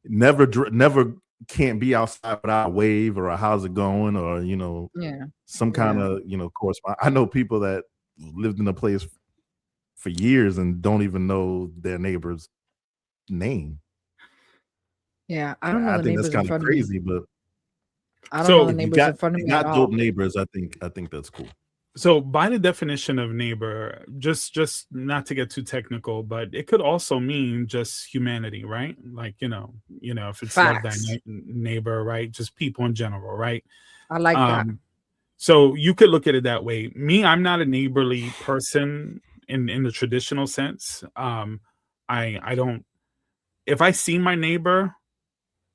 never can't be outside without a wave or a how's it going, or some kind of correspond. I know people that lived in a place for years and don't even know their neighbor's name. Yeah, I don't know I the think neighbors that's in kind of front crazy, of me. but I don't know the neighbors in front of you me at got all. dope neighbors. I think that's cool. So by the definition of neighbor, just not to get too technical, but it could also mean just humanity, right? Like, if it's love thy neighbor, right? Just people in general, right? I like that. So you could look at it that way. Me, I'm not a neighborly person in the traditional sense. I don't, if I see my neighbor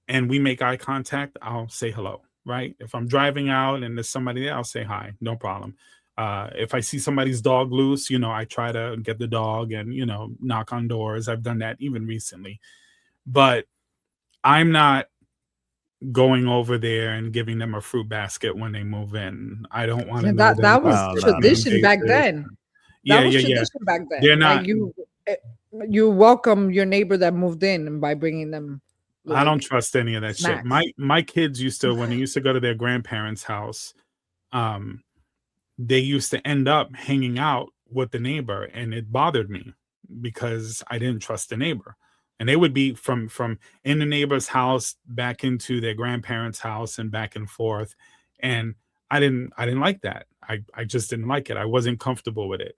and we make eye contact, I'll say hello, right? If I'm driving out and there's somebody there, I'll say hi, no problem. If I see somebody's dog loose, I try to get the dog and, knock on doors. I've done that even recently. But I'm not going over there and giving them a fruit basket when they move in. I don't want to know that was tradition back then. Yeah. Tradition back then. They're not, like you welcome your neighbor that moved in by bringing them. I don't trust any of that snacks. shit. My kids used to, when they used to go to their grandparents' house, they used to end up hanging out with the neighbor, and it bothered me because I didn't trust the neighbor. And they would be from in the neighbor's house back into their grandparents' house and back and forth. And I didn't like that. I just didn't like it. I wasn't comfortable with it.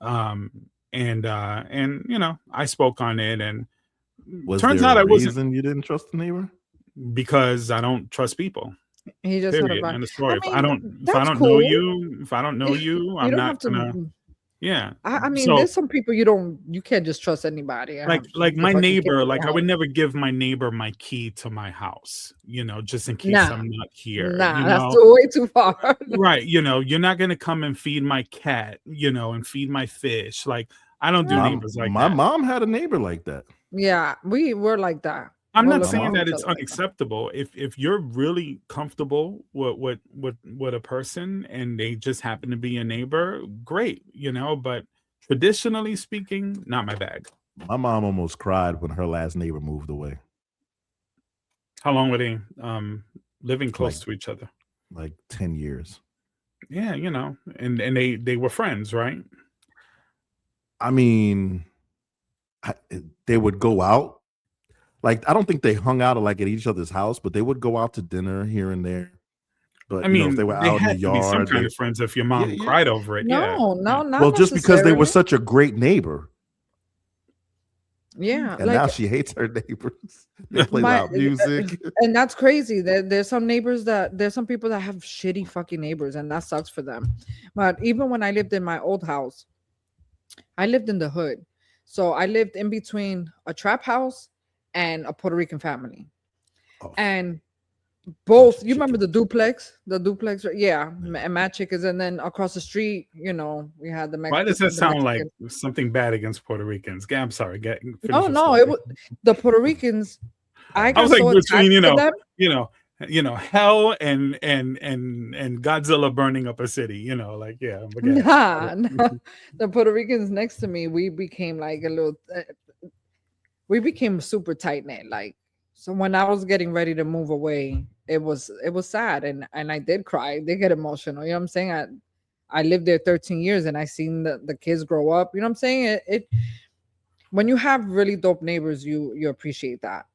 And I spoke on it, and turns out I wasn't. You didn't trust the neighbor? Because I don't trust people. He just period. End of story. If I don't know you, I'm not gonna. Yeah. I mean, there's some people you can't just trust anybody. Like my neighbor, I would never give my neighbor my key to my house, just in case I'm not here. That's way too far. Right. You're not going to come and feed my cat, and feed my fish. Like, I don't do neighbors like that. My mom had a neighbor like that. Yeah, we were like that. I'm not saying that it's unacceptable. If you're really comfortable with a person and they just happen to be a neighbor, great, but traditionally speaking, not my bag. My mom almost cried when her last neighbor moved away. How long were they living close to each other? Like 10 years. Yeah, and they were friends, right? I mean, they would go out. Like I don't think they hung out like at each other's house, but they would go out to dinner here and there. But I mean, if they were they out in the had to be some yard, kind of friends if your mom cried over it. No, not well, just because they were necessarily. such a great neighbor. Yeah, And now she hates her neighbors. They play loud music. And that's crazy. There's some neighbors there's some people that have shitty fucking neighbors, and that sucks for them. But even when I lived in my old house, I lived in the hood. So I lived in between a trap house and a Puerto Rican family. And both, you remember the duplex? Yeah, and Mad Chickens. And then across the street, we had the Mexican. Why does that sound like something bad against Puerto Ricans? I'm sorry. No, it was the Puerto Ricans. I was like between hell and Godzilla burning up a city. Nah. The Puerto Ricans next to me, we became like we became super tight knit. Like, so when I was getting ready to move away, it was sad, and I did cry. I did get emotional. You know what I'm saying? I lived there 13 years, and I seen the kids grow up. You know what I'm saying? It when you have really dope neighbors, you appreciate that.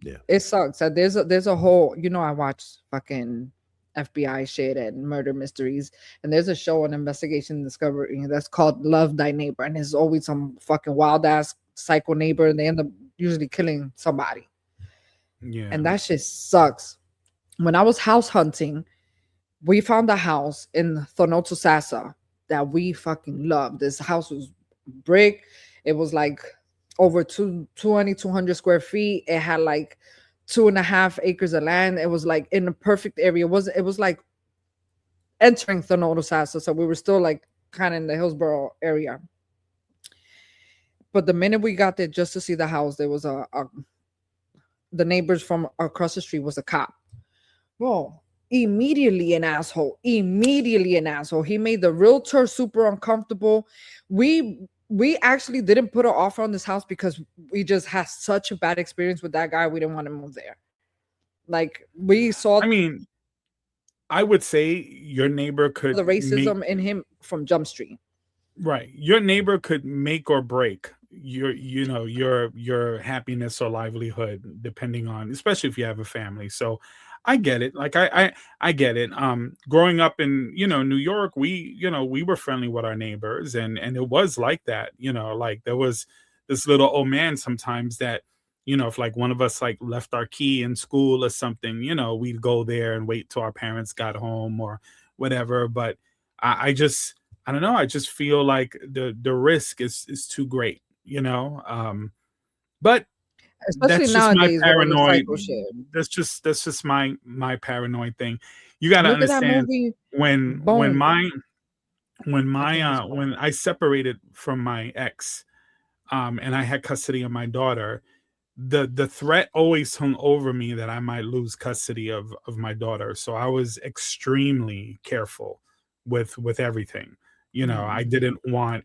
Yeah, it sucks. There's a whole, I watch fucking FBI shit and murder mysteries, and there's a show on Investigation Discovery that's called Love Thy Neighbor, and there's always some fucking wild ass psycho neighbor, and they end up usually killing somebody. Yeah, and that shit sucks. When I was house hunting, we found a house in Thonoto Sasa that we fucking loved. This house was brick. It was like over 200 square feet. It had like 2.5 acres of land. It was like in a perfect area. It was like entering Thonoto Sasa. So we were still like kind of in the Hillsborough area. But the minute we got there just to see the house, there was the neighbors from across the street was a cop. Well, immediately an asshole. He made the realtor super uncomfortable. We actually didn't put an offer on this house because we just had such a bad experience with that guy. We didn't want to move there. Like, we saw. I mean, I would say your neighbor could the racism in him from Jump Street. Right, your neighbor could make or break your happiness or livelihood, depending on, especially if you have a family. So I get it. Like I get it. Growing up in, New York, we were friendly with our neighbors, and it was like that, like there was this little old man sometimes that, if like one of us like left our key in school or something, we'd go there and wait till our parents got home or whatever. But I don't know. I just feel like the risk is too great, but especially that's nowadays, just my paranoid. Shit. That's just my paranoid thing. You got to understand when I separated from my ex, and I had custody of my daughter, the threat always hung over me that I might lose custody of my daughter. So I was extremely careful with everything. I didn't want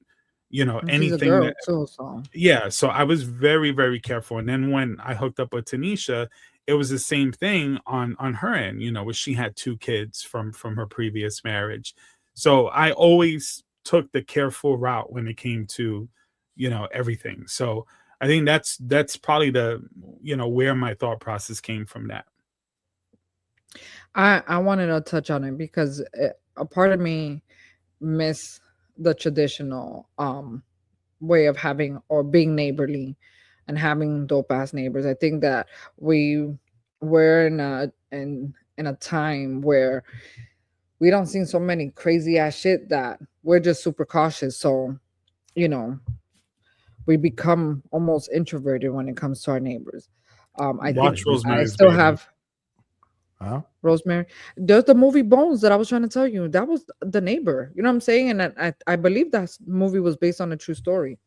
anything so I was very, very careful. And then when I hooked up with Tanisha, it was the same thing on her end, where she had 2 kids from her previous marriage. So I always took the careful route when it came to everything. So I think that's probably the where my thought process came from. That I wanted to touch on it because a part of me miss the traditional way of having or being neighborly and having dope ass neighbors. I think that we're in a time where we don't see so many crazy ass shit that we're just super cautious. So, we become almost introverted when it comes to our neighbors. I think I still have Rosemary. There's the movie Bones that I was trying to tell you. That was the neighbor. You know what I'm saying? And I believe that movie was based on a true story.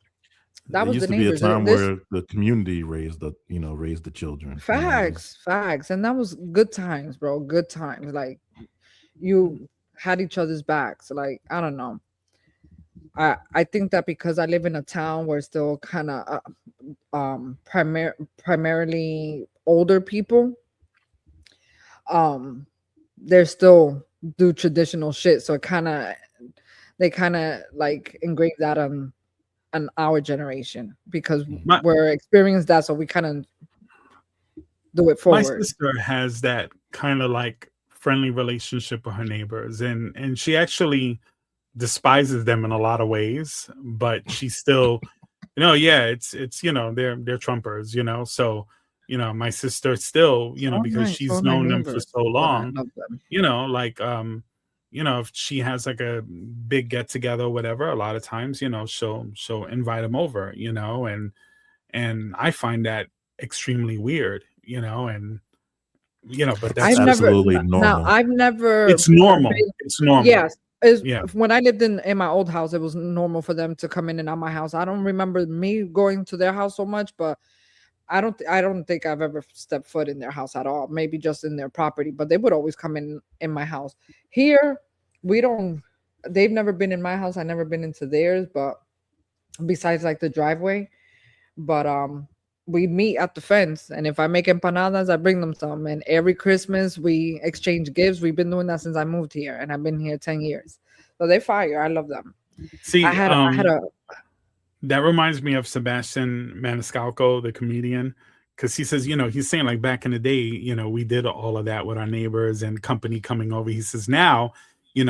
That was the neighbors. There used to be a time where the community raised the children. Facts. And that was good times, bro. Good times. Like, you had each other's backs. Like, I don't know. I think that because I live in a town where it's still kind of primarily older people, they still do traditional shit. So they kind of like engrave that on our generation because we're experienced that. So we kind of do it My forward. sister has that kind of like friendly relationship with her neighbors, and she actually despises them in a lot of ways, but she still, it's they're Trumpers, so my sister still, because Nice. she's All my known them for neighbors. so long, I love them. if she has like a big get together or whatever, a lot of times, she'll invite them over, and I find that extremely weird, but that's absolutely normal. Now I've never. It's normal. It's normal. Yes. Yeah. When I lived in my old house, it was normal for them to come in and out my house. I don't remember me going to their house so much, but I don't think I've ever stepped foot in their house at all. Maybe just in their property, but they would always come in my house. Here, they've never been in my house. I've never been into theirs, but besides like the driveway, but we meet at the fence, and if I make empanadas, I bring them some. And every Christmas we exchange gifts. We've been doing that since I moved here, and I've been here 10 years. So they fire. I love them. See, I had a that reminds me of Sebastian Maniscalco, the comedian, because he says, he's saying like back in the day, we did all of that with our neighbors and company coming over. He says now,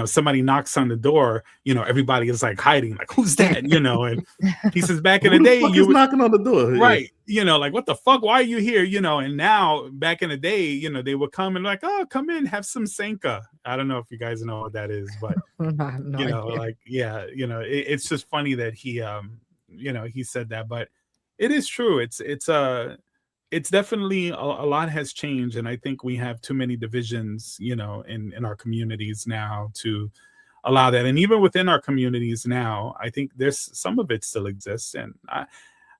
somebody knocks on the door, everybody is like hiding, like, who's that? And he says back in the day, you was knocking on the door, right? Like, what the fuck? Why are you here? And now back in the day, they would come and like, oh, come in, have some Senka. I don't know if you guys know what that is, but it's just funny that he he said that, but it is true. It's definitely a lot has changed, and I think we have too many divisions, in our communities now to allow that. And even within our communities now, I think there's some of it still exists, and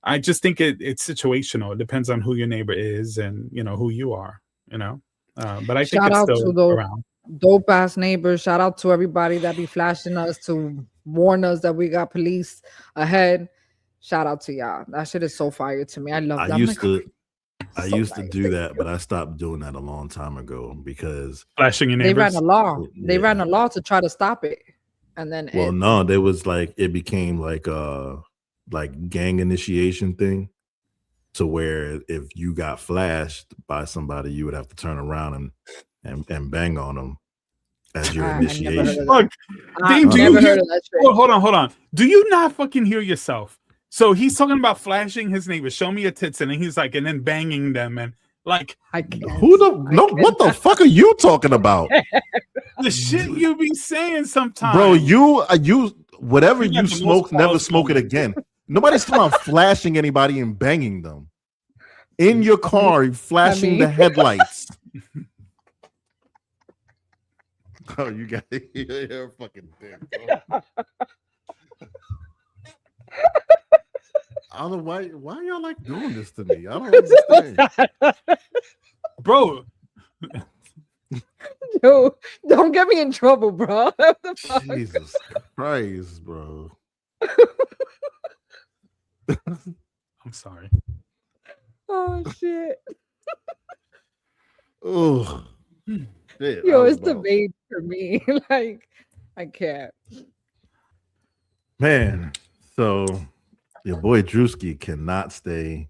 I just think it's situational. It depends on who your neighbor is and who you are, But I think shout it's out still to those around. dope ass neighbors. Shout out to everybody that be flashing us to warn us that we got police ahead. Shout out to y'all. That shit is so fire to me. I love that. I used to do that, but I stopped doing that a long time ago because flashing your neighbors. They ran a law. They ran a law to try to stop it, and then there was like it became like gang initiation thing, to where if you got flashed by somebody, you would have to turn around and bang on them as your initiation. Look, Dame, do you hear? Hold on. Do you not fucking hear yourself? So he's talking about flashing his neighbors, show me your tits, and then he's like, and then banging them, and like, I can't. What the fuck are you talking about? The shit you be saying sometimes, bro. You whatever you smoke, never smoke it again. Nobody's talking about flashing anybody and banging them in your car, flashing the headlights. Oh, you got it. You're a fucking dick. I don't know why y'all like doing this to me. I don't understand. Bro. Yo, don't get me in trouble, bro. Jesus Christ, bro. I'm sorry. Oh shit. Oh. Yo, it's the bait for me. Like, I can't. Man, so your boy Druski cannot stay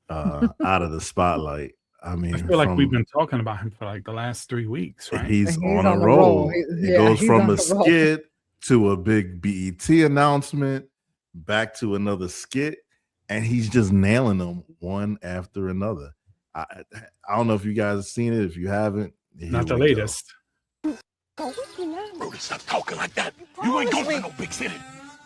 out of the spotlight. I mean, I feel like we've been talking about him for like the last 3 weeks, right? He's on a roll. It goes from a skit to a big BET announcement, back to another skit, and he's just nailing them one after another. I don't know if you guys have seen it. If you haven't, not the latest. Rudy, stop talking like that. You ain't going to no big city.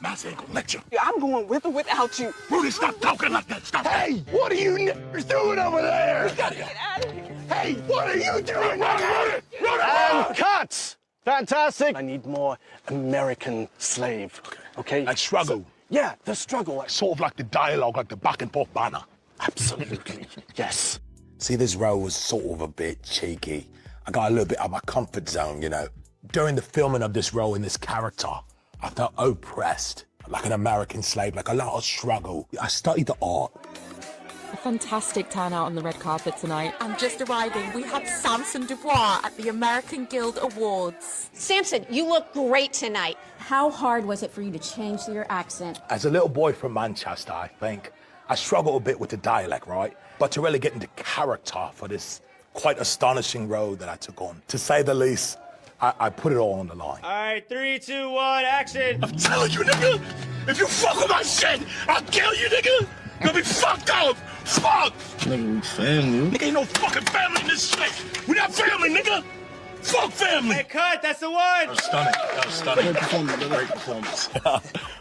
Master ain't gonna lecture. I'm going with or without you. Rudy, stop talking like that. Stop. Hey, what are you niggers doing over there? We gotta get out of here. Hey, what are you doing? Run! And cuts. Fantastic. I need more American slave. Okay? Like struggle. So, yeah, the struggle. Sort of like the dialogue, like the back and forth banner. Absolutely. Yes. See, this role was sort of a bit cheeky. I got a little bit out of my comfort zone, During the filming of this role in this character, I felt oppressed, like an American slave, like a lot of struggle. I studied the art. A fantastic turnout on the red carpet tonight. I'm just arriving. We had Samson Dubois at the American Guild Awards. Samson, you look great tonight. How hard was it for you to change your accent? As a little boy from Manchester, I think, I struggle a bit with the dialect, right? But to really get into character for this quite astonishing role that I took on, to say the least, I put it all on the line. All right, 3, 2, 1, action. I'm telling you, nigga, if you fuck with my shit, I'll kill you, nigga. You'll be fucked up. Fuck. Nigga, we family. Nigga, ain't no fucking family in this shit. We not family, nigga. Fuck family. Hey, cut, that's the one. That was stunning. That was stunning. Great performance.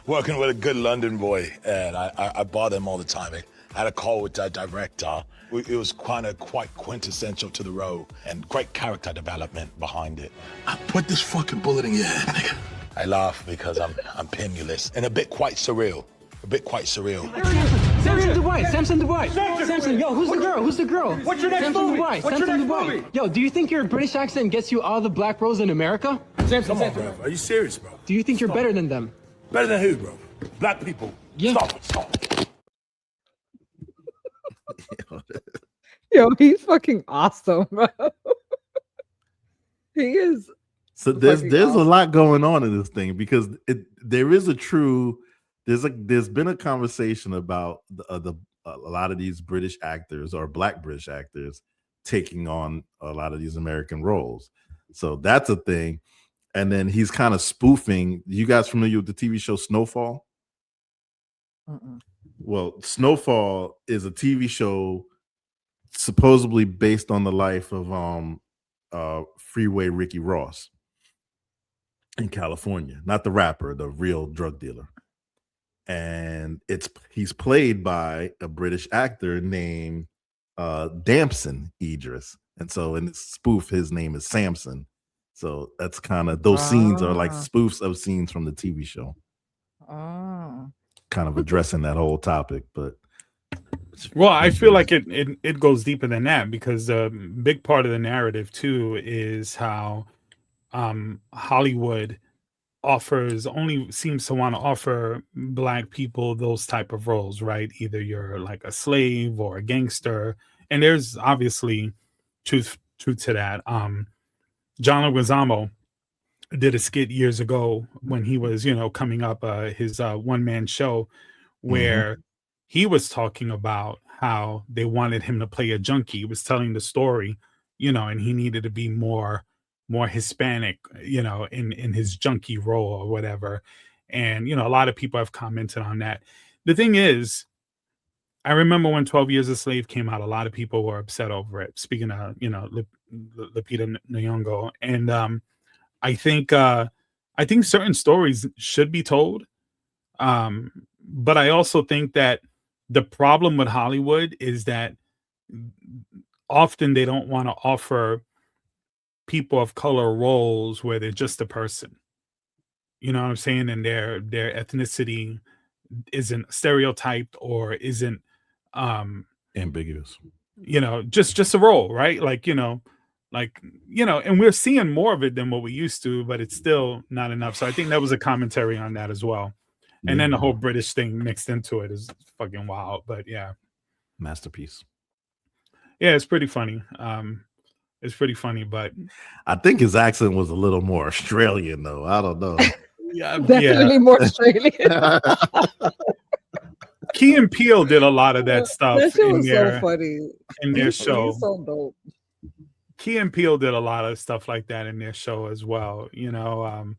Working with a good London boy, and I bother him all the time. I had a call with the director. It was quite quintessential to the role, and great character development behind it. I put this fucking bullet in your head, nigga. I laugh because I'm penniless and a bit quite surreal. Samson Dubois. Samson, yo, who's the girl? Who's the girl? What's your next Samson movie? Dubois. What's your Samson next Dubois. movie? Yo, do you think your British accent gets you all the black roles in America? Come on, bro. Are you serious, bro? Do you think you're better than them? Better than who, bro? Black people. Yeah. Stop. Yo, he's fucking awesome, bro. He is. So there's a lot going on in this thing because there's been a conversation about a lot of these British actors or Black British actors taking on a lot of these American roles. So that's a thing. And then he's kind of spoofing. You guys familiar with the TV show Snowfall? Well, Snowfall is a TV show supposedly based on the life of Freeway Ricky Ross in California, not the rapper, the real drug dealer. And he's played by a British actor named Damson Idris. And so in this spoof, his name is Samson. So that's kind of, those scenes are like spoofs of scenes from the TV show. Kind of addressing that whole topic, but well, I feel like it goes deeper than that because a big part of the narrative too is how Hollywood seems to want to offer Black people those type of roles, right? Either you're like a slave or a gangster, and there's obviously truth to that. John Leguizamo did a skit years ago when he was, coming up his one-man show where he was talking about how they wanted him to play a junkie. He was telling the story, and he needed to be more Hispanic, in his junkie role or whatever. And, a lot of people have commented on that. The thing is, I remember when 12 Years a Slave came out, a lot of people were upset over it. Speaking of, Lupita Nyong'o. And I think certain stories should be told. But I also think that the problem with Hollywood is that often they don't want to offer people of color roles where they're just a person. You know what I'm saying? And their ethnicity isn't stereotyped or isn't ambiguous. Just a role, right? And we're seeing more of it than what we used to, but it's still not enough. So I think that was a commentary on that as well. And then the whole British thing mixed into it is fucking wild. But yeah. Masterpiece. Yeah, it's pretty funny. It's pretty funny, but I think his accent was a little more Australian, though. I don't know. Definitely more Australian. Key and Peele did a lot of that stuff. That shit was so funny in their show. He's so dope. Key and Peele did a lot of stuff like that in their show as well. And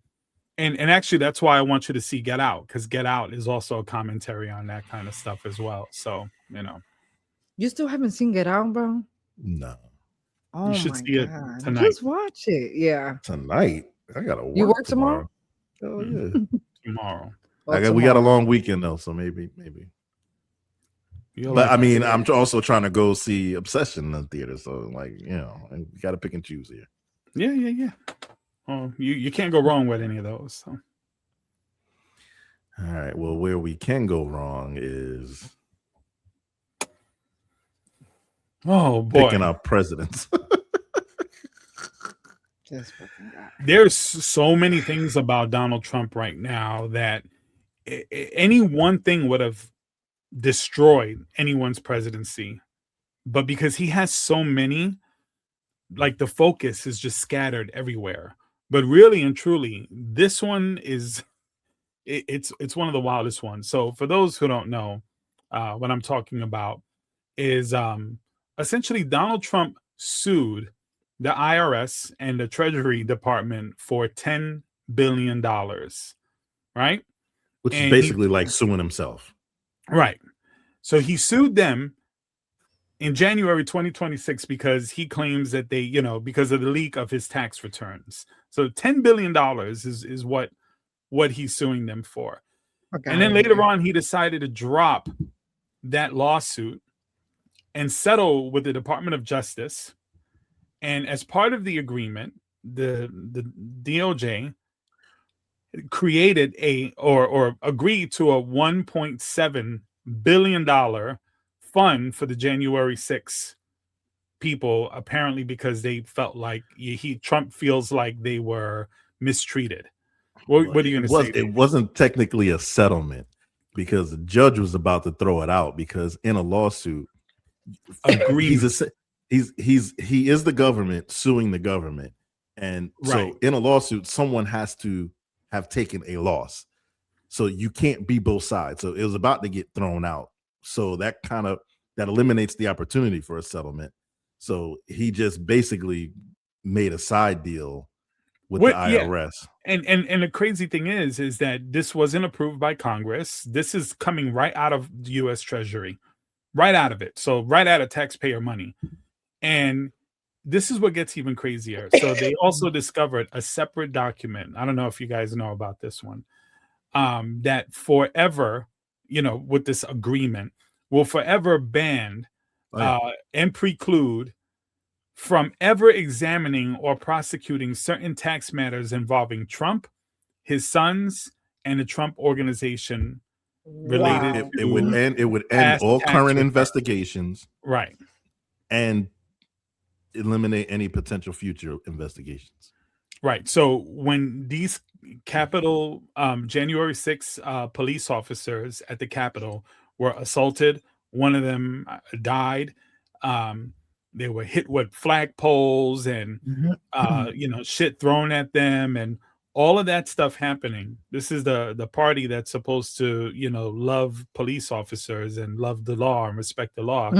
actually that's why I want you to see Get Out, because Get Out is also a commentary on that kind of stuff as well. So you still haven't seen Get Out, bro? No. Oh, you should see it tonight. Just watch it. Yeah. Tonight. I gotta work. You work tomorrow? Oh yeah. Tomorrow. We got a long weekend though, so maybe. But I mean, I'm also trying to go see Obsession in the theater, so you got to pick and choose here. Yeah. Well, you can't go wrong with any of those. So. All right. Well, where we can go wrong is picking up presidents. There's so many things about Donald Trump right now that any one thing would have destroyed anyone's presidency, but because he has so many, like the focus is just scattered everywhere. But really and truly, this one is it's one of the wildest ones. So for those who don't know, what I'm talking about is essentially Donald Trump sued the IRS and the Treasury Department for $10 billion, right? Which And is basically like suing himself. Right. So he sued them in January 2026 because he claims that they, because of the leak of his tax returns. So $10 billion is what he's suing them for. Okay. And then later on, he decided to drop that lawsuit and settle with the Department of Justice. And as part of the agreement, the DOJ created or agreed to a $1.7 billion fund for the January 6th people, apparently because they felt like Trump feels like they were mistreated. What are you going to say? It wasn't technically a settlement because the judge was about to throw it out because in a lawsuit, he is the government suing the government, and so in a lawsuit, someone has to have taken a loss. So you can't be both sides. So it was about to get thrown out. So that eliminates the opportunity for a settlement. So he just basically made a side deal with the IRS. Yeah. And the crazy thing is that this wasn't approved by Congress. This is coming right out of the U.S. Treasury, right out of it. So right out of taxpayer money. And this is what gets even crazier. So they also discovered a separate document. I don't know if you guys know about this one. That forever, with this agreement, will forever ban and preclude from ever examining or prosecuting certain tax matters involving Trump, his sons, and the Trump organization related. It would end all current investigations, right, and eliminate any potential future investigations. Right. So when these Capitol January 6th police officers at the Capitol were assaulted, one of them died. They were hit with flagpoles and shit thrown at them and all of that stuff happening. This is the party that's supposed to love police officers and love the law and respect the law.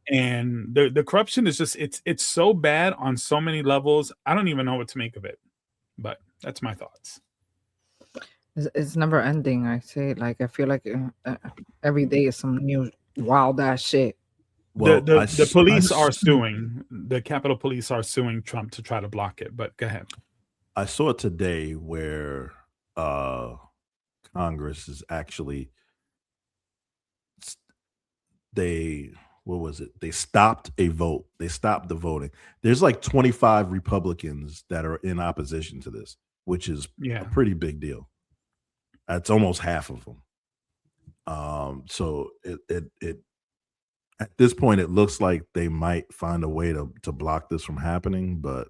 And the corruption is just it's so bad on so many levels. I don't even know what to make of it, but that's my thoughts. It's never ending. I say, I feel like every day is some new wild ass shit. Well, the police are suing. The Capitol Police are suing Trump to try to block it. But go ahead. I saw it today where Congress is actually they stopped a vote. They stopped the voting. There's like 25 Republicans that are in opposition to this, which is a pretty big deal. That's almost half of them. So it at this point, it looks like they might find a way to block this from happening, but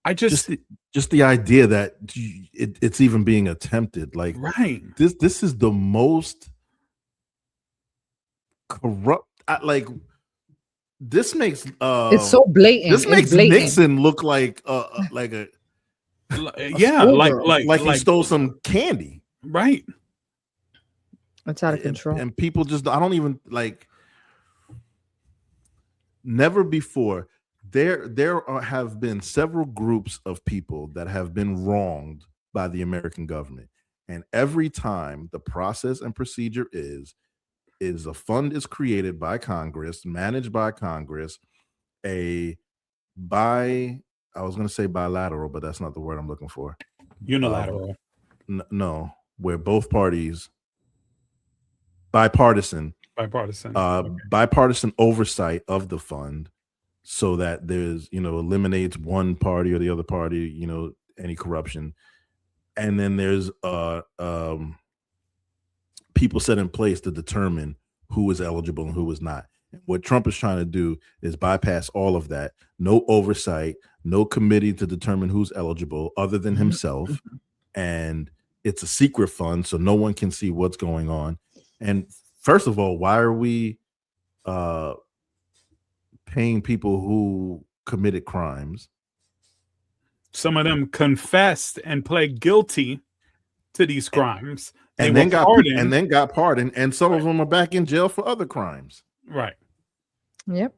I just the idea that it's even being attempted, this is the most corrupt. This makes it's so blatant. This makes Nixon look like a like he stole some candy, right? It's out of control, and people just I don't even like. Never before there have been several groups of people that have been wronged by the American government, and every time the process and procedure is a fund is created by Congress, managed by Congress, I was going to say bilateral, but that's not the word I'm looking for. Unilateral. No, where both parties bipartisan oversight of the fund, so that there's eliminates one party or the other party, any corruption, and then there's people set in place to determine who is eligible and who is not. What Trump is trying to do is bypass all of that. No oversight, no committee to determine who's eligible other than himself, and it's a secret fund, so no one can see what's going on. And first of all, why are we paying people who committed crimes? Some of them confessed and pled guilty to these crimes. And then got pardoned, and some of them are back in jail for other crimes. Right. Yep.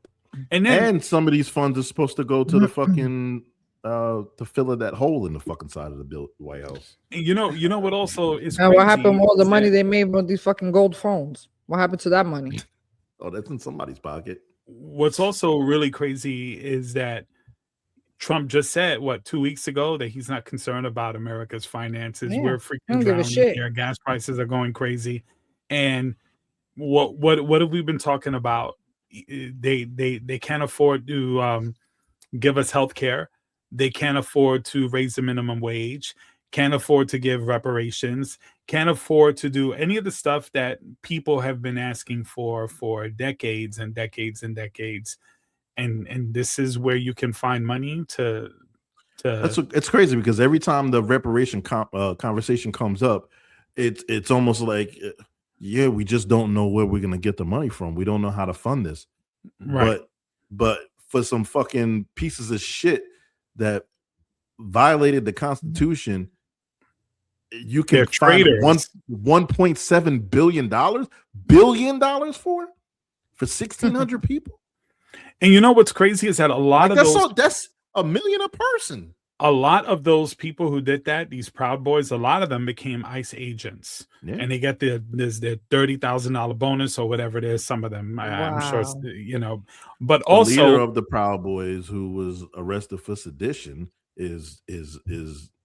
And some of these funds are supposed to go to the fucking to fill in that hole in the fucking side of the White House. You know what also is now what happened with all the money they made with these fucking gold phones? What happened to that money? Oh, that's in somebody's pocket. What's also really crazy is that Trump just said 2 weeks ago that he's not concerned about America's finances. Yeah, We're freaking drowning here. Gas prices are going crazy. And what have we been talking about? They can't afford to give us health care. They can't afford to raise the minimum wage, can't afford to give reparations, can't afford to do any of the stuff that people have been asking for decades and decades and decades. And this is where you can find money to it's crazy because every time the reparation conversation comes up, it's almost like, yeah, we just don't know where we're going to get the money from. We don't know how to fund this. Right. But for some fucking pieces of shit that violated the Constitution, you can find $1.7 billion for 1,600 people. And you know what's crazy is that a lot of those that's $1 million a person. A lot of those people who did that, these Proud Boys, a lot of them became ICE agents, and they get their $30,000 bonus or whatever it is. Some of them, I'm sure, But the also, leader of the Proud Boys, who was arrested for sedition, is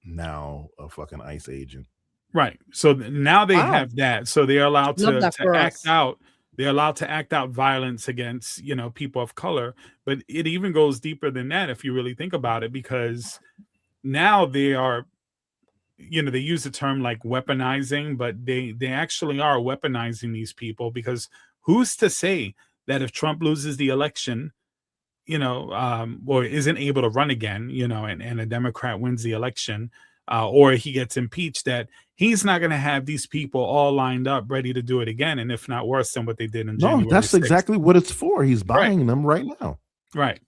now a fucking ICE agent. Right. So now they have that. So they are allowed to act out. They're allowed to act out violence against, people of color. But it even goes deeper than that if you really think about it, because now they are, they use the term like weaponizing, but they actually are weaponizing these people, because who's to say that if Trump loses the election, or isn't able to run again, and a Democrat wins the election, or he gets impeached, that he's not going to have these people all lined up ready to do it again, and if not worse than what they did in January. No, that's 6th. exactly what it's for. He's buying them right now. Right.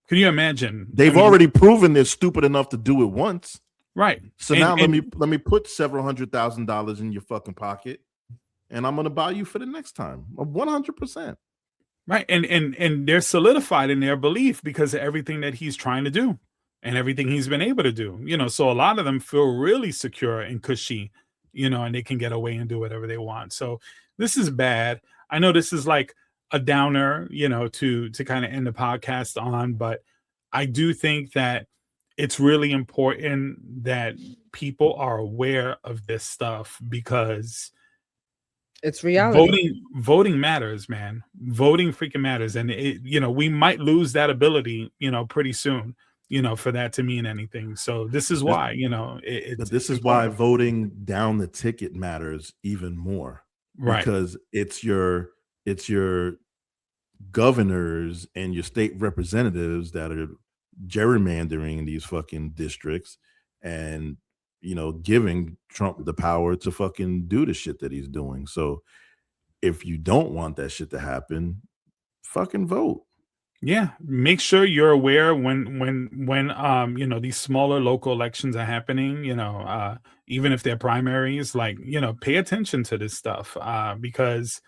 Can you imagine? They've already proven they're stupid enough to do it once. Right. So now let me put several $100,000 in your fucking pocket, and I'm going to buy you for the next time. 100%. Right. And they're solidified in their belief because of everything that he's trying to do and everything he's been able to do. So a lot of them feel really secure and cushy, and they can get away and do whatever they want. So this is bad. I know this is like a downer, to kind of end the podcast on, but I do think that it's really important that people are aware of this stuff, because it's reality. Voting matters, man. Voting freaking matters. And we might lose that ability, pretty soon, for that to mean anything. So this is why, this is why voting down the ticket matters even more. Right. Because it's your governors and your state representatives that are gerrymandering these fucking districts and giving Trump the power to fucking do the shit that he's doing. So if you don't want that shit to happen, fucking vote. Yeah, make sure you're aware when these smaller local elections are happening, even if they're primaries, like, pay attention to this stuff, because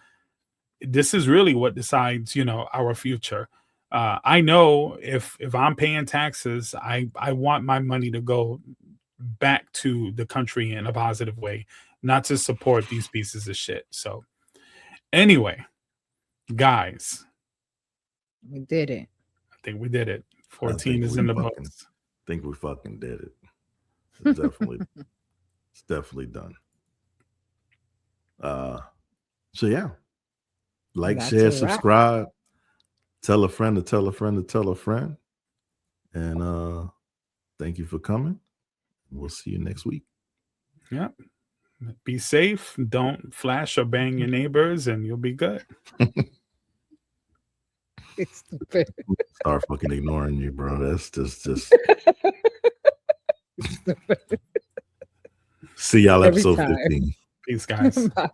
this is really what decides, our future. I know if I'm paying taxes, I want my money to go back to the country in a positive way, not to support these pieces of shit. So anyway, guys, we did it. I think we did it. 14 is in the books. I think we fucking did it. It's definitely done. So yeah, like, share, subscribe, tell a friend to tell a friend to tell a friend, and thank you for coming. We'll see you next week. Yeah. Be safe. Don't flash or bang your neighbors, and you'll be good. It's stupid. Start fucking ignoring you, bro. That's just. See y'all episode 15. Peace, guys. Bye.